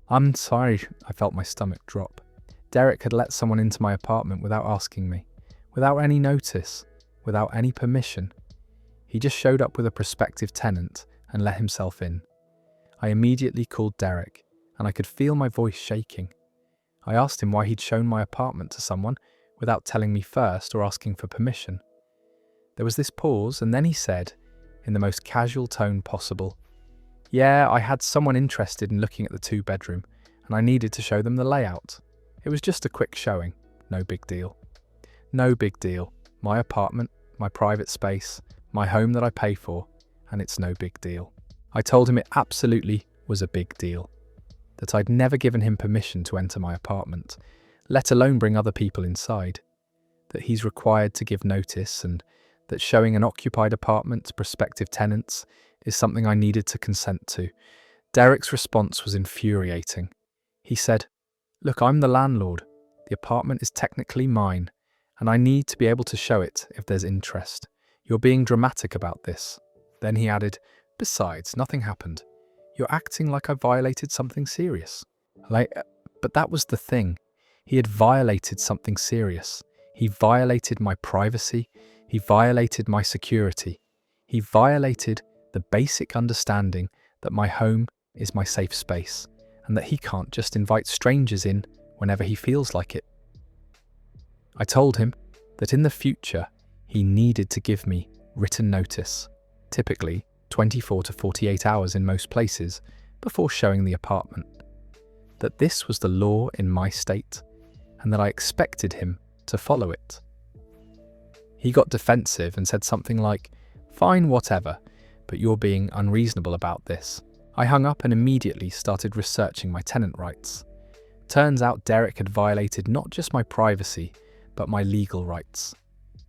Speaker 1: "I'm sorry," I felt my stomach drop. Derek had let someone into my apartment without asking me, without any notice, without any permission. He just showed up with a prospective tenant and let himself in. I immediately called Derek, and I could feel my voice shaking. I asked him why he'd shown my apartment to someone without telling me first or asking for permission. There was this pause, and then he said, in the most casual tone possible, "Yeah, I had someone interested in looking at the 2-bedroom, and I needed to show them the layout. It was just a quick showing, no big deal." No big deal. My apartment, my private space, my home that I pay for, and it's no big deal. I told him it absolutely was a big deal. That I'd never given him permission to enter my apartment, let alone bring other people inside. That he's required to give notice, and that showing an occupied apartment to prospective tenants is something I needed to consent to. Derek's response was infuriating. He said, "Look, I'm the landlord. The apartment is technically mine, and I need to be able to show it if there's interest. You're being dramatic about this." Then he added, "Besides, nothing happened. You're acting like I violated something serious." But that was the thing. He had violated something serious. He violated my privacy. He violated my security. He violated the basic understanding that my home is my safe space, and that he can't just invite strangers in whenever he feels like it. I told him that in the future, he needed to give me written notice, typically 24 to 48 hours in most places, before showing the apartment. That this was the law in my state, and that I expected him to follow it. He got defensive and said something like, "Fine, whatever, but you're being unreasonable about this." I hung up and immediately started researching my tenant rights. Turns out Derek had violated not just my privacy, but my legal rights.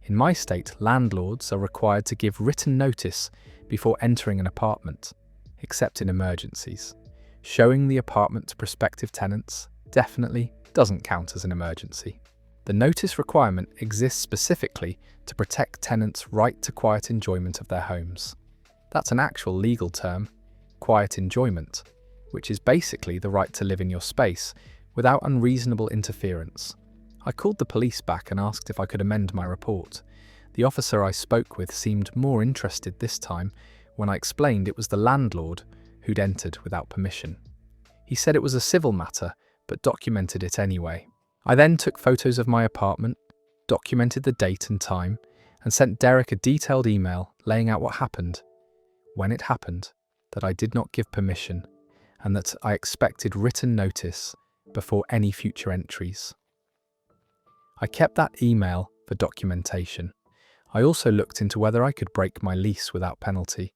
Speaker 1: In my state, landlords are required to give written notice before entering an apartment, except in emergencies. Showing the apartment to prospective tenants definitely doesn't count as an emergency. The notice requirement exists specifically to protect tenants' right to quiet enjoyment of their homes. That's an actual legal term, quiet enjoyment, which is basically the right to live in your space without unreasonable interference. I called the police back and asked if I could amend my report. The officer I spoke with seemed more interested this time when I explained it was the landlord who'd entered without permission. He said it was a civil matter, but documented it anyway. I then took photos of my apartment, documented the date and time, and sent Derek a detailed email laying out what happened, when it happened, that I did not give permission, and that I expected written notice before any future entries. I kept that email for documentation. I also looked into whether I could break my lease without penalty,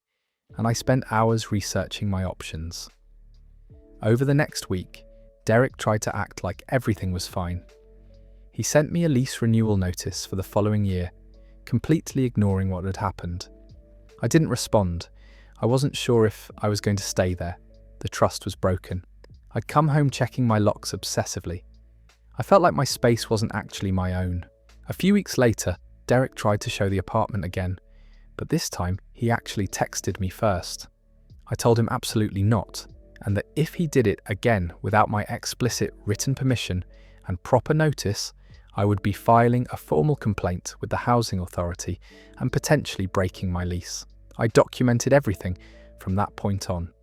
Speaker 1: and I spent hours researching my options. Over the next week, Derek tried to act like everything was fine. He sent me a lease renewal notice for the following year, completely ignoring what had happened. I didn't respond. I wasn't sure if I was going to stay there. The trust was broken. I'd come home checking my locks obsessively. I felt like my space wasn't actually my own. A few weeks later, Derek tried to show the apartment again, but this time he actually texted me first. I told him absolutely not, and that if he did it again without my explicit written permission and proper notice, I would be filing a formal complaint with the housing authority and potentially breaking my lease. I documented everything from that point on.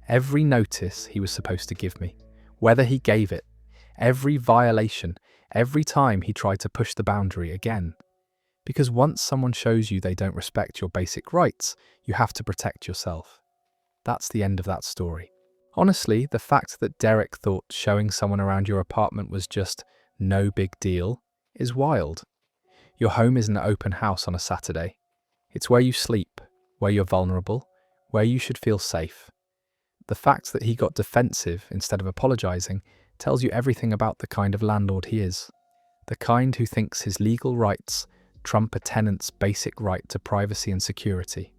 Speaker 1: Every notice he was supposed to give me, whether he gave it, every violation, every time he tried to push the boundary again. Because once someone shows you they don't respect your basic rights, you have to protect yourself. That's the end of that story. Honestly, the fact that Derek thought showing someone around your apartment was just no big deal is wild. Your home isn't an open house on a Saturday. It's where you sleep, where you're vulnerable, where you should feel safe. The fact that he got defensive instead of apologizing tells you everything about the kind of landlord he is. The kind who thinks his legal rights trump a tenant's basic right to privacy and security.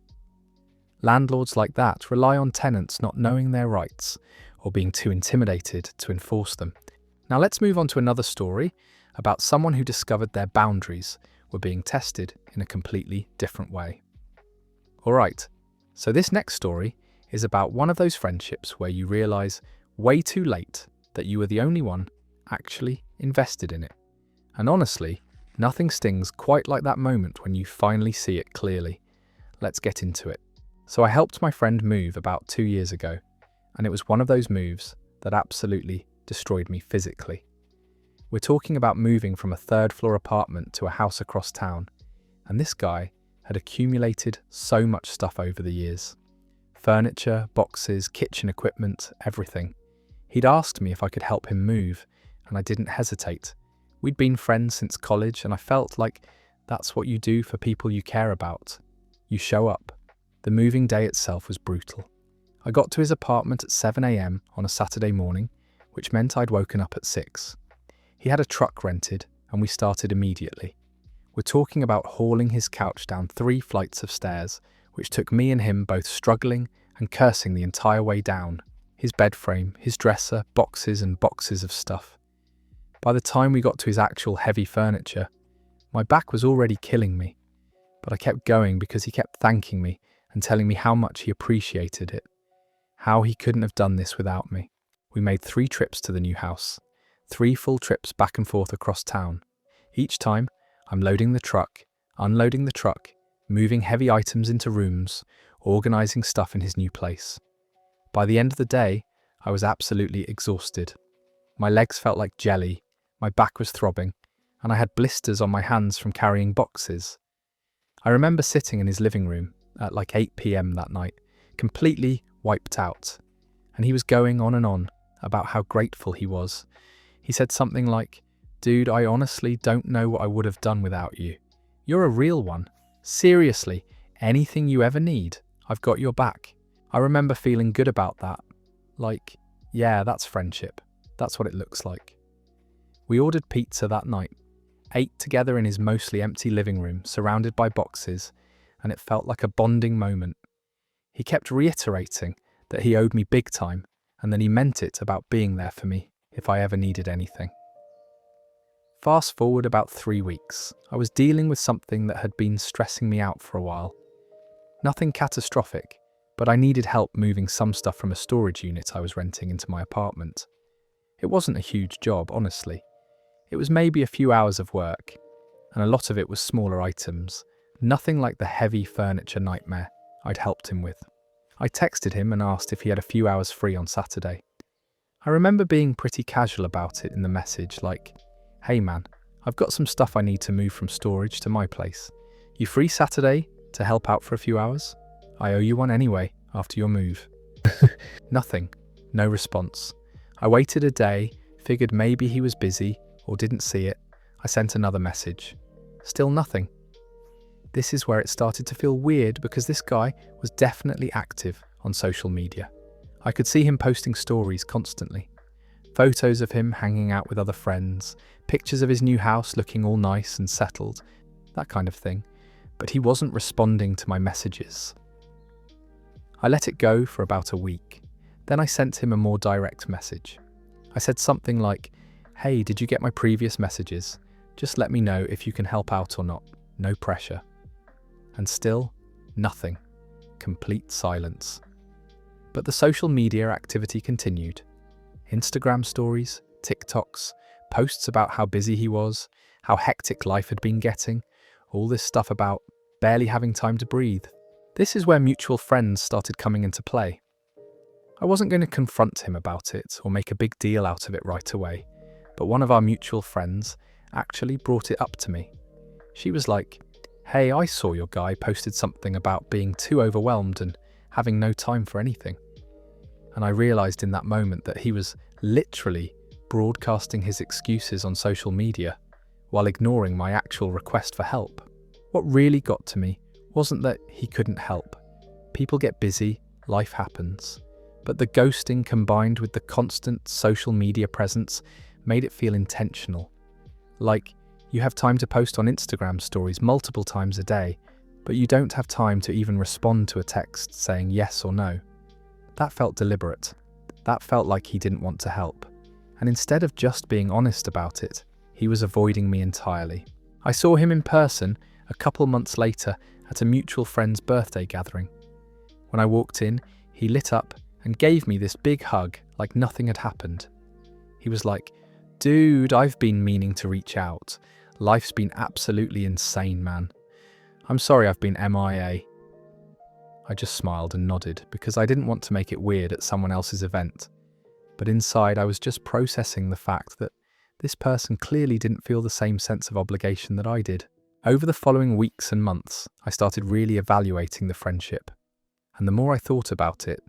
Speaker 1: Landlords like that rely on tenants not knowing their rights or being too intimidated to enforce them. Now let's move on to another story about someone who discovered their boundaries were being tested in a completely different way. Alright, so this next story is about one of those friendships where you realise way too late that you were the only one actually invested in it. And honestly, nothing stings quite like that moment when you finally see it clearly. Let's get into it. So I helped my friend move about 2 years ago, and it was one of those moves that absolutely destroyed me physically. We're talking about moving from a third-floor apartment to a house across town, and this guy had accumulated so much stuff over the years. Furniture, boxes, kitchen equipment, everything. He'd asked me if I could help him move, and I didn't hesitate. We'd been friends since college, and I felt like that's what you do for people you care about. You show up. The moving day itself was brutal. I got to his apartment at 7 a.m. on a Saturday morning, which meant I'd woken up at 6. He had a truck rented, and we started immediately. We're talking about hauling his couch down 3 flights of stairs, which took me and him both struggling and cursing the entire way down. His bed frame, his dresser, boxes and boxes of stuff. By the time we got to his actual heavy furniture, my back was already killing me. But I kept going because he kept thanking me and telling me how much he appreciated it. How he couldn't have done this without me. We made 3 trips to the new house. 3 full trips back and forth across town. Each time, I'm loading the truck, unloading the truck, moving heavy items into rooms, organising stuff in his new place. By the end of the day, I was absolutely exhausted. My legs felt like jelly, my back was throbbing, and I had blisters on my hands from carrying boxes. I remember sitting in his living room at like 8 p.m. that night, completely wiped out, and he was going on and on about how grateful he was. He said something like, "Dude, I honestly don't know what I would have done without you. You're a real one. Seriously, anything you ever need, I've got your back." I remember feeling good about that. Like, yeah, that's friendship. That's what it looks like. We ordered pizza that night, ate together in his mostly empty living room, surrounded by boxes, and it felt like a bonding moment. He kept reiterating that he owed me big time, and that he meant it about being there for me if I ever needed anything. Fast forward about 3 weeks, I was dealing with something that had been stressing me out for a while. Nothing catastrophic, but I needed help moving some stuff from a storage unit I was renting into my apartment. It wasn't a huge job, honestly. It was maybe a few hours of work, and a lot of it was smaller items, nothing like the heavy furniture nightmare I'd helped him with. I texted him and asked if he had a few hours free on Saturday. I remember being pretty casual about it in the message, like, "Hey man, I've got some stuff I need to move from storage to my place. You free Saturday to help out for a few hours? I owe you one anyway, after your move." Nothing. No response. I waited a day, figured maybe he was busy or didn't see it. I sent another message. Still nothing. This is where it started to feel weird because this guy was definitely active on social media. I could see him posting stories constantly. Photos of him hanging out with other friends, pictures of his new house looking all nice and settled, that kind of thing. But he wasn't responding to my messages. I let it go for about a week. Then I sent him a more direct message. I said something like, "Hey, did you get my previous messages? Just let me know if you can help out or not. no pressure. And still, nothing. Complete silence. But the social media activity continued. Instagram stories, TikToks, posts about how busy he was, how hectic life had been getting, all this stuff about barely having time to breathe. This is where mutual friends started coming into play. I wasn't going to confront him about it or make a big deal out of it right away, but one of our mutual friends actually brought it up to me. She was like, "Hey, I saw your guy posted something about being too overwhelmed and having no time for anything." And I realised in that moment that he was literally broadcasting his excuses on social media while ignoring my actual request for help. What really got to me wasn't that he couldn't help. People get busy, life happens. But the ghosting combined with the constant social media presence made it feel intentional. Like, you have time to post on Instagram stories multiple times a day, but you don't have time to even respond to a text saying yes or no. That felt deliberate. That felt like he didn't want to help. And instead of just being honest about it, he was avoiding me entirely. I saw him in person a couple months later at a mutual friend's birthday gathering. When I walked in, he lit up and gave me this big hug like nothing had happened. He was like, "Dude, I've been meaning to reach out. Life's been absolutely insane, man. I'm sorry I've been MIA." I just smiled and nodded because I didn't want to make it weird at someone else's event. But inside I was just processing the fact that this person clearly didn't feel the same sense of obligation that I did. Over the following weeks and months, I started really evaluating the friendship. And the more I thought about it,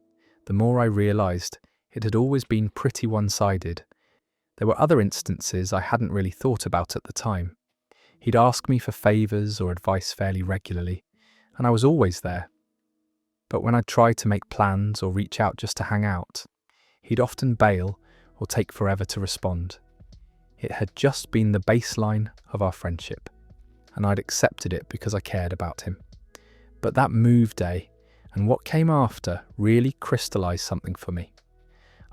Speaker 1: the more I realised it had always been pretty one-sided. There were other instances I hadn't really thought about at the time. He'd ask me for favours or advice fairly regularly, and I was always there. But when I'd try to make plans or reach out just to hang out, he'd often bail or take forever to respond. It had just been the baseline of our friendship, and I'd accepted it because I cared about him. But that move day and what came after really crystallised something for me.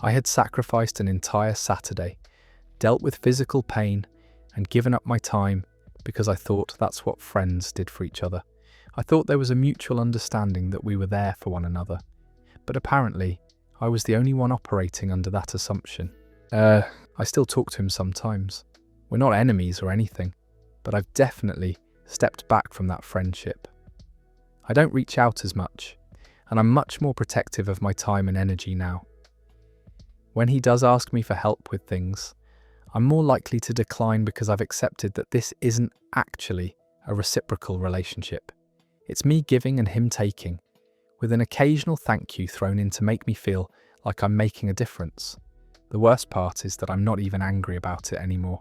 Speaker 1: I had sacrificed an entire Saturday, dealt with physical pain, and given up my time because I thought that's what friends did for each other. I thought there was a mutual understanding that we were there for one another. But apparently, I was the only one operating under that assumption. I still talk to him sometimes. We're not enemies or anything, but I've definitely stepped back from that friendship. I don't reach out as much, and I'm much more protective of my time and energy now. When he does ask me for help with things, I'm more likely to decline because I've accepted that this isn't actually a reciprocal relationship. It's me giving and him taking, with an occasional thank you thrown in to make me feel like I'm making a difference. The worst part is that I'm not even angry about it anymore.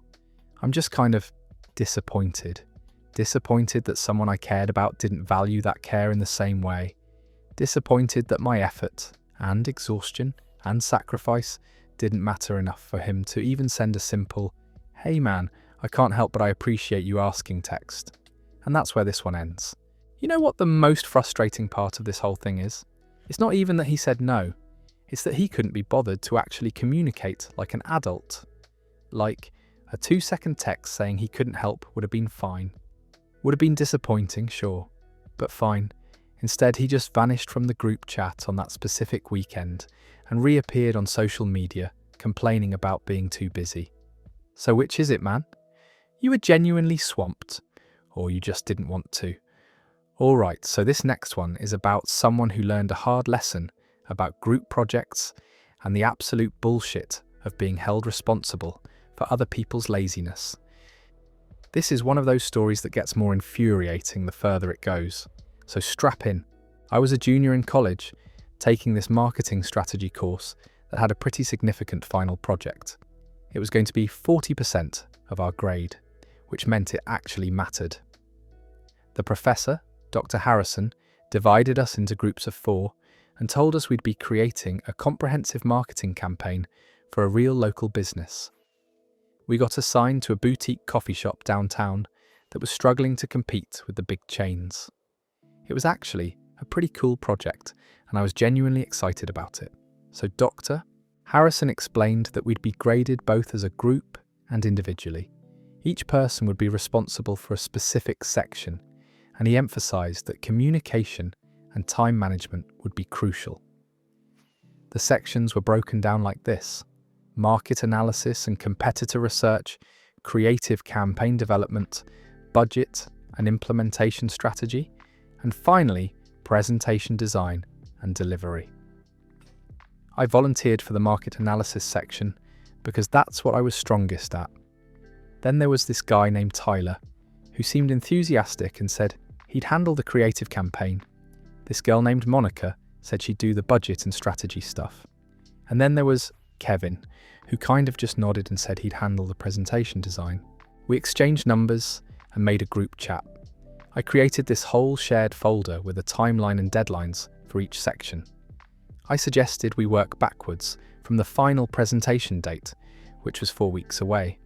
Speaker 1: I'm just kind of disappointed. Disappointed that someone I cared about didn't value that care in the same way. Disappointed that my effort and exhaustion and sacrifice didn't matter enough for him to even send a simple, "Hey man, I can't help but I appreciate you asking" text. And that's where this one ends. You know what the most frustrating part of this whole thing is? It's not even that he said no. It's that he couldn't be bothered to actually communicate like an adult. Like, a 2-second text saying he couldn't help would have been fine. Would have been disappointing, sure, but fine. Instead, he just vanished from the group chat on that specific weekend and reappeared on social media, complaining about being too busy. So which is it, man? You were genuinely swamped, or you just didn't want to. Alright, so this next one is about someone who learned a hard lesson about group projects and the absolute bullshit of being held responsible for other people's laziness. This is one of those stories that gets more infuriating the further it goes. So strap in. I was a junior in college, taking this marketing strategy course that had a pretty significant final project. It was going to be 40% of our grade, which meant it actually mattered. The professor, Dr. Harrison, divided us into groups of 4 and told us we'd be creating a comprehensive marketing campaign for a real local business. We got assigned to a boutique coffee shop downtown that was struggling to compete with the big chains. It was actually a pretty cool project, and I was genuinely excited about it. So Dr. Harrison explained that we'd be graded both as a group and individually. Each person would be responsible for a specific section, and he emphasised that communication and time management would be crucial. The sections were broken down like this: market analysis and competitor research, creative campaign development, budget and implementation strategy, and finally, presentation design and delivery. I volunteered for the market analysis section because that's what I was strongest at. Then there was this guy named Tyler, who seemed enthusiastic and said he'd handle the creative campaign. This girl named Monica said she'd do the budget and strategy stuff. And then there was Kevin, who kind of just nodded and said he'd handle the presentation design. We exchanged numbers and made a group chat. I created this whole shared folder with a timeline and deadlines for each section. I suggested we work backwards from the final presentation date, which was 4 weeks away.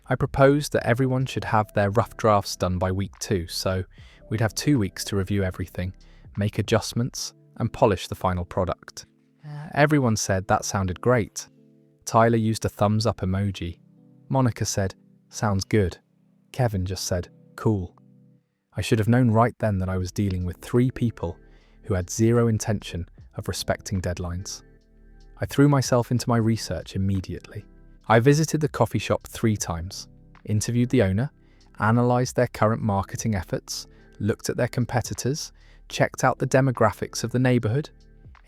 Speaker 1: I proposed that everyone should have their rough drafts done by week 2, so we'd have 2 weeks to review everything, make adjustments, and polish the final product. Everyone said that sounded great. Tyler used a thumbs up emoji. Monica said, "Sounds good." Kevin just said, "Cool." I should have known right then that I was dealing with 3 people who had zero intention of respecting deadlines. I threw myself into my research immediately. I visited the coffee shop 3 times, interviewed the owner, analysed their current marketing efforts, looked at their competitors, checked out the demographics of the neighbourhood,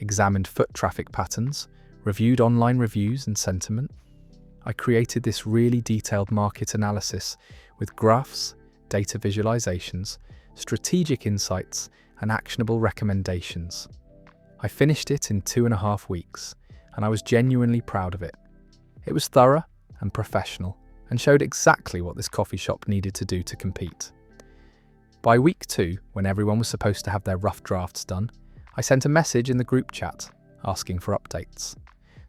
Speaker 1: examined foot traffic patterns, reviewed online reviews and sentiment. I created this really detailed market analysis with graphs, data visualizations, strategic insights, and actionable recommendations. I finished it in 2.5 weeks, and I was genuinely proud of it. It was thorough and professional, and showed exactly what this coffee shop needed to do to compete. By week 2, when everyone was supposed to have their rough drafts done, I sent a message in the group chat asking for updates.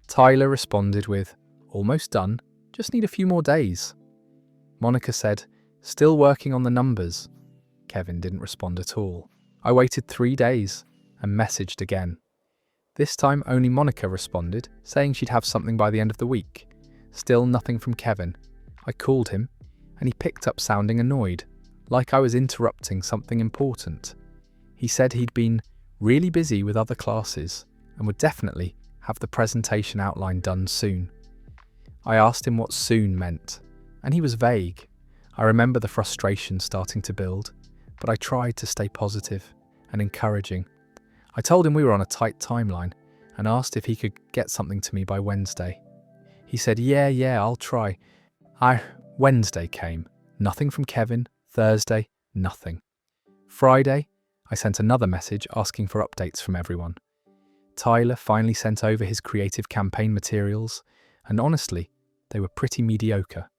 Speaker 1: Tyler responded with, "Almost done, just need a few more days." Monica said, "Still working on the numbers." Kevin didn't respond at all. I waited 3 days and messaged again. This time only Monica responded, saying she'd have something by the end of the week. Still nothing from Kevin. I called him, and he picked up sounding annoyed, like I was interrupting something important. He said he'd been really busy with other classes and would definitely have the presentation outline done soon. I asked him what soon meant, and he was vague. I remember the frustration starting to build, but I tried to stay positive and encouraging. I told him we were on a tight timeline and asked if he could get something to me by Wednesday. He said, yeah, I'll try. Wednesday came. Nothing from Kevin. Thursday, nothing. Friday, I sent another message asking for updates from everyone. Tyler finally sent over his creative campaign materials, and honestly, they were pretty mediocre.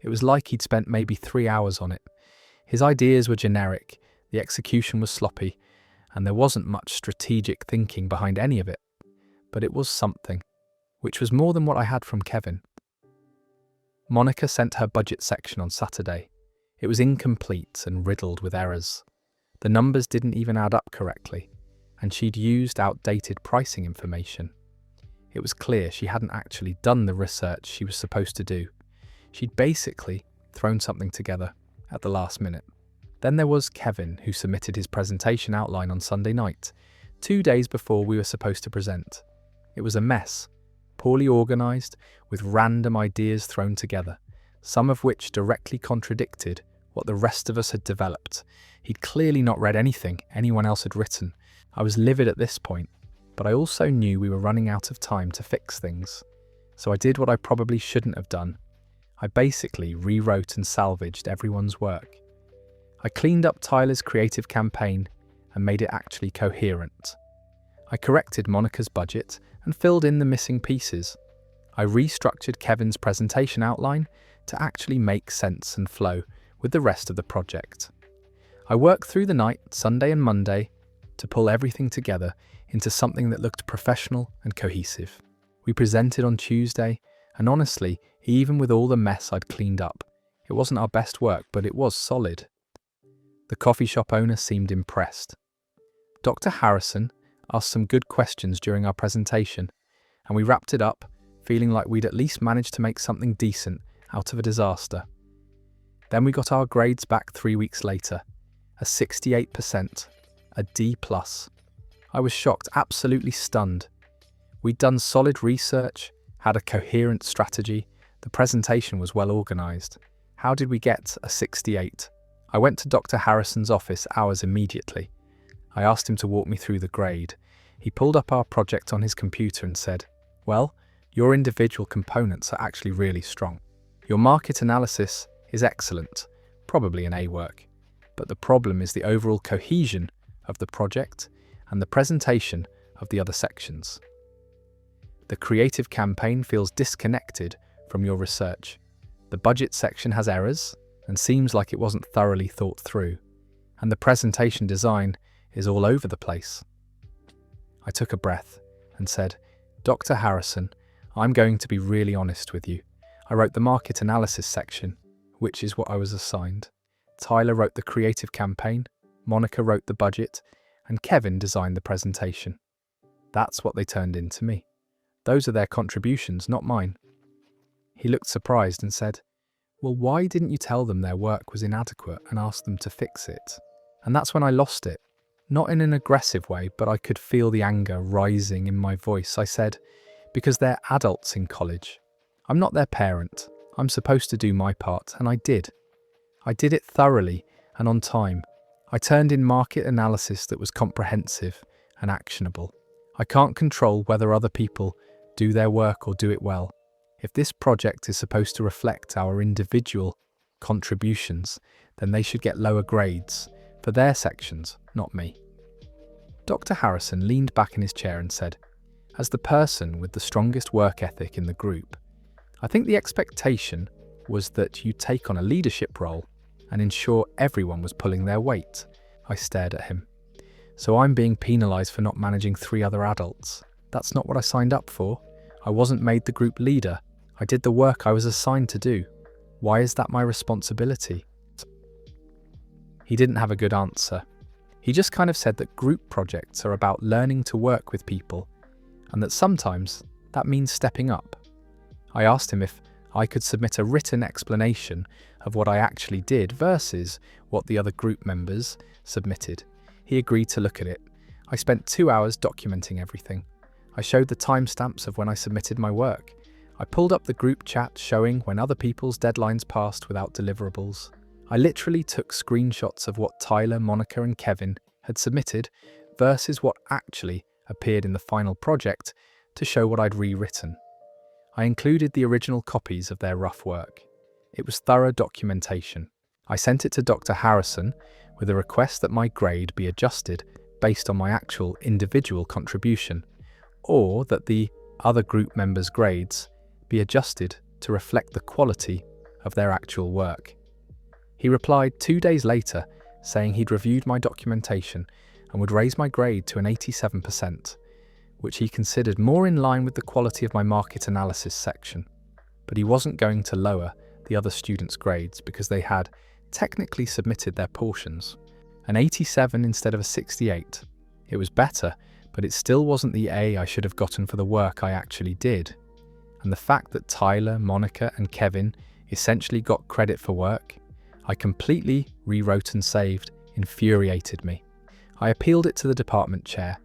Speaker 1: It was like he'd spent maybe 3 hours on it. His ideas were generic, the execution was sloppy, and there wasn't much strategic thinking behind any of it. But it was something, which was more than what I had from Kevin. Monica sent her budget section on Saturday. It was incomplete and riddled with errors. The numbers didn't even add up correctly, and she'd used outdated pricing information. It was clear she hadn't actually done the research she was supposed to do. She'd basically thrown something together at the last minute. Then there was Kevin, who submitted his presentation outline on Sunday night, 2 days before we were supposed to present. It was a mess, poorly organised, with random ideas thrown together, some of which directly contradicted what the rest of us had developed. He'd clearly not read anything anyone else had written. I was livid at this point, but I also knew we were running out of time to fix things. So I did what I probably shouldn't have done. I basically rewrote and salvaged everyone's work. I cleaned up Tyler's creative campaign and made it actually coherent. I corrected Monica's budget and filled in the missing pieces. I restructured Kevin's presentation outline to actually make sense and flow with the rest of the project. I worked through the night, Sunday and Monday, to pull everything together into something that looked professional and cohesive. We presented on Tuesday, and honestly, even with all the mess I'd cleaned up, it wasn't our best work, but it was solid. The coffee shop owner seemed impressed. Dr. Harrison asked some good questions during our presentation, and we wrapped it up, feeling like we'd at least managed to make something decent out of a disaster. Then we got our grades back 3 weeks later. A 68%, a D+. I was shocked, absolutely stunned. We'd done solid research, had a coherent strategy, the presentation was well organised. How did we get a 68? I went to Dr. Harrison's office hours immediately. I asked him to walk me through the grade. He pulled up our project on his computer and said, "Well, your individual components are actually really strong. Your market analysis is excellent, probably an A work. But the problem is the overall cohesion of the project and the presentation of the other sections. The creative campaign feels disconnected from your research. The budget section has errors and seems like it wasn't thoroughly thought through. And the presentation design is all over the place." I took a breath and said, "Dr. Harrison, I'm going to be really honest with you. I wrote the market analysis section, which is what I was assigned. Tyler wrote the creative campaign, Monica wrote the budget, and Kevin designed the presentation. That's what they turned in to me. Those are their contributions, not mine." He looked surprised and said, "Well, why didn't you tell them their work was inadequate and ask them to fix it?" And that's when I lost it. Not in an aggressive way, but I could feel the anger rising in my voice. I said, "Because they're adults in college. I'm not their parent. I'm supposed to do my part, and I did. I did it thoroughly and on time. I turned in market analysis that was comprehensive and actionable. I can't control whether other people do their work or do it well. If this project is supposed to reflect our individual contributions, then they should get lower grades for their sections, not me." Dr. Harrison leaned back in his chair and said, "As the person with the strongest work ethic in the group, I think the expectation was that you take on a leadership role and ensure everyone was pulling their weight." I stared at him. "So I'm being penalised for not managing 3 other adults. That's not what I signed up for. I wasn't made the group leader. I did the work I was assigned to do. Why is that my responsibility?" He didn't have a good answer. He just kind of said that group projects are about learning to work with people, and that sometimes that means stepping up. I asked him if I could submit a written explanation of what I actually did versus what the other group members submitted. He agreed to look at it. I spent 2 hours documenting everything. I showed the timestamps of when I submitted my work. I pulled up the group chat showing when other people's deadlines passed without deliverables. I literally took screenshots of what Tyler, Monica, and Kevin had submitted versus what actually appeared in the final project to show what I'd rewritten. I included the original copies of their rough work. It was thorough documentation. I sent it to Dr. Harrison with a request that my grade be adjusted based on my actual individual contribution, or that the other group members' grades be adjusted to reflect the quality of their actual work. He replied 2 days later saying he'd reviewed my documentation and would raise my grade to an 87%, which he considered more in line with the quality of my market analysis section. But he wasn't going to lower the other students' grades because they had technically submitted their portions. An 87 instead of a 68. It was better, but it still wasn't the A I should have gotten for the work I actually did. And the fact that Tyler, Monica, and Kevin essentially got credit for work I completely rewrote and saved infuriated me. I appealed it to the department chair,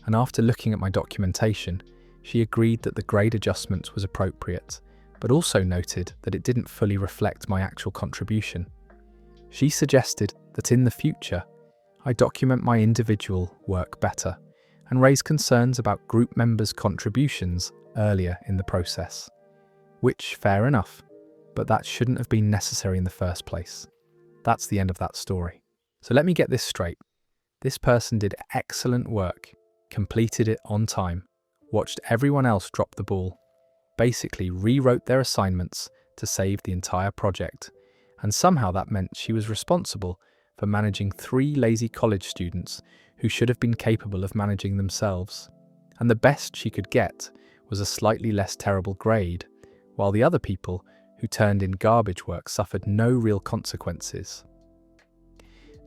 Speaker 1: and after looking at my documentation, she agreed that the grade adjustment was appropriate, but also noted that it didn't fully reflect my actual contribution. She suggested that in the future, I document my individual work better and raise concerns about group members' contributions earlier in the process. Which, fair enough, but that shouldn't have been necessary in the first place. That's the end of that story. So let me get this straight. This person did excellent work, completed it on time, watched everyone else drop the ball, basically rewrote their assignments to save the entire project, and somehow that meant she was responsible for managing 3 lazy college students who should have been capable of managing themselves. And the best she could get was a slightly less terrible grade, while the other people who turned in garbage work suffered no real consequences.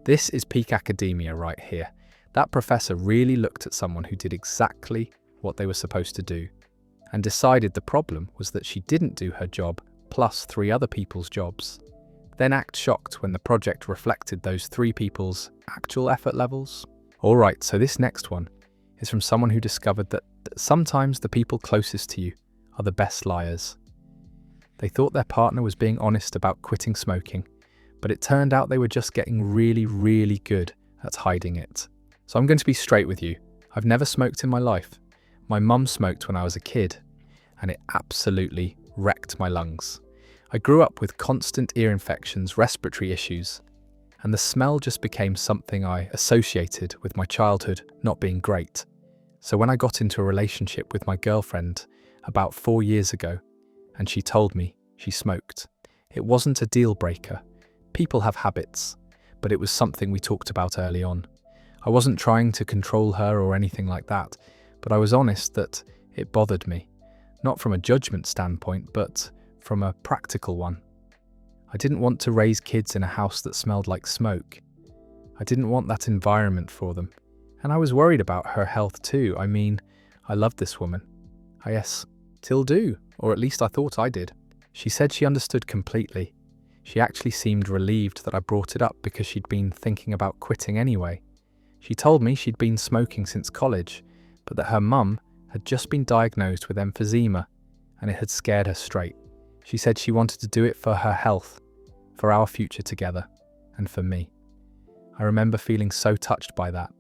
Speaker 1: This is peak academia right here. That professor really looked at someone who did exactly what they were supposed to do, and decided the problem was that she didn't do her job plus 3 other people's jobs. then act shocked when the project reflected those three people's actual effort levels. Alright, so this next one is from someone who discovered that sometimes the people closest to you are the best liars. They thought their partner was being honest about quitting smoking, but it turned out they were just getting really, really good at hiding it. So I'm going to be straight with you. I've never smoked in my life. My mum smoked when I was a kid, and it absolutely wrecked my lungs. I grew up with constant ear infections, respiratory issues, and the smell just became something I associated with my childhood not being great. So when I got into a relationship with my girlfriend about 4 years ago, and she told me she smoked, it wasn't a deal breaker. People have habits, but it was something we talked about early on. I wasn't trying to control her or anything like that, but I was honest that it bothered me. Not from a judgment standpoint, but from a practical one. I didn't want to raise kids in a house that smelled like smoke. I didn't want that environment for them. And I was worried about her health too. I mean, I loved this woman. I still do, or at least I thought I did. She said she understood completely. She actually seemed relieved that I brought it up because she'd been thinking about quitting anyway. She told me she'd been smoking since college, but that her mum had just been diagnosed with emphysema, and it had scared her straight. She said she wanted to do it for her health, for our future together, and for me. I remember feeling so touched by that.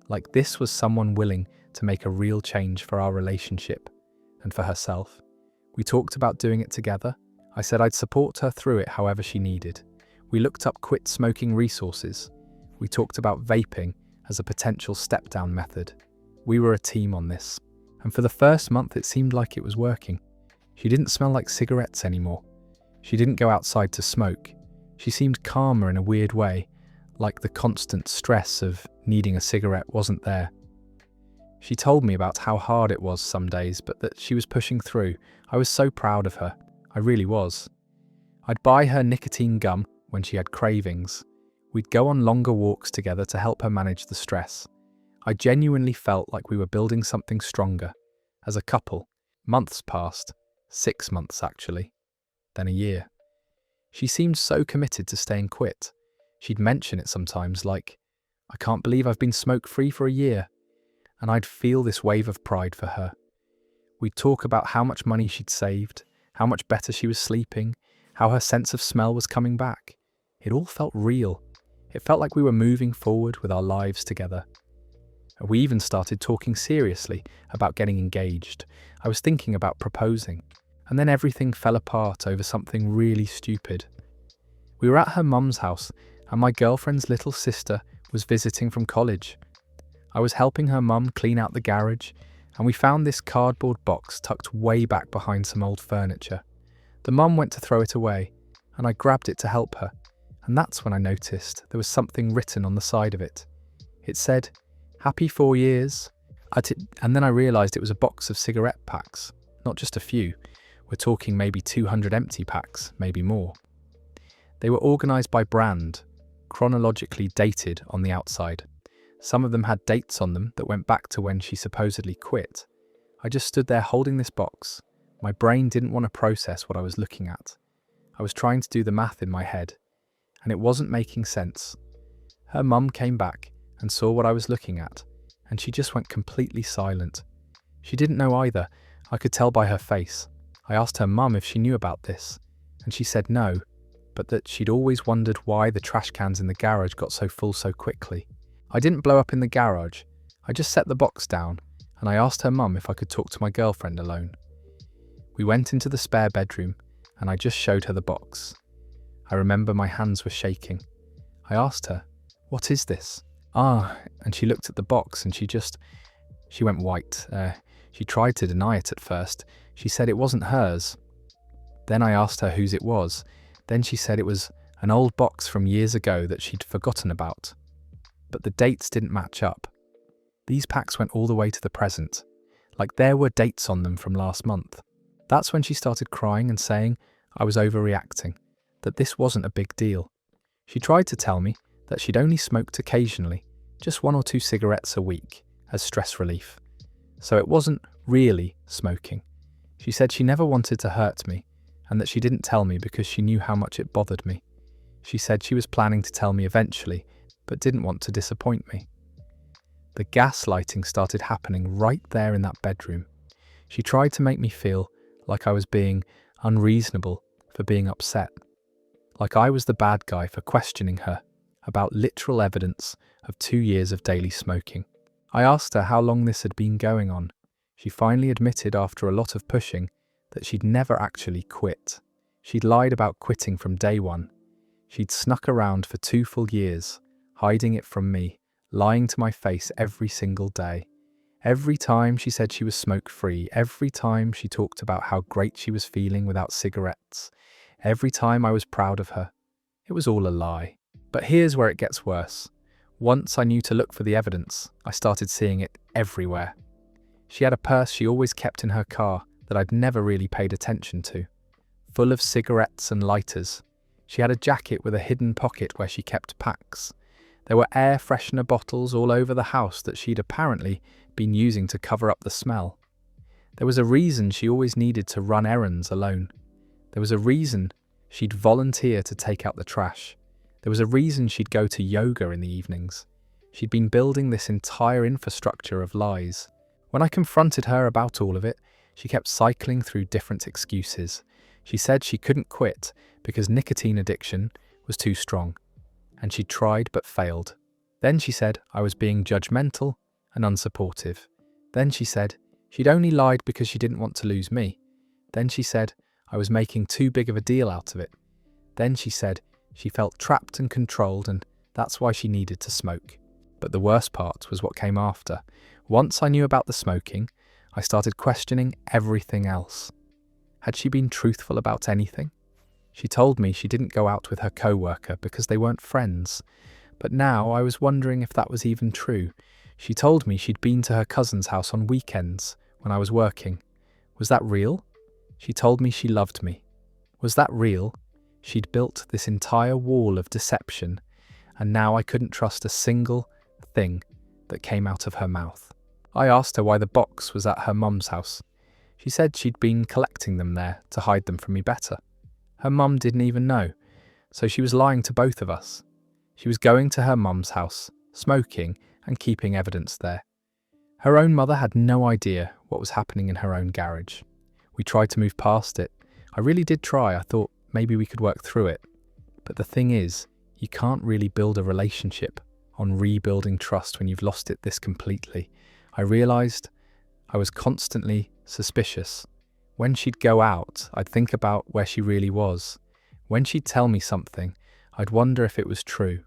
Speaker 1: Like this was someone willing to make a real change for our relationship and for herself. We talked about doing it together. I said I'd support her through it however she needed. We looked up quit smoking resources. We talked about vaping as a potential step-down method. We were a team on this. And for the first month it seemed like it was working. She didn't smell like cigarettes anymore. She didn't go outside to smoke. She seemed calmer in a weird way, like the constant stress of needing a cigarette wasn't there. She told me about how hard it was some days, but that she was pushing through. I was so proud of her. I really was. I'd buy her nicotine gum when she had cravings. We'd go on longer walks together to help her manage the stress. I genuinely felt like we were building something stronger. As a couple, months passed, 6 months actually, then a year. She seemed so committed to staying quit. She'd mention it sometimes like, I can't believe I've been smoke-free for a year. And I'd feel this wave of pride for her. We'd talk about how much money she'd saved, how much better she was sleeping, how her sense of smell was coming back. It all felt real. It felt like we were moving forward with our lives together. We even started talking seriously about getting engaged. I was thinking about proposing, and then everything fell apart over something really stupid. We were at her mum's house, and my girlfriend's little sister was visiting from college. I was helping her mum clean out the garage, and we found this cardboard box tucked way back behind some old furniture. The mum went to throw it away, and I grabbed it to help her, and that's when I noticed there was something written on the side of it. It said, "Happy 4 years." And then I realised it was a box of cigarette packs, not just a few. We're talking maybe 200 empty packs, maybe more. They were organised by brand, chronologically dated on the outside. Some of them had dates on them that went back to when she supposedly quit. I just stood there holding this box. My brain didn't want to process what I was looking at. I was trying to do the math in my head, and it wasn't making sense. Her mum came back and saw what I was looking at, and she just went completely silent. She didn't know either. I could tell by her face. I asked her mum if she knew about this, and she said no, but that she'd always wondered why the trash cans in the garage got so full so quickly. I didn't blow up in the garage. I just set the box down, and I asked her mum if I could talk to my girlfriend alone. We went into the spare bedroom, and I just showed her the box. I remember my hands were shaking. I asked her, "What is this?" And she looked at the box and she went white. She tried to deny it at first. She said it wasn't hers. Then I asked her whose it was. Then she said it was an old box from years ago that she'd forgotten about. But the dates didn't match up. These packs went all the way to the present. Like there were dates on them from last month. That's when she started crying and saying I was overreacting, that this wasn't a big deal. She tried to tell me that she'd only smoked occasionally, just 1 or 2 cigarettes a week, as stress relief. So it wasn't really smoking. She said she never wanted to hurt me, and that she didn't tell me because she knew how much it bothered me. She said she was planning to tell me eventually, but didn't want to disappoint me. The gaslighting started happening right there in that bedroom. She tried to make me feel like I was being unreasonable for being upset, like I was the bad guy for questioning her about literal evidence of 2 years of daily smoking. I asked her how long this had been going on. She finally admitted after a lot of pushing that she'd never actually quit. She'd lied about quitting from day one. She'd snuck around for 2 full years, hiding it from me, lying to my face every single day. Every time she said she was smoke-free, every time she talked about how great she was feeling without cigarettes, every time I was proud of her, it was all a lie. But here's where it gets worse. Once I knew to look for the evidence, I started seeing it everywhere. She had a purse she always kept in her car that I'd never really paid attention to, full of cigarettes and lighters. She had a jacket with a hidden pocket where she kept packs. There were air freshener bottles all over the house that she'd apparently been using to cover up the smell. There was a reason she always needed to run errands alone. There was a reason she'd volunteer to take out the trash. There was a reason she'd go to yoga in the evenings. She'd been building this entire infrastructure of lies. When I confronted her about all of it, she kept cycling through different excuses. She said she couldn't quit because nicotine addiction was too strong, and she'd tried but failed. Then she said I was being judgmental and unsupportive. Then she said she'd only lied because she didn't want to lose me. Then she said I was making too big of a deal out of it. Then she said she felt trapped and controlled, and that's why she needed to smoke. But the worst part was what came after. Once I knew about the smoking, I started questioning everything else. Had she been truthful about anything? She told me she didn't go out with her co-worker because they weren't friends. But now I was wondering if that was even true. She told me she'd been to her cousin's house on weekends when I was working. Was that real? She told me she loved me. Was that real? She'd built this entire wall of deception, and now I couldn't trust a single thing that came out of her mouth. I asked her why the box was at her mum's house. She said she'd been collecting them there to hide them from me better. Her mum didn't even know, so she was lying to both of us. She was going to her mum's house, smoking, and keeping evidence there. Her own mother had no idea what was happening in her own garage. We tried to move past it. I really did try. I thought maybe we could work through it. But the thing is, you can't really build a relationship on rebuilding trust when you've lost it this completely. I realised I was constantly suspicious. When she'd go out, I'd think about where she really was. When she'd tell me something, I'd wonder if it was true.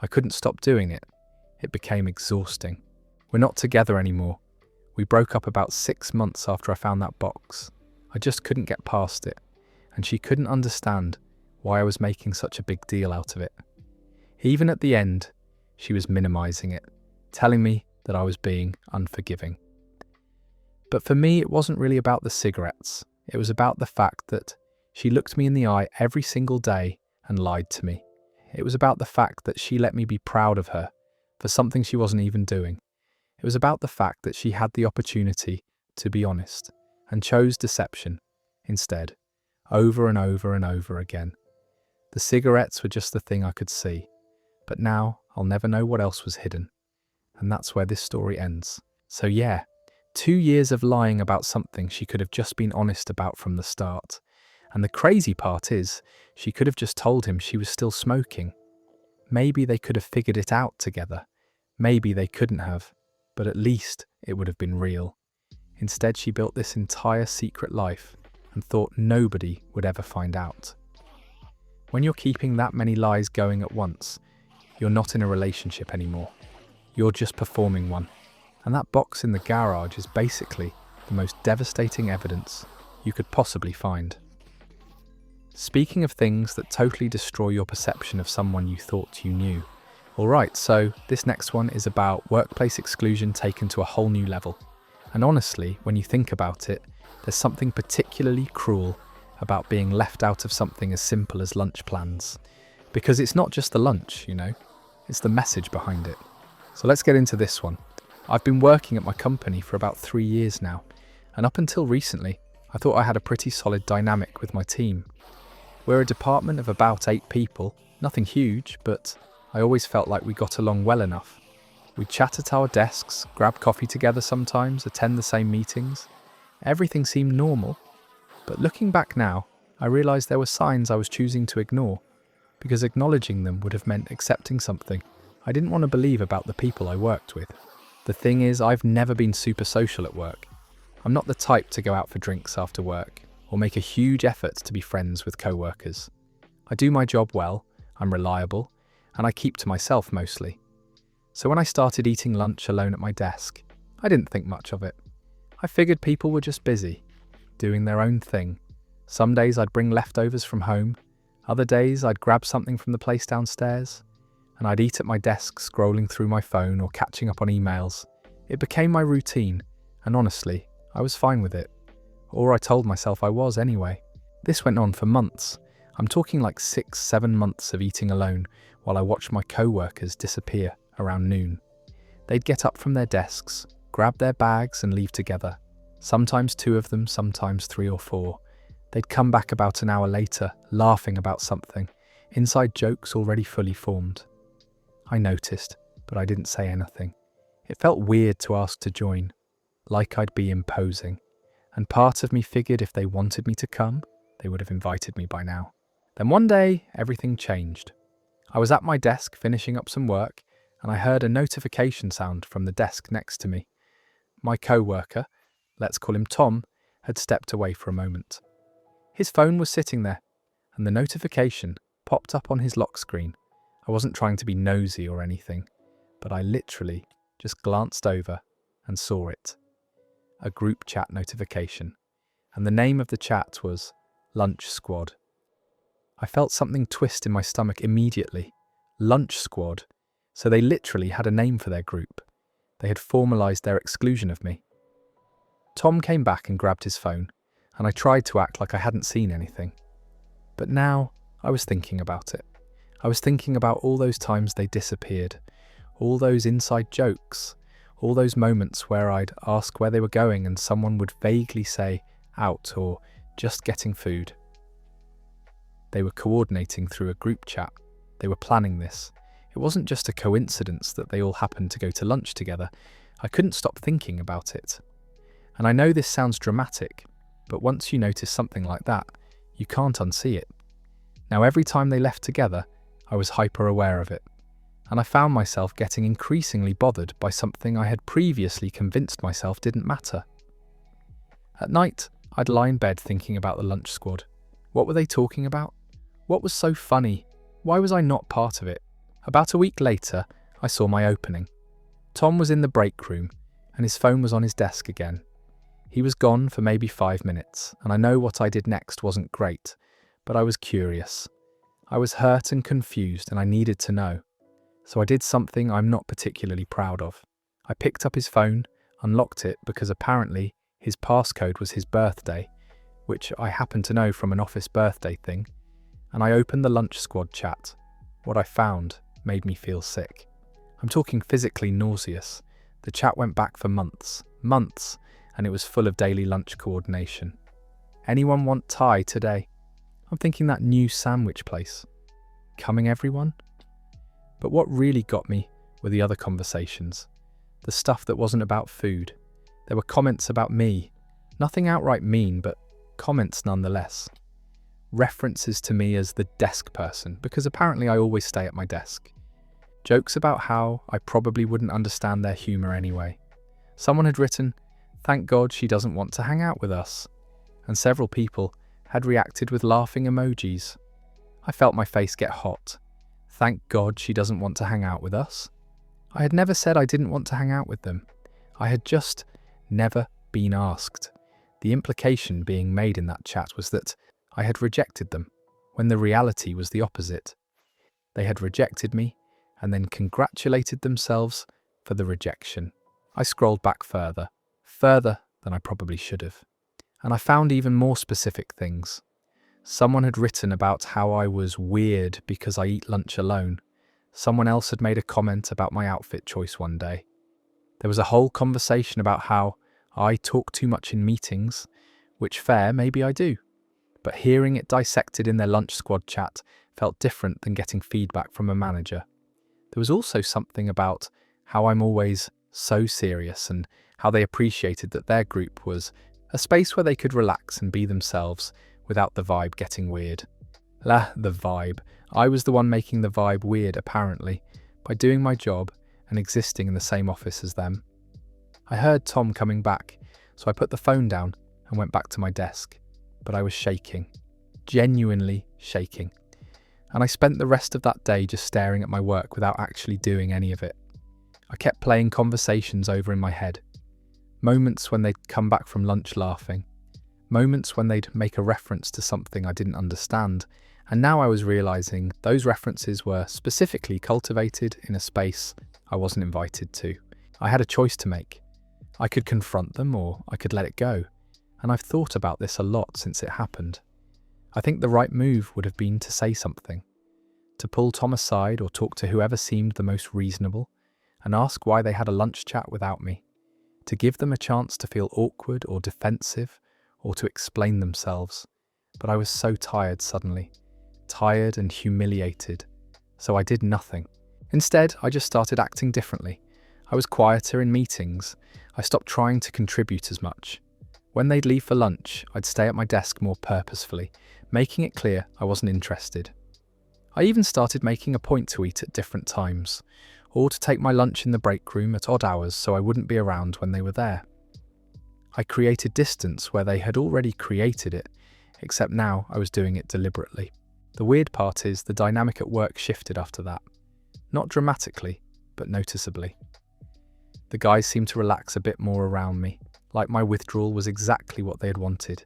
Speaker 1: I couldn't stop doing it. It became exhausting. We're not together anymore. We broke up about 6 months after I found that box. I just couldn't get past it, and she couldn't understand why I was making such a big deal out of it. Even at the end, she was minimizing it, telling me that I was being unforgiving. But for me, it wasn't really about the cigarettes. It was about the fact that she looked me in the eye every single day and lied to me. It was about the fact that she let me be proud of her for something she wasn't even doing. It was about the fact that she had the opportunity to be honest and chose deception instead, over and over and over again. The cigarettes were just the thing I could see, but now I'll never know what else was hidden. And that's where this story ends. So yeah, 2 years of lying about something she could have just been honest about from the start. And the crazy part is, she could have just told him she was still smoking. Maybe they could have figured it out together. Maybe they couldn't have, but at least it would have been real. Instead, she built this entire secret life and thought nobody would ever find out. When you're keeping that many lies going at once, you're not in a relationship anymore. You're just performing one. And that box in the garage is basically the most devastating evidence you could possibly find. Speaking of things that totally destroy your perception of someone you thought you knew. Alright, so this next one is about workplace exclusion taken to a whole new level. And honestly, when you think about it, there's something particularly cruel about being left out of something as simple as lunch plans. Because it's not just the lunch, it's the message behind it. So let's get into this one. I've been working at my company for about 3 years now, and up until recently, I thought I had a pretty solid dynamic with my team. We're a department of about 8 people, Nothing huge, but I always felt like we got along well enough. We'd chat at our desks, grab coffee together sometimes, attend the same meetings. Everything seemed normal. But looking back now, I realised there were signs I was choosing to ignore, because acknowledging them would have meant accepting something I didn't want to believe about the people I worked with. The thing is, I've never been super social at work. I'm not the type to go out for drinks after work, or make a huge effort to be friends with co-workers. I do my job well, I'm reliable, and I keep to myself mostly. So when I started eating lunch alone at my desk, I didn't think much of it. I figured people were just busy, doing their own thing. Some days I'd bring leftovers from home, other days I'd grab something from the place downstairs, and I'd eat at my desk scrolling through my phone or catching up on emails. It became my routine, and honestly, I was fine with it. Or I told myself I was anyway. This went on for months. I'm talking like 6-7 months of eating alone while I watched my co-workers disappear around noon. They'd get up from their desks, grab their bags and leave together. Sometimes 2 of them, sometimes 3 or 4. They'd come back about an hour later, laughing about something, inside jokes already fully formed. I noticed, but I didn't say anything. It felt weird to ask to join, like I'd be imposing. And part of me figured if they wanted me to come, they would have invited me by now. Then one day, everything changed. I was at my desk finishing up some work, and I heard a notification sound from the desk next to me. My co-worker, let's call him Tom, had stepped away for a moment. His phone was sitting there, and the notification popped up on his lock screen. I wasn't trying to be nosy or anything, but I literally just glanced over and saw it. A group chat notification, and the name of the chat was Lunch Squad. I felt something twist in my stomach immediately. Lunch Squad. So they literally had a name for their group. They had formalised their exclusion of me. Tom came back and grabbed his phone, and I tried to act like I hadn't seen anything. But now I was thinking about it. I was thinking about all those times they disappeared, all those inside jokes, all those moments where I'd ask where they were going and someone would vaguely say out or just getting food. They were coordinating through a group chat. They were planning this. It wasn't just a coincidence that they all happened to go to lunch together. I couldn't stop thinking about it. And I know this sounds dramatic, but once you notice something like that, you can't unsee it. Now every time they left together, I was hyper aware of it. And I found myself getting increasingly bothered by something I had previously convinced myself didn't matter. At night, I'd lie in bed thinking about the lunch squad. What were they talking about? What was so funny? Why was I not part of it? About a week later, I saw my opening. Tom was in the break room, and his phone was on his desk again. He was gone for maybe 5 minutes, and I know what I did next wasn't great, but I was curious. I was hurt and confused, and I needed to know. So I did something I'm not particularly proud of. I picked up his phone, unlocked it because apparently his passcode was his birthday, which I happened to know from an office birthday thing, and I opened the lunch squad chat. What I found made me feel sick. I'm talking physically nauseous. The chat went back for months, and it was full of daily lunch coordination. Anyone want Thai today? I'm thinking that new sandwich place. Coming everyone? But what really got me were the other conversations. The stuff that wasn't about food. There were comments about me. Nothing outright mean, but comments nonetheless. References to me as the desk person, because apparently I always stay at my desk. Jokes about how I probably wouldn't understand their humour anyway. Someone had written, "Thank God she doesn't want to hang out with us." And several people had reacted with laughing emojis. I felt my face get hot. Thank God she doesn't want to hang out with us. I had never said I didn't want to hang out with them. I had just never been asked. The implication being made in that chat was that I had rejected them, when the reality was the opposite. They had rejected me and then congratulated themselves for the rejection. I scrolled back further than I probably should have. And I found even more specific things. Someone had written about how I was weird because I eat lunch alone. Someone else had made a comment about my outfit choice one day. There was a whole conversation about how I talk too much in meetings, which fair, maybe I do. But hearing it dissected in their lunch squad chat felt different than getting feedback from a manager. There was also something about how I'm always so serious and how they appreciated that their group was a space where they could relax and be themselves without the vibe getting weird. The vibe. I was the one making the vibe weird, apparently, by doing my job and existing in the same office as them. I heard Tom coming back, so I put the phone down and went back to my desk. But I was shaking, genuinely shaking. And I spent the rest of that day just staring at my work without actually doing any of it. I kept playing conversations over in my head. Moments when they'd come back from lunch laughing. Moments when they'd make a reference to something I didn't understand. And now I was realizing those references were specifically cultivated in a space I wasn't invited to. I had a choice to make. I could confront them or I could let it go. And I've thought about this a lot since it happened. I think the right move would have been to say something. To pull Tom aside or talk to whoever seemed the most reasonable and ask why they had a lunch chat without me. To give them a chance to feel awkward or defensive or to explain themselves. But I was so tired suddenly. Tired and humiliated. So I did nothing. Instead, I just started acting differently. I was quieter in meetings. I stopped trying to contribute as much. When they'd leave for lunch, I'd stay at my desk more purposefully, making it clear I wasn't interested. I even started making a point to eat at different times, or to take my lunch in the break room at odd hours so I wouldn't be around when they were there. I created distance where they had already created it, except now I was doing it deliberately. The weird part is the dynamic at work shifted after that. Not dramatically, but noticeably. The guys seemed to relax a bit more around me, like my withdrawal was exactly what they had wanted.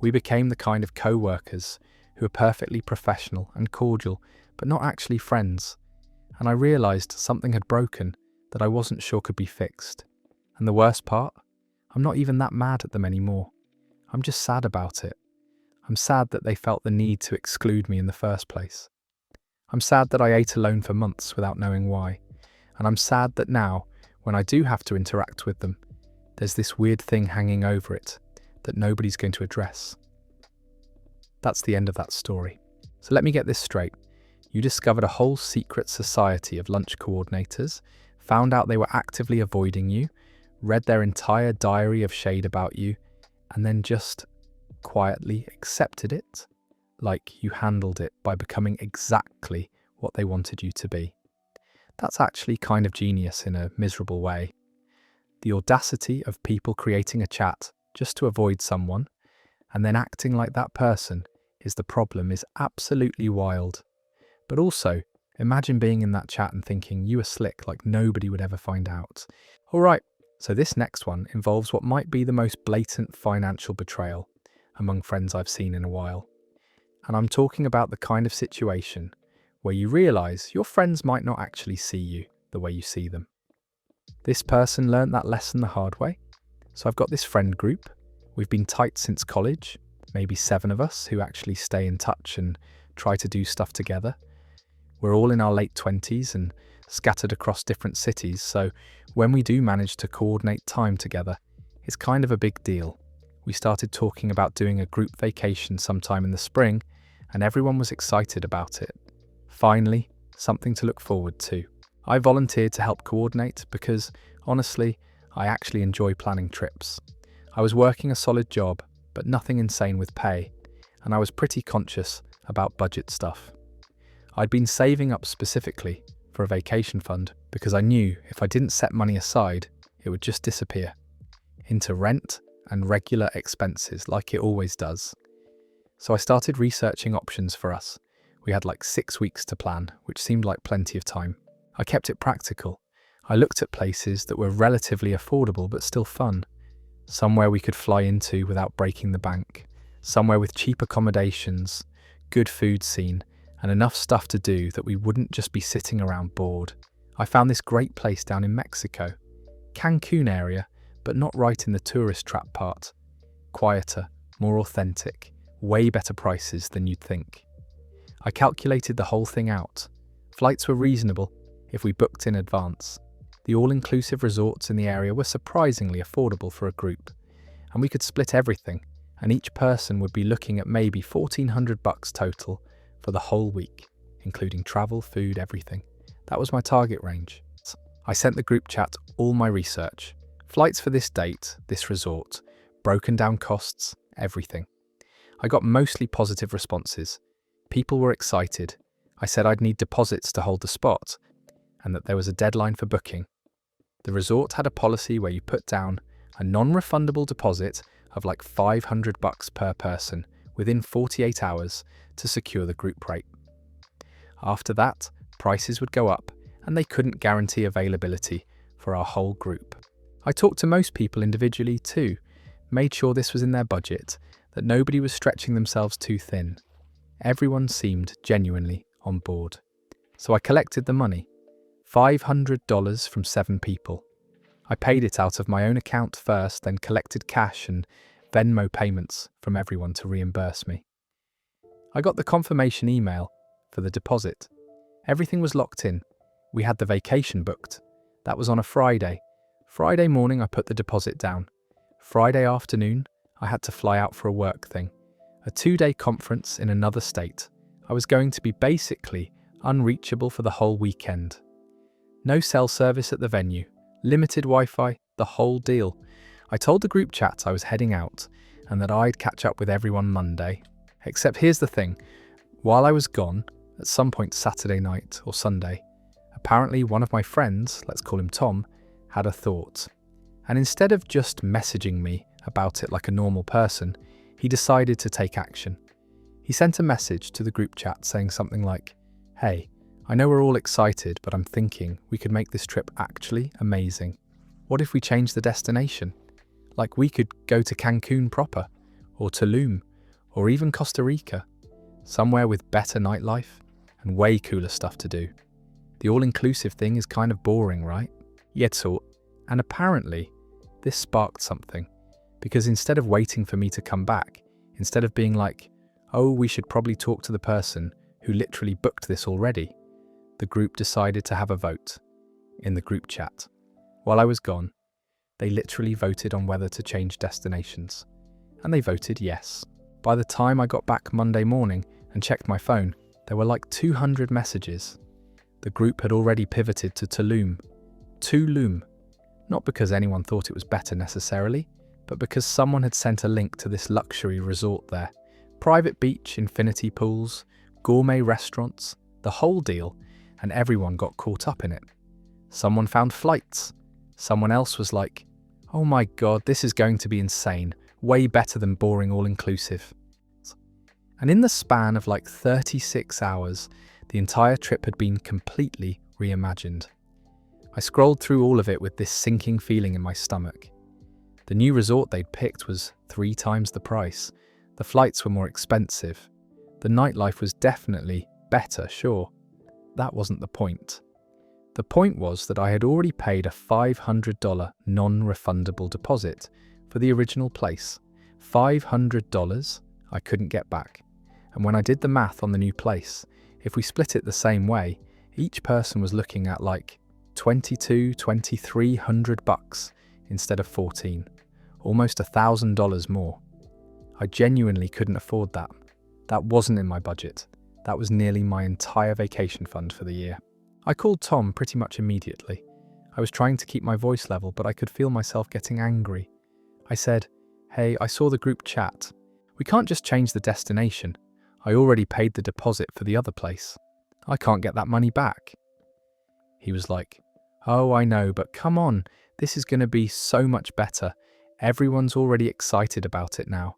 Speaker 1: We became the kind of co-workers who were perfectly professional and cordial, but not actually friends. And I realised something had broken that I wasn't sure could be fixed. And the worst part? I'm not even that mad at them anymore. I'm just sad about it. I'm sad that they felt the need to exclude me in the first place. I'm sad that I ate alone for months without knowing why. And I'm sad that now, when I do have to interact with them, there's this weird thing hanging over it that nobody's going to address. That's the end of that story. So let me get this straight. You discovered a whole secret society of lunch coordinators, found out they were actively avoiding you, read their entire diary of shade about you, and then just quietly accepted it, like you handled it by becoming exactly what they wanted you to be. That's actually kind of genius in a miserable way. The audacity of people creating a chat just to avoid someone and then acting like that person is the problem is absolutely wild. But also, imagine being in that chat and thinking you were slick like nobody would ever find out. Alright, so this next one involves what might be the most blatant financial betrayal among friends I've seen in a while. And I'm talking about the kind of situation where you realise your friends might not actually see you the way you see them. This person learnt that lesson the hard way. So I've got this friend group. We've been tight since college, maybe 7 of us who actually stay in touch and try to do stuff together. We're all in our late 20s and scattered across different cities, so when we do manage to coordinate time together, it's kind of a big deal. We started talking about doing a group vacation sometime in the spring, and everyone was excited about it. Finally, something to look forward to. I volunteered to help coordinate because, honestly, I actually enjoy planning trips. I was working a solid job, but nothing insane with pay, and I was pretty conscious about budget stuff. I'd been saving up specifically for a vacation fund because I knew if I didn't set money aside, it would just disappear into rent and regular expenses like it always does. So I started researching options for us. We had like 6 weeks to plan, which seemed like plenty of time. I kept it practical. I looked at places that were relatively affordable but still fun. Somewhere we could fly into without breaking the bank. Somewhere with cheap accommodations, good food scene, and enough stuff to do that we wouldn't just be sitting around bored. I found this great place down in Mexico. Cancun area, but not right in the tourist trap part. Quieter, more authentic, way better prices than you'd think. I calculated the whole thing out. Flights were reasonable if we booked in advance. The all-inclusive resorts in the area were surprisingly affordable for a group, and we could split everything, and each person would be looking at maybe $1,400 total for for the whole week, including travel, food, everything. That was my target range. I sent the group chat all my research, flights for this date, this resort, broken down costs, everything. I got mostly positive responses. People were excited. I said I'd need deposits to hold the spot, and that there was a deadline for booking. The resort had a policy where you put down a non-refundable deposit of like $500 per person within 48 hours to secure the group rate. After that, prices would go up and they couldn't guarantee availability for our whole group. I talked to most people individually too, made sure this was in their budget, that nobody was stretching themselves too thin. Everyone seemed genuinely on board. So I collected the money, $500 from 7 people. I paid it out of my own account first, then collected cash and Venmo payments from everyone to reimburse me. I got the confirmation email for the deposit. Everything was locked in. We had the vacation booked. That was on a Friday. Friday morning I put the deposit down. Friday afternoon I had to fly out for a work thing. A 2-day conference in another state. I was going to be basically unreachable for the whole weekend. No cell service at the venue. Limited Wi-Fi, the whole deal. I told the group chat I was heading out and that I'd catch up with everyone Monday. Except here's the thing, while I was gone, at some point Saturday night or Sunday, apparently one of my friends, let's call him Tom, had a thought. And instead of just messaging me about it like a normal person, he decided to take action. He sent a message to the group chat saying something like, "Hey, I know we're all excited, but I'm thinking we could make this trip actually amazing. What if we change the destination? Like we could go to Cancun proper, or Tulum, or even Costa Rica, somewhere with better nightlife and way cooler stuff to do. The all-inclusive thing is kind of boring, right?" Yetso, and apparently this sparked something, because instead of waiting for me to come back, instead of being like, "Oh, we should probably talk to the person who literally booked this already," the group decided to have a vote in the group chat. While I was gone, they literally voted on whether to change destinations, and they voted yes. By the time I got back Monday morning and checked my phone, there were like 200 messages. The group had already pivoted to Tulum. Tulum. Not because anyone thought it was better necessarily, but because someone had sent a link to this luxury resort there. Private beach, infinity pools, gourmet restaurants, the whole deal, and everyone got caught up in it. Someone found flights. Someone else was like, "Oh my god, this is going to be insane, way better than boring all-inclusive." And in the span of like 36 hours, the entire trip had been completely reimagined. I scrolled through all of it with this sinking feeling in my stomach. The new resort they'd picked was 3 times the price. The flights were more expensive. The nightlife was definitely better, sure. That wasn't the point. The point was that I had already paid a $500 non-refundable deposit for the original place. $500 I couldn't get back. And when I did the math on the new place, if we split it the same way, each person was looking at like $2,300 instead of $14, almost $1,000 more. I genuinely couldn't afford that. That wasn't in my budget. That was nearly my entire vacation fund for the year. I called Tom pretty much immediately. I was trying to keep my voice level, but I could feel myself getting angry. I said, "Hey, I saw the group chat. We can't just change the destination. I already paid the deposit for the other place. I can't get that money back." He was like, "Oh, I know, but come on, this is going to be so much better. Everyone's already excited about it now.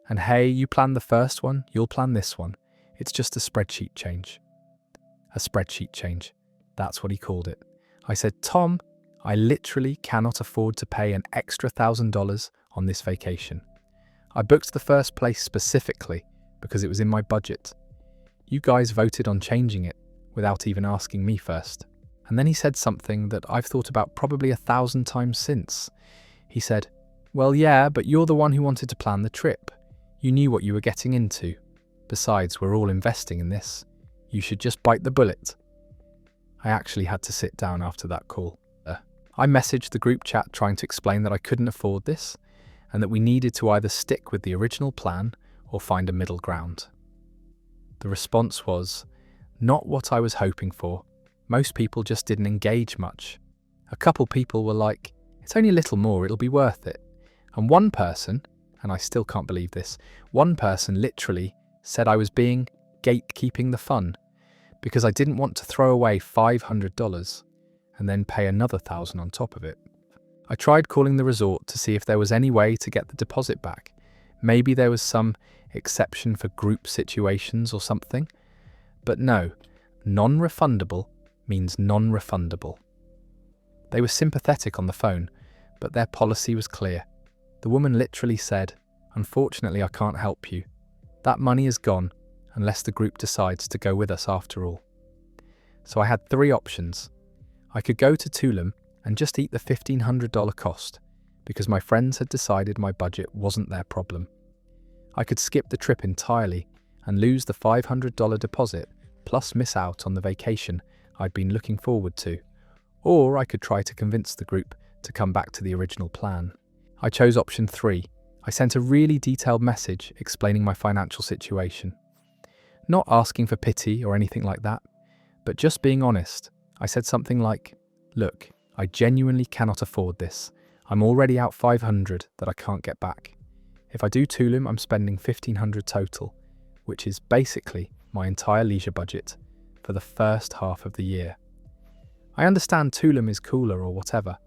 Speaker 1: And hey, you planned the first one, you'll plan this one. It's just a spreadsheet change." A spreadsheet change. That's what he called it. I said, "Tom, I literally cannot afford to pay an extra $1,000 on this vacation. I booked the first place specifically because it was in my budget. You guys voted on changing it without even asking me first." And then he said something that I've thought about probably 1,000 times since. He said, "Well, yeah, but you're the one who wanted to plan the trip. You knew what you were getting into. Besides, we're all investing in this. You should just bite the bullet." I actually had to sit down after that call. I messaged the group chat trying to explain that I couldn't afford this and that we needed to either stick with the original plan or find a middle ground. The response was not what I was hoping for. Most people just didn't engage much. A couple people were like, it's only a little more, it'll be worth it. And one person, and I still can't believe this, one person literally said I was being gatekeeping the fun because I didn't want to throw away $500 and then pay another $1,000 on top of it. I tried calling the resort to see if there was any way to get the deposit back. Maybe there was some exception for group situations or something. But no, non-refundable means non-refundable. They were sympathetic on the phone, but their policy was clear. The woman literally said, unfortunately, I can't help you. That money is gone unless the group decides to go with us after all. So I had 3 options. I could go to Tulum and just eat the $1,500 cost because my friends had decided my budget wasn't their problem. I could skip the trip entirely and lose the $500 deposit plus miss out on the vacation I'd been looking forward to. Or I could try to convince the group to come back to the original plan. I chose option 3. I sent a really detailed message explaining my financial situation. Not asking for pity or anything like that, but just being honest. I said something like, look, I genuinely cannot afford this. I'm already out $500 that I can't get back. If I do Tulum, I'm spending $1,500 total, which is basically my entire leisure budget for the first half of the year. I understand Tulum is cooler or whatever,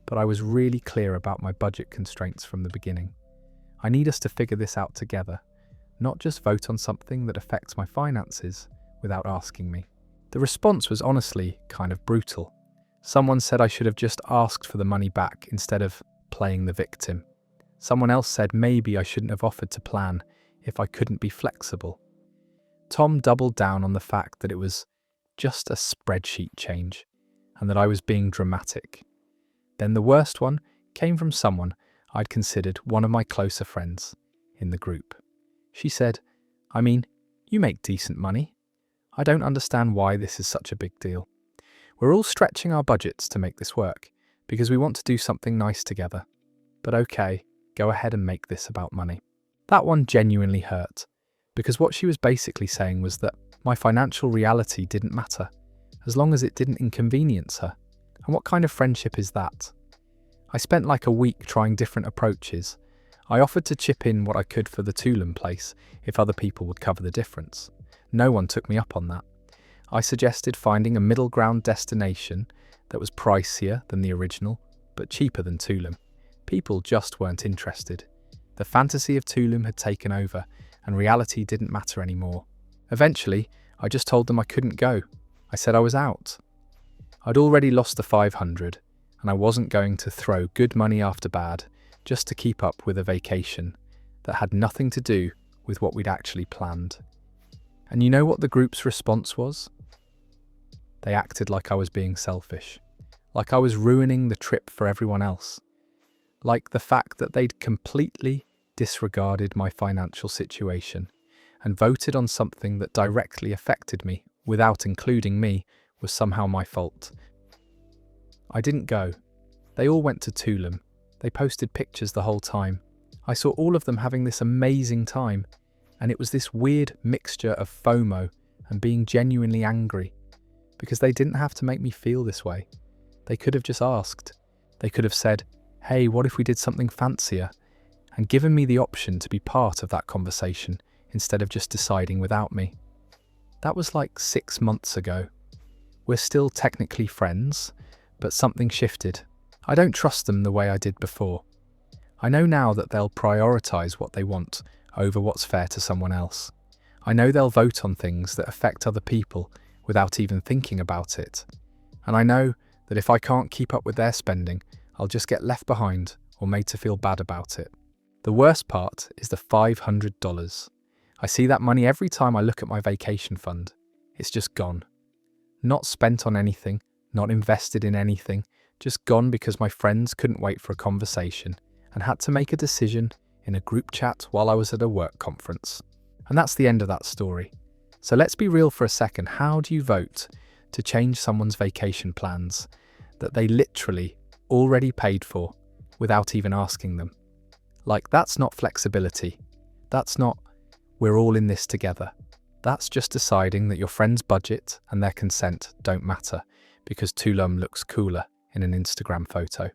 Speaker 1: but I was really clear about my budget constraints from the beginning. I need us to figure this out together, not just vote on something that affects my finances without asking me. The response was honestly kind of brutal. Someone said I should have just asked for the money back instead of playing the victim. Someone else said maybe I shouldn't have offered to plan if I couldn't be flexible. Tom doubled down on the fact that it was just a spreadsheet change and that I was being dramatic. Then the worst one came from someone I'd considered one of my closer friends in the group. She said, I mean, you make decent money. I don't understand why this is such a big deal. We're all stretching our budgets to make this work because we want to do something nice together. But okay, go ahead and make this about money. That one genuinely hurt because what she was basically saying was that my financial reality didn't matter as long as it didn't inconvenience her. And what kind of friendship is that? I spent like a week trying different approaches. I offered to chip in what I could for the Tulum place if other people would cover the difference. No one took me up on that. I suggested finding a middle ground destination that was pricier than the original, but cheaper than Tulum. People just weren't interested. The fantasy of Tulum had taken over, and reality didn't matter anymore. Eventually, I just told them I couldn't go. I said I was out. I'd already lost the $500, and I wasn't going to throw good money after bad just to keep up with a vacation that had nothing to do with what we'd actually planned. And you know what the group's response was? They acted like I was being selfish, like I was ruining the trip for everyone else, like the fact that they'd completely disregarded my financial situation and voted on something that directly affected me without including me was somehow my fault. I didn't go. They all went to Tulum. They posted pictures the whole time. I saw all of them having this amazing time, and it was this weird mixture of FOMO and being genuinely angry, because they didn't have to make me feel this way. They could have just asked. They could have said, hey, what if we did something fancier? And given me the option to be part of that conversation instead of just deciding without me. That was like 6 months ago. We're still technically friends, but something shifted. I don't trust them the way I did before. I know now that they'll prioritize what they want over what's fair to someone else. I know they'll vote on things that affect other people without even thinking about it. And I know that if I can't keep up with their spending, I'll just get left behind or made to feel bad about it. The worst part is the $500. I see that money every time I look at my vacation fund. It's just gone. Not spent on anything, not invested in anything, just gone because my friends couldn't wait for a conversation and had to make a decision in a group chat while I was at a work conference. And that's the end of that story. So let's be real for a second. How do you vote to change someone's vacation plans that they literally already paid for without even asking them? Like, that's not flexibility. That's not, we're all in this together. That's just deciding that your friend's budget and their consent don't matter because Tulum looks cooler in an Instagram photo.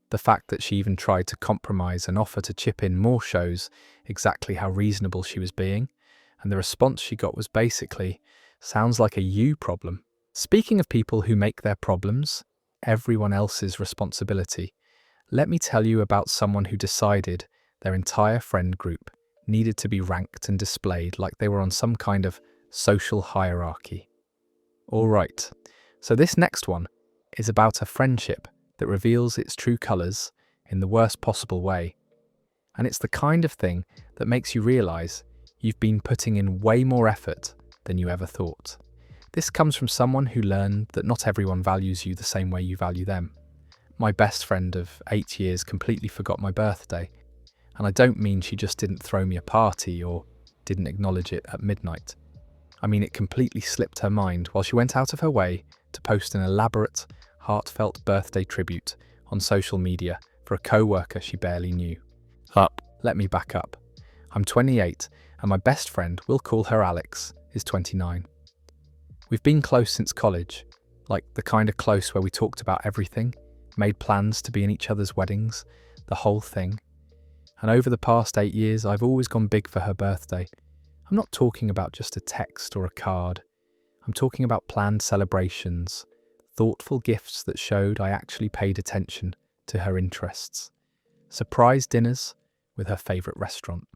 Speaker 1: The fact that she even tried to compromise and offer to chip in more shows exactly how reasonable she was being, and the response she got was basically, sounds like a you problem. Speaking of people who make their problems everyone else's responsibility, let me tell you about someone who decided their entire friend group needed to be ranked and displayed like they were on some kind of social hierarchy. Alright, so this next one is about a friendship that reveals its true colours in the worst possible way. And it's the kind of thing that makes you realise you've been putting in way more effort than you ever thought. This comes from someone who learned that not everyone values you the same way you value them. My best friend of 8 years completely forgot my birthday, and I don't mean she just didn't throw me a party or didn't acknowledge it at midnight. I mean it completely slipped her mind while she went out of her way to post an elaborate, heartfelt birthday tribute on social media for a co-worker she barely knew. Let me back up. I'm 28 and my best friend, we'll call her Alex, is 29. We've been close since college, like the kind of close where we talked about everything, made plans to be in each other's weddings, the whole thing. And over the past 8 years, I've always gone big for her birthday. I'm not talking about just a text or a card. I'm talking about planned celebrations, thoughtful gifts that showed I actually paid attention to her interests, surprise dinners with her favourite restaurant.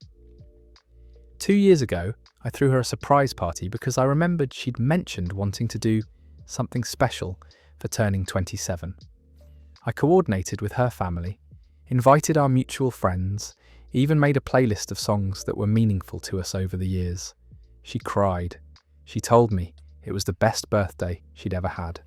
Speaker 1: 2 years ago, I threw her a surprise party because I remembered she'd mentioned wanting to do something special for turning 27. I coordinated with her family, invited our mutual friends, even made a playlist of songs that were meaningful to us over the years. She cried. She told me it was the best birthday she'd ever had.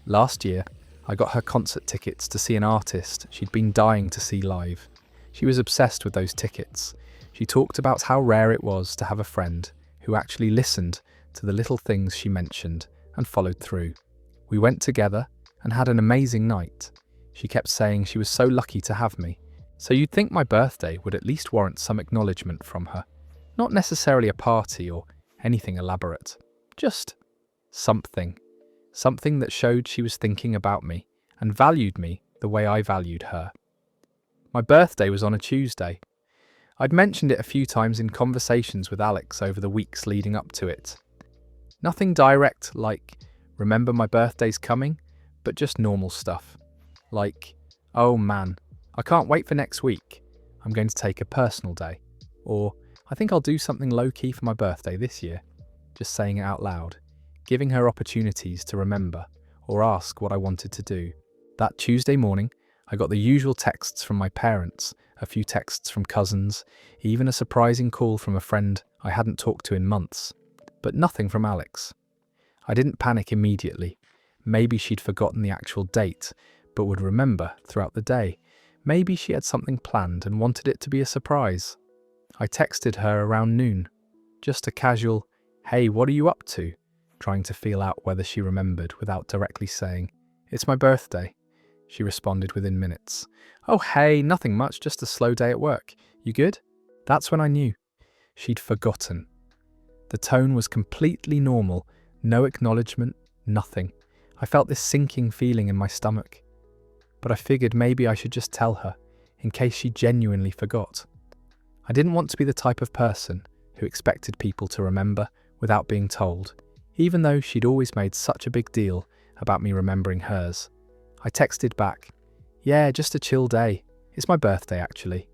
Speaker 1: Last year, I got her concert tickets to see an artist she'd been dying to see live. She was obsessed with those tickets. She talked about how rare it was to have a friend who actually listened to the little things she mentioned and followed through. We went together and had an amazing night. She kept saying she was so lucky to have me. So you'd think my birthday would at least warrant some acknowledgement from her. Not necessarily a party or anything elaborate. Just something. Something that showed she was thinking about me and valued me the way I valued her. My birthday was on a Tuesday. I'd mentioned it a few times in conversations with Alex over the weeks leading up to it. Nothing direct like, remember my birthday's coming, but just normal stuff. Like, oh man, I can't wait for next week. I'm going to take a personal day. Or, I think I'll do something low-key for my birthday this year. Just saying it out loud. Giving her opportunities to remember or ask what I wanted to do. That Tuesday morning, I got the usual texts from my parents, a few texts from cousins, even a surprising call from a friend I hadn't talked to in months. But nothing from Alex. I didn't panic immediately. Maybe she'd forgotten the actual date, but would remember throughout the day. Maybe she had something planned and wanted it to be a surprise. I texted her around noon. Just a casual, hey, what are you up to? Trying to feel out whether she remembered without directly saying, it's my birthday. She responded within minutes. Oh hey, nothing much, just a slow day at work. You good? That's when I knew. She'd forgotten. The tone was completely normal, no acknowledgement, nothing. I felt this sinking feeling in my stomach. But I figured maybe I should just tell her, in case she genuinely forgot. I didn't want to be the type of person who expected people to remember without being told, even though she'd always made such a big deal about me remembering hers. I texted back, yeah, just a chill day. It's my birthday, actually.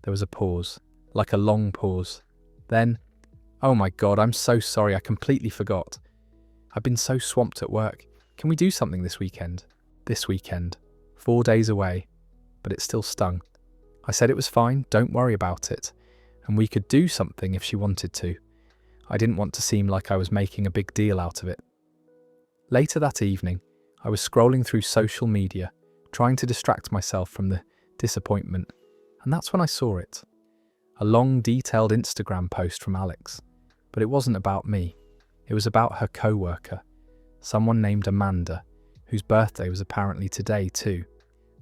Speaker 1: There was a pause, like a long pause. Then, oh my God, I'm so sorry, I completely forgot. I've been so swamped at work. Can we do something this weekend? This weekend. 4 days away. But it still stung. I said it was fine, don't worry about it. And we could do something if she wanted to. I didn't want to seem like I was making a big deal out of it. Later that evening, I was scrolling through social media, trying to distract myself from the disappointment, and that's when I saw it. A long, detailed Instagram post from Alex. But it wasn't about me. It was about her co-worker, someone named Amanda, whose birthday was apparently today too.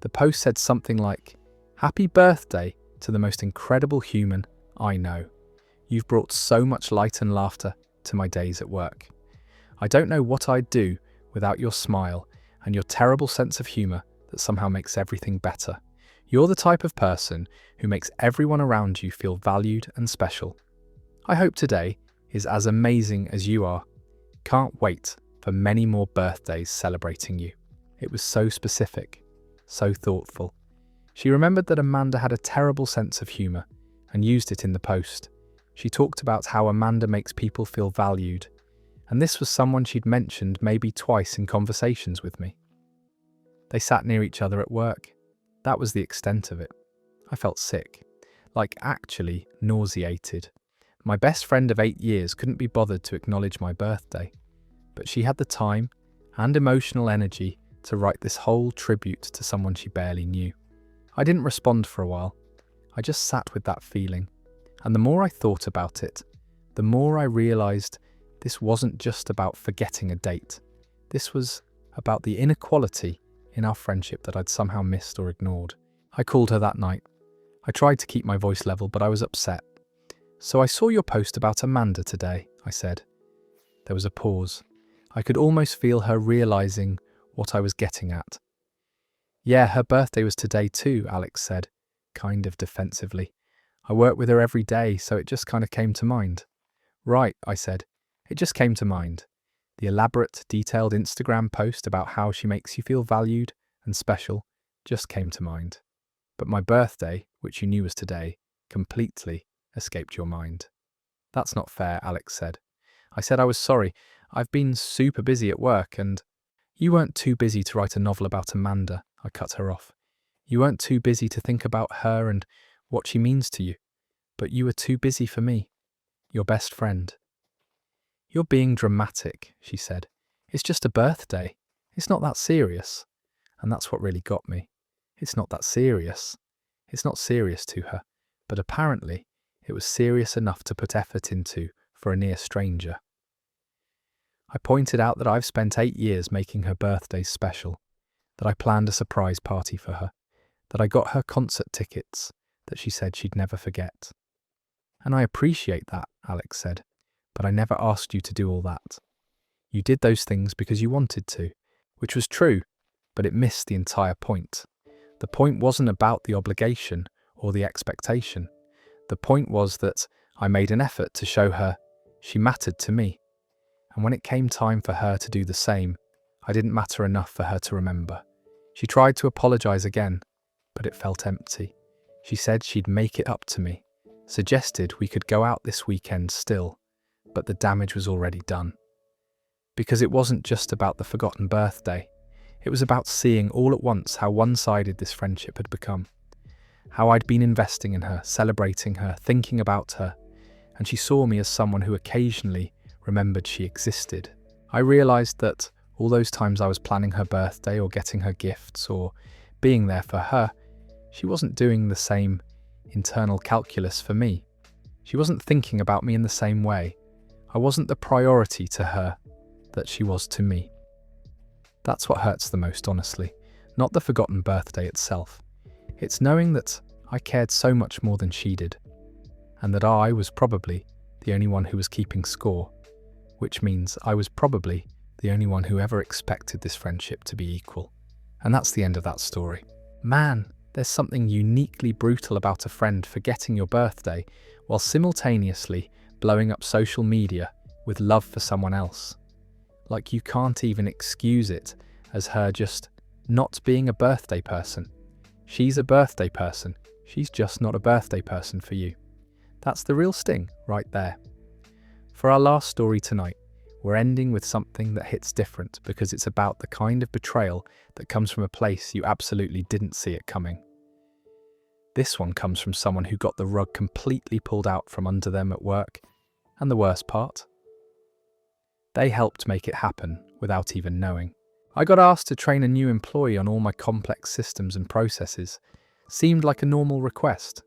Speaker 1: The post said something like, "Happy birthday to the most incredible human I know. You've brought so much light and laughter to my days at work. I don't know what I'd do without your smile and your terrible sense of humour that somehow makes everything better. You're the type of person who makes everyone around you feel valued and special. I hope today is as amazing as you are. Can't wait for many more birthdays celebrating you. It was so specific, so thoughtful. She remembered that Amanda had a terrible sense of humour and used it in the post. She talked about how Amanda makes people feel valued, and this was someone she'd mentioned maybe twice in conversations with me. They sat near each other at work. That was the extent of it. I felt sick, like actually nauseated. My best friend of 8 years couldn't be bothered to acknowledge my birthday, but she had the time and emotional energy to write this whole tribute to someone she barely knew. I didn't respond for a while. I just sat with that feeling, and the more I thought about it, the more I realised this wasn't just about forgetting a date. This was about the inequality in our friendship that I'd somehow missed or ignored. I called her that night. I tried to keep my voice level, but I was upset. "So I saw your post about Amanda today," I said. There was a pause. I could almost feel her realising what I was getting at. "Yeah, her birthday was today too," Alex said, kind of defensively. "I work with her every day, so it just kind of came to mind." "Right," I said. "It just came to mind. The elaborate, detailed Instagram post about how she makes you feel valued and special just came to mind. But my birthday, which you knew was today, completely escaped your mind." "That's not fair," Alex said. I said I was sorry. "I've been super busy at work and—" "You weren't too busy to write a novel about Amanda," I cut her off. "You weren't too busy to think about her and what she means to you. But you were too busy for me, your best friend." "You're being dramatic," she said. "It's just a birthday. It's not that serious." And that's what really got me. It's not that serious. It's not serious to her, but apparently it was serious enough to put effort into for a near stranger. I pointed out that I've spent 8 years making her birthdays special, that I planned a surprise party for her, that I got her concert tickets that she said she'd never forget. "And I appreciate that," Alex said, "but I never asked you to do all that. You did those things because you wanted to," which was true, but it missed the entire point. The point wasn't about the obligation or the expectation. The point was that I made an effort to show her she mattered to me. And when it came time for her to do the same, I didn't matter enough for her to remember. She tried to apologise again, but it felt empty. She said she'd make it up to me, suggested we could go out this weekend still, but the damage was already done. Because it wasn't just about the forgotten birthday. It was about seeing all at once how one-sided this friendship had become. How I'd been investing in her, celebrating her, thinking about her, and she saw me as someone who occasionally remembered she existed. I realised that all those times I was planning her birthday or getting her gifts or being there for her, she wasn't doing the same internal calculus for me. She wasn't thinking about me in the same way. I wasn't the priority to her that she was to me. That's what hurts the most, honestly, not the forgotten birthday itself. It's knowing that I cared so much more than she did, and that I was probably the only one who was keeping score, which means I was probably the only one who ever expected this friendship to be equal. And that's the end of that story. Man, there's something uniquely brutal about a friend forgetting your birthday while simultaneously blowing up social media with love for someone else. Like you can't even excuse it as her just not being a birthday person. She's a birthday person. She's just not a birthday person for you. That's the real sting right there. For our last story tonight, we're ending with something that hits different because it's about the kind of betrayal that comes from a place you absolutely didn't see it coming. This one comes from someone who got the rug completely pulled out from under them at work, and the worst part? They helped make it happen without even knowing. I got asked to train a new employee on all my complex systems and processes. Seemed like a normal request.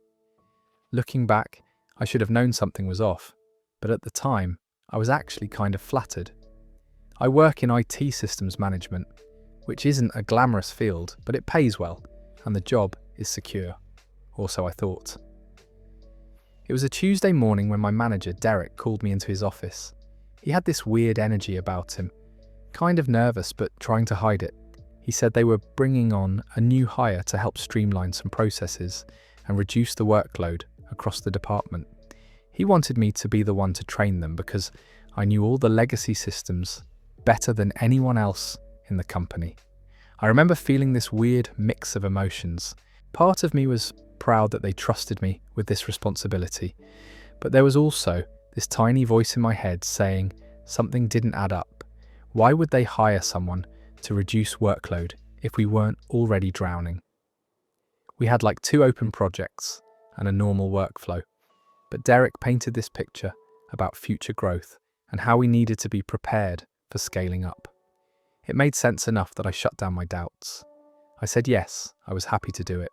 Speaker 1: Looking back, I should have known something was off, but at the time, I was actually kind of flattered. I work in IT systems management, which isn't a glamorous field, but it pays well, and the job is secure. Or so I thought. It was a Tuesday morning when my manager, Derek, called me into his office. He had this weird energy about him, kind of nervous but trying to hide it. He said they were bringing on a new hire to help streamline some processes and reduce the workload across the department. He wanted me to be the one to train them because I knew all the legacy systems better than anyone else in the company. I remember feeling this weird mix of emotions. Part of me was proud that they trusted me with this responsibility, but there was also this tiny voice in my head saying something didn't add up. Why would they hire someone to reduce workload if we weren't already drowning? We had like 2 open projects and a normal workflow, but Derek painted this picture about future growth and how we needed to be prepared for scaling up. It made sense enough that I shut down my doubts. I said yes, I was happy to do it.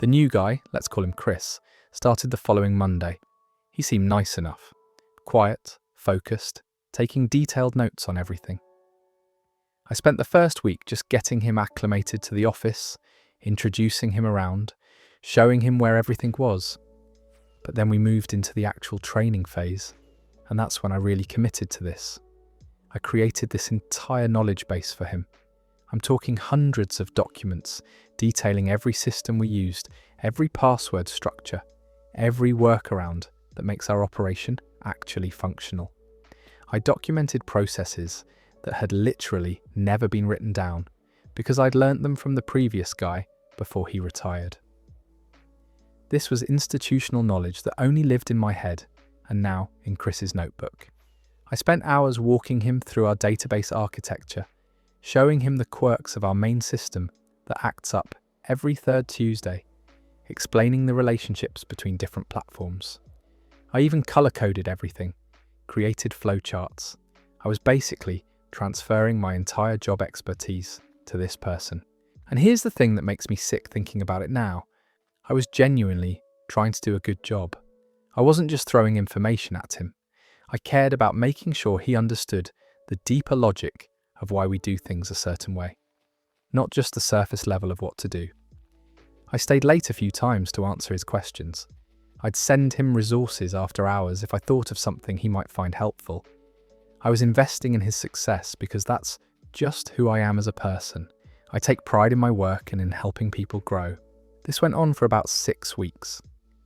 Speaker 1: The new guy, let's call him Chris, started the following Monday. He seemed nice enough, quiet, focused, taking detailed notes on everything. I spent the first week just getting him acclimated to the office, introducing him around, showing him where everything was. But then we moved into the actual training phase, and that's when I really committed to this. I created this entire knowledge base for him. I'm talking hundreds of documents detailing every system we used, every password structure, every workaround that makes our operation actually functional. I documented processes that had literally never been written down because I'd learnt them from the previous guy before he retired. This was institutional knowledge that only lived in my head and now in Chris's notebook. I spent hours walking him through our database architecture, showing him the quirks of our main system that acts up every third Tuesday, explaining the relationships between different platforms. I even color-coded everything, created flowcharts. I was basically transferring my entire job expertise to this person. And here's the thing that makes me sick thinking about it now. I was genuinely trying to do a good job. I wasn't just throwing information at him. I cared about making sure he understood the deeper logic of why we do things a certain way, not just the surface level of what to do. I stayed late a few times to answer his questions. I'd send him resources after hours if I thought of something he might find helpful. I was investing in his success because that's just who I am as a person. I take pride in my work and in helping people grow. This went on for about 6 weeks.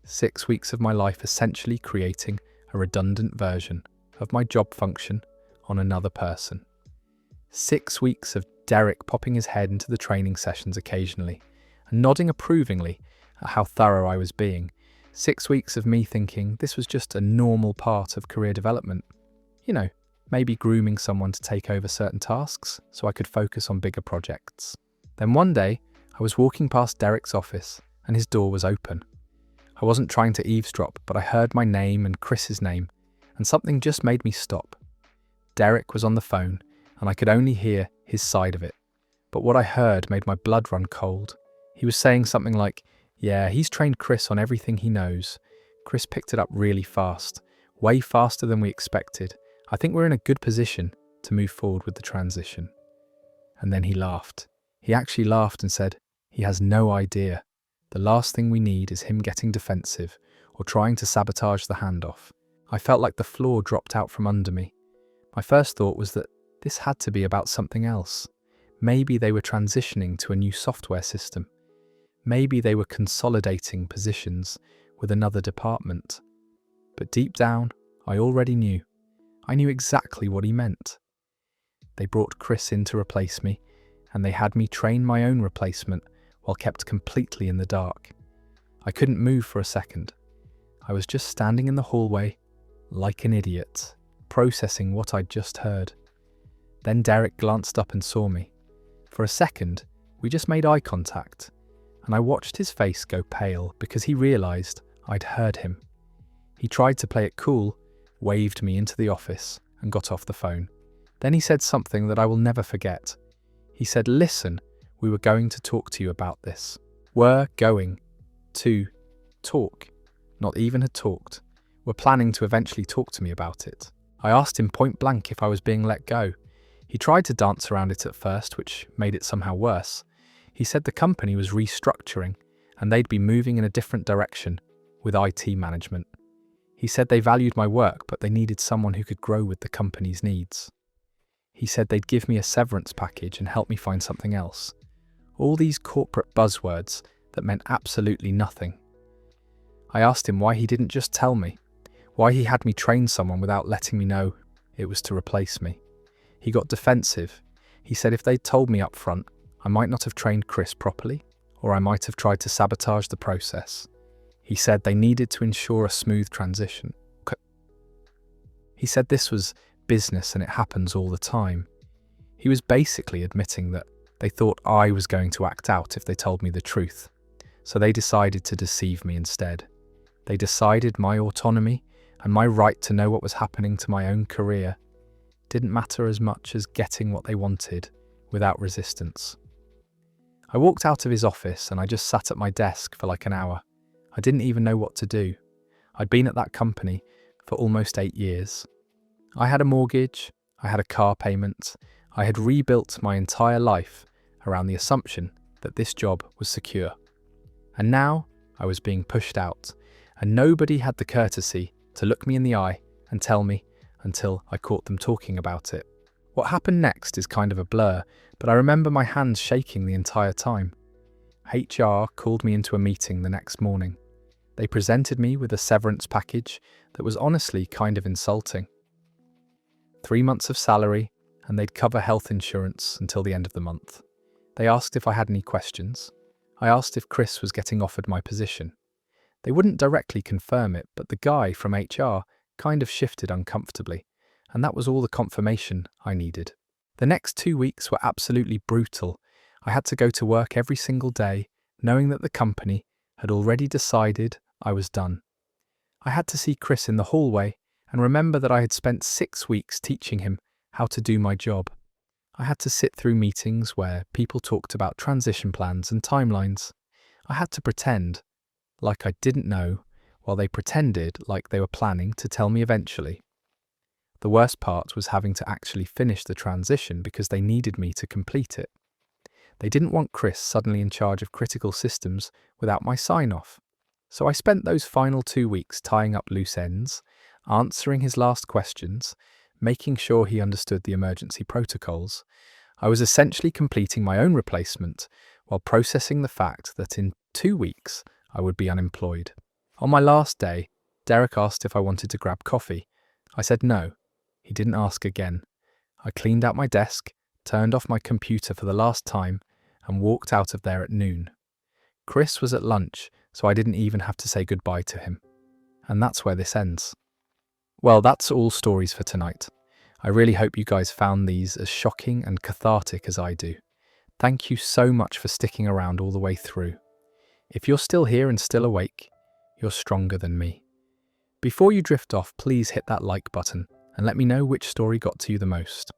Speaker 1: 6 weeks of my life essentially creating a redundant version of my job function on another person. 6 weeks of Derek popping his head into the training sessions occasionally and nodding approvingly at how thorough I was being. 6 weeks of me thinking this was just a normal part of career development. You know, maybe grooming someone to take over certain tasks so I could focus on bigger projects. Then one day, I was walking past Derek's office and his door was open. I wasn't trying to eavesdrop, but I heard my name and Chris's name, and something just made me stop. Derek was on the phone, and I could only hear his side of it. But what I heard made my blood run cold. He was saying something like, "Yeah, he's trained Chris on everything he knows. Chris picked it up really fast, way faster than we expected. I think we're in a good position to move forward with the transition." And then he laughed. He actually laughed and said, "He has no idea. The last thing we need is him getting defensive or trying to sabotage the handoff." I felt like the floor dropped out from under me. My first thought was that this had to be about something else. Maybe they were transitioning to a new software system. Maybe they were consolidating positions with another department. But deep down, I already knew. I knew exactly what he meant. They brought Chris in to replace me, and they had me train my own replacement while kept completely in the dark. I couldn't move for a second. I was just standing in the hallway, like an idiot, processing what I'd just heard. Then Derek glanced up and saw me. For a second, we just made eye contact, and I watched his face go pale because he realised I'd heard him. He tried to play it cool, waved me into the office, and got off the phone. Then he said something that I will never forget. He said, "Listen, we were going to talk to you about this." We're going to talk. Not even had talked. Were planning to eventually talk to me about it. I asked him point blank if I was being let go. He tried to dance around it at first, which made it somehow worse. He said the company was restructuring and they'd be moving in a different direction with IT management. He said they valued my work, but they needed someone who could grow with the company's needs. He said they'd give me a severance package and help me find something else. All these corporate buzzwords that meant absolutely nothing. I asked him why he didn't just tell me, why he had me train someone without letting me know it was to replace me. He got defensive. He said if they'd told me up front, I might not have trained Chris properly, or I might have tried to sabotage the process. He said they needed to ensure a smooth transition. He said this was business and it happens all the time. He was basically admitting that they thought I was going to act out if they told me the truth, so they decided to deceive me instead. They decided my autonomy and my right to know what was happening to my own career didn't matter as much as getting what they wanted without resistance. I walked out of his office and I just sat at my desk for like an hour. I didn't even know what to do. I'd been at that company for almost 8 years. I had a mortgage, I had a car payment, I had rebuilt my entire life around the assumption that this job was secure. And now I was being pushed out, and nobody had the courtesy to look me in the eye and tell me until I caught them talking about it. What happened next is kind of a blur, but I remember my hands shaking the entire time. HR called me into a meeting the next morning. They presented me with a severance package that was honestly kind of insulting. 3 months of salary, and they'd cover health insurance until the end of the month. They asked if I had any questions. I asked if Chris was getting offered my position. They wouldn't directly confirm it, but the guy from HR kind of shifted uncomfortably, and that was all the confirmation I needed. The next 2 weeks were absolutely brutal. I had to go to work every single day, knowing that the company had already decided I was done. I had to see Chris in the hallway and remember that I had spent 6 weeks teaching him how to do my job. I had to sit through meetings where people talked about transition plans and timelines. I had to pretend like I didn't know, while they pretended like they were planning to tell me eventually. The worst part was having to actually finish the transition because they needed me to complete it. They didn't want Chris suddenly in charge of critical systems without my sign-off. So I spent those final 2 weeks tying up loose ends, answering his last questions, making sure he understood the emergency protocols. I was essentially completing my own replacement while processing the fact that in 2 weeks I would be unemployed. On my last day, Derek asked if I wanted to grab coffee. I said no. He didn't ask again. I cleaned out my desk, turned off my computer for the last time, and walked out of there at noon. Chris was at lunch, so I didn't even have to say goodbye to him. And that's where this ends. Well, that's all stories for tonight. I really hope you guys found these as shocking and cathartic as I do. Thank you so much for sticking around all the way through. If you're still here and still awake, you're stronger than me. Before you drift off, please hit that like button and let me know which story got to you the most.